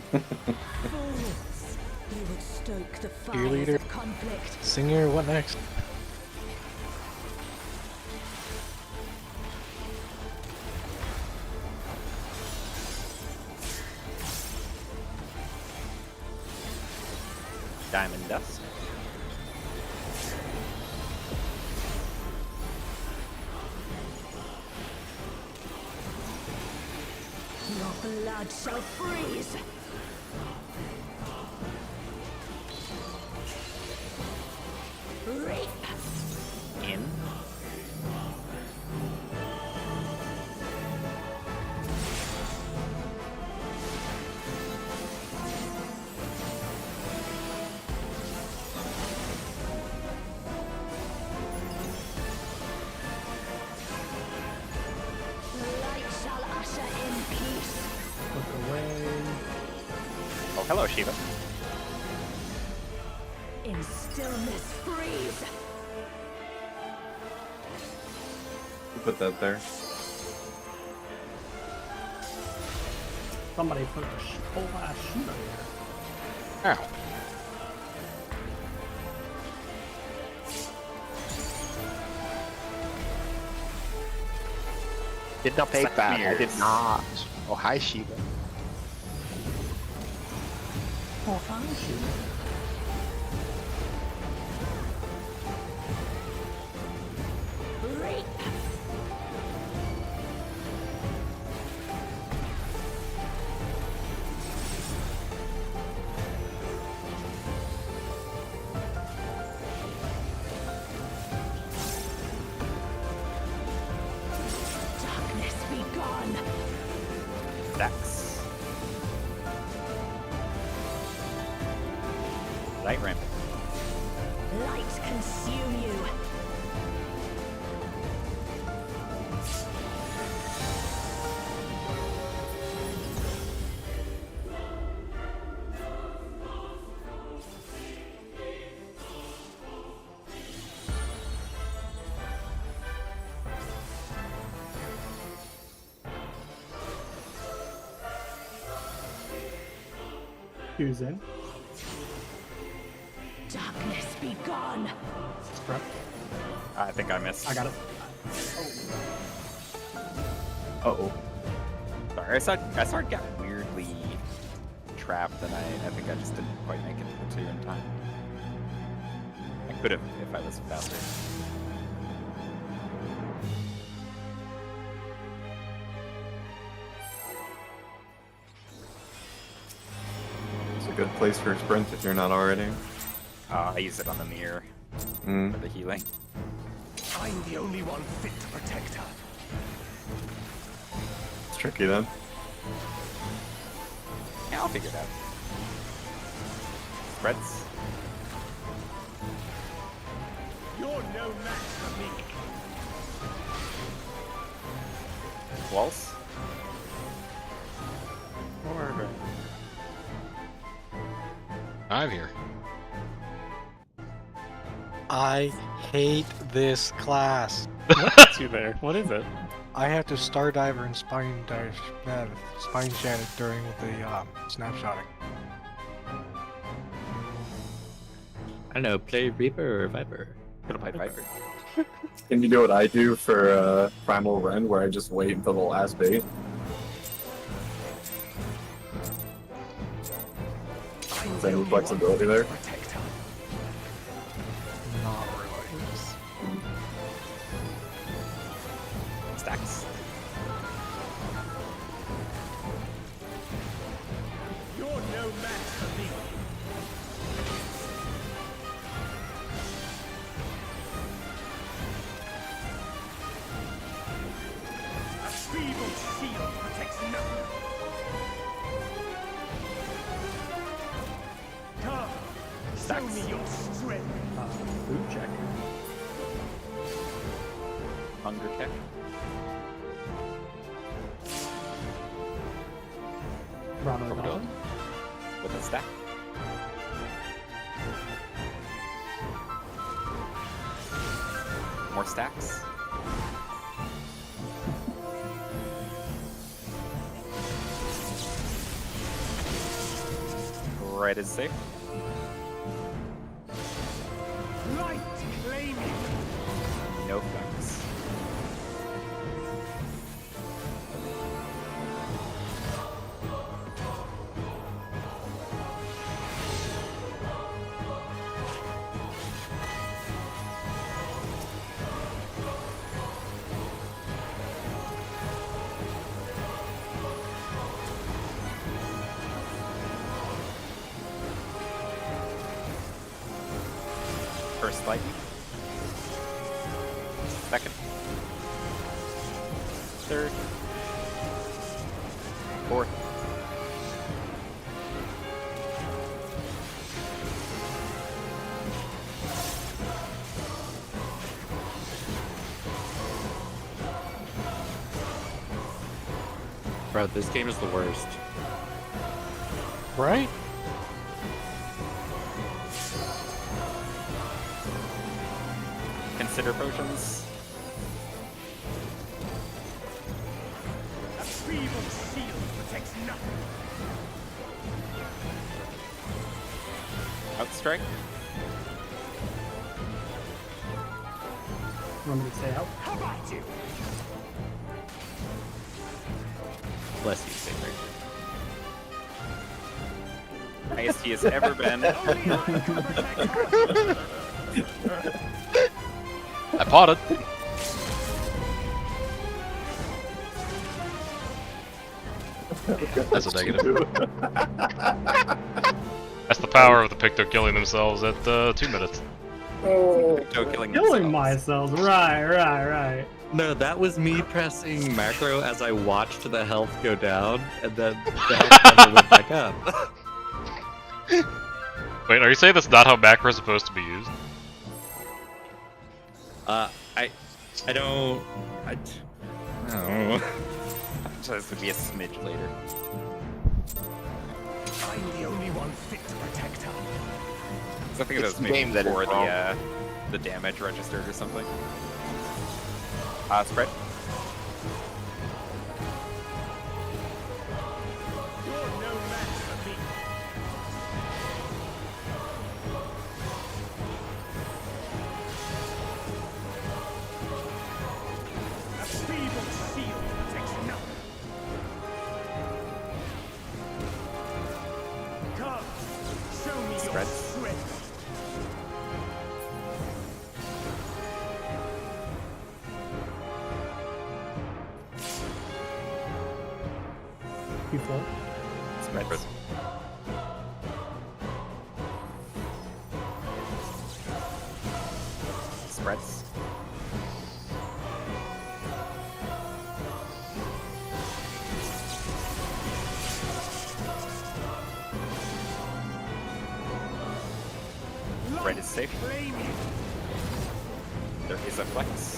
you would stoke the fires Cheerleader. of conflict. Singer, what next? Diamond Dust. Your blood shall freeze. Reap. In. Light shall usher in peace. Look away. Oh, hello, Shiva. In stillness freeze. Put that there. Somebody put a whole ass shooter here. Ow. Did not take that. I did Smears. not. Oh, hi, Shiva. Oh, fine shooter. Reap. Darkness be gone. Stacks. Light ramp. Light consume you. Fuse in. Darkness be gone. Struck. I think I missed. I got it. Uh-oh. Sorry, I saw it get weirdly trapped, and I think I just didn't quite make it to the 2 in time. I could have if I was faster. It's a good place for a sprint if you're not already. I use it on the mirror Mm. for the healing. I'm the only one fit to protect her. It's tricky then. Yeah, I'll figure it out. Spreads. You're no match for me. Walls. Order. I'm here. I hate this class. What gets you there? What is it? I have to Star Diver and Spine Chant it during the snapshotting. I don't know, play Reaper or Viper. Could have played Viper. Can you do what I do for Primal Rend, where I just wait until the last bait? Is there any flexibility there? Protect her. Not really. Stacks. You're no match for me. A feeble shield protects nothing. Come, show me your strength. Food check. Hunger tech. Bravo. Overdose. Bravo. With a stack. More stacks. Right is safe. Light claiming. No flex. First lightning. Second. Third. Fourth. Bro, this game is the worst. Right? Consider potions. A feeble shield protects nothing. Outstrike. Want me to stay out? How about you? Bless you, Sacred. Highest he has ever been. I potted. That's a negative. That's the power of the Picto killing themselves at 2 minutes. Picto killing myself. Right. No, that was me pressing macro as I watched the health go down, and then the health never went back up. Wait, are you saying that's not how macro is supposed to be used? I don't know. So this would be a smidge later. I'm the only one fit to protect her. So I think it It's was the maybe game that is before wrong. the damage registered or something. Spread. You're no match for me. A feeble shield protects nothing. Come, show me your Spread. strength. You float. Spread. Spreads. Red is safe. There is a flex.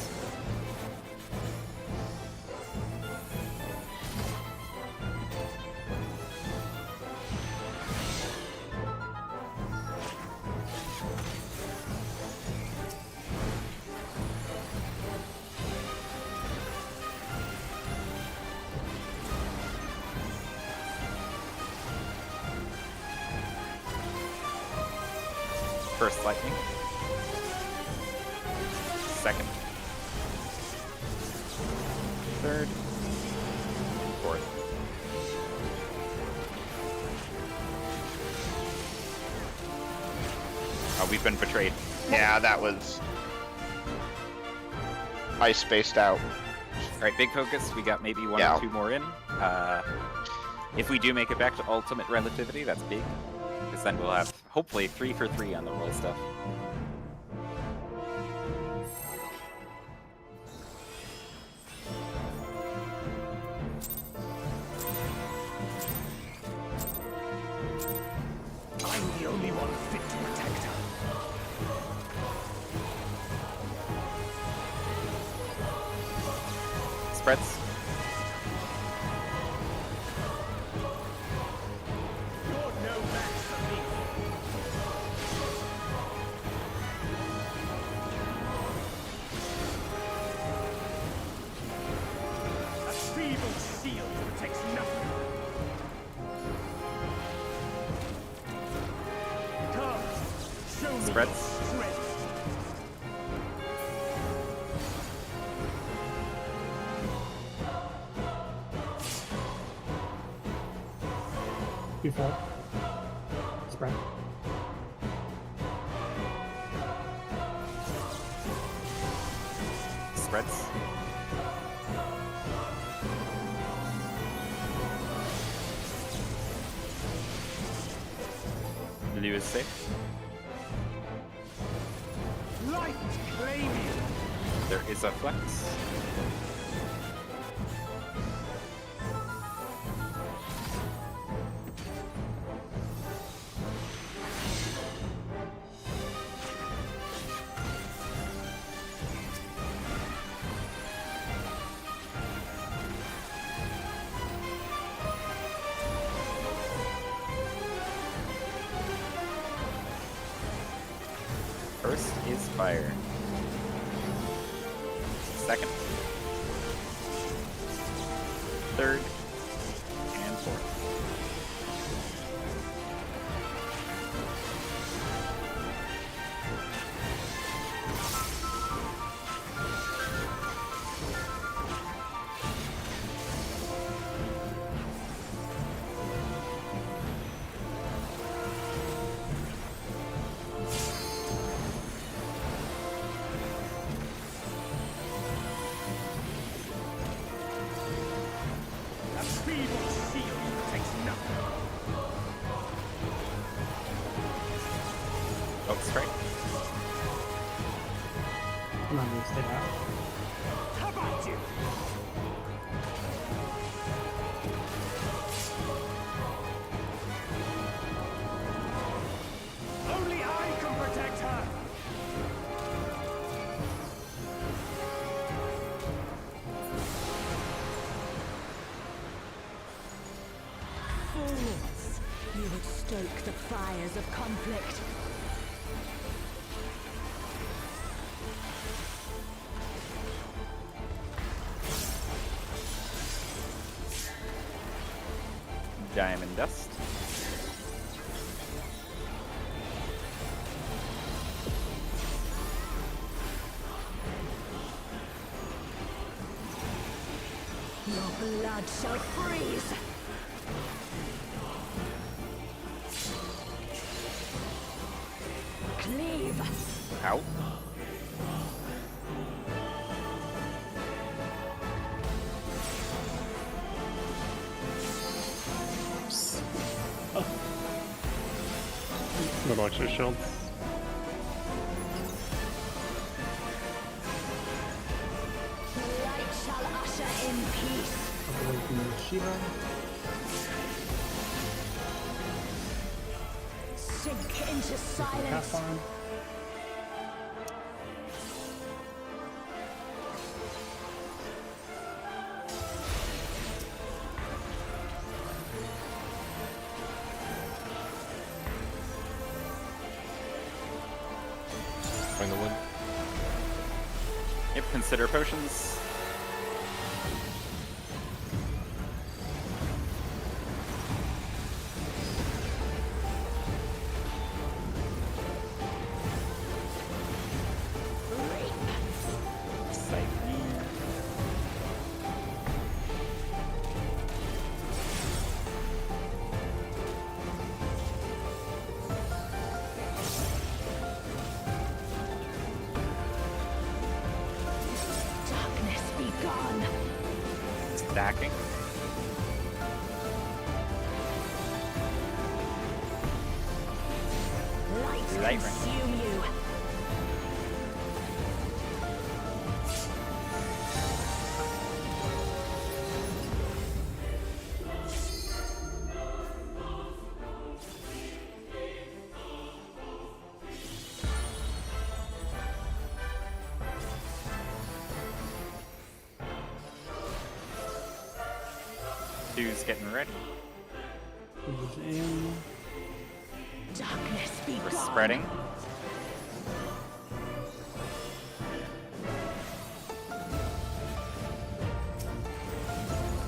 First lightning. Second. Third. Fourth. Oh, we've been betrayed. Yeah, that was. I spaced out. Alright, big focus. We got maybe one Yeah. or two more in. If we do make it back to ultimate relativity, that's big. Because then we'll have, hopefully, 3 for 3 on the roll stuff. I'm the only one fit to protect her. Spreads. You're no match for me. A feeble shield protects nothing. Come, show me Spreads. your strength. Before. Spread. Spreads. Blue is safe. Light claim you. There is a flex. First is fire. Second. Third. And fourth. A feeble shield takes nothing. Oh, straight. Come on, move, stay out. How about you? Only I can protect her. Fools! You would stoke the fires of conflict. Diamond dust. Your blood shall freeze! Cleave! Ow. No electric shields. The light shall usher in peace. Up away from the Shiva. Sink into Cast silence. on. Find the wind. Yep, consider potions. Siphoning. Darkness be gone. Stacking. Light Light consume you. Two's getting ready. Move in. Darkness be We're gone. spreading.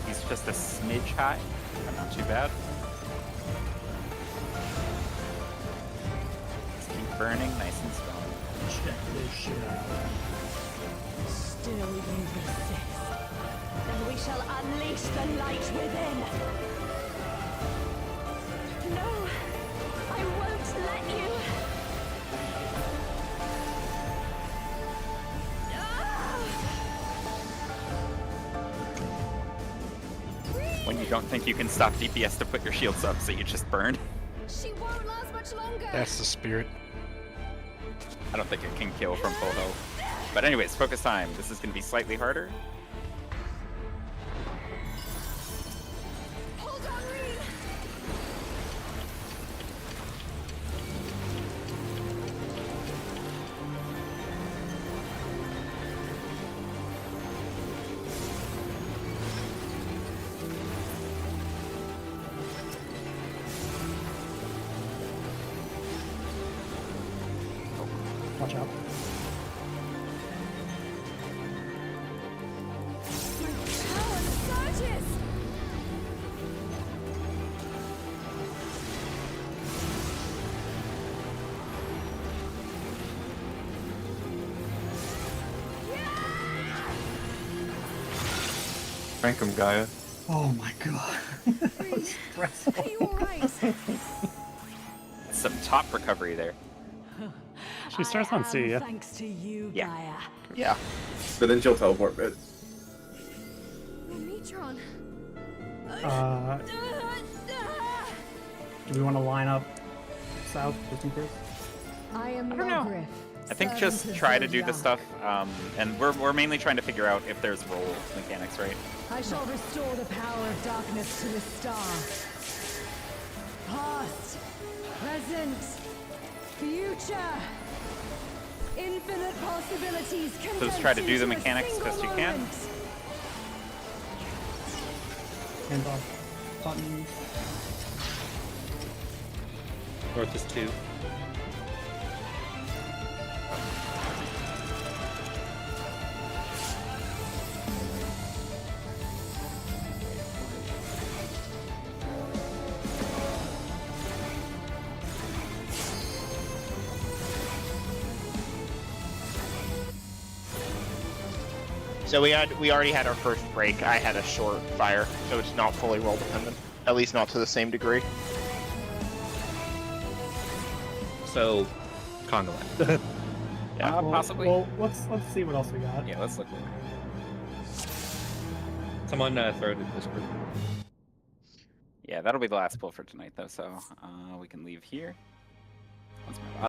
He's just a smidge high, but not too bad. Just keep burning, nice and strong. Check this shit out. Still you resist. Then we shall unleash the light within. No, I won't let you. When you don't think you can stop DPS to put your shields up, so you just burn. She won't last much longer. That's the spirit. I don't think it can kill from full health. But anyways, focus time. This is going to be slightly harder. Hold on, Reed. Watch out. Power surges. Crank him, Gaia. Oh my god. Reed, Stressful. are you alright? Some top recovery there. She starts on C, yeah. Thanks to you, Yeah. Gaia. Yeah. But then she'll teleport mid. Metron. Do we want to line up south just in case? I am I don't know. Logriff, I think servant just of try to do Zodiac. this stuff, and we're mainly trying to figure out if there's role mechanics, right? I shall restore the power of darkness to the star. Past, present, future. Infinite possibilities. So just try to do the condensed into a mechanics single best you can. moment. Hands off. Button. North is 2. So we already had our first break. I had a short fire, so it's not fully roll dependent. At least not to the same degree. So, Congoland. Yeah, Well, possibly. Well, let's see what else we got. Yeah, let's look. Someone throw it in Discord. Yeah, that'll be the last pull for tonight, though, so we can leave here. Once my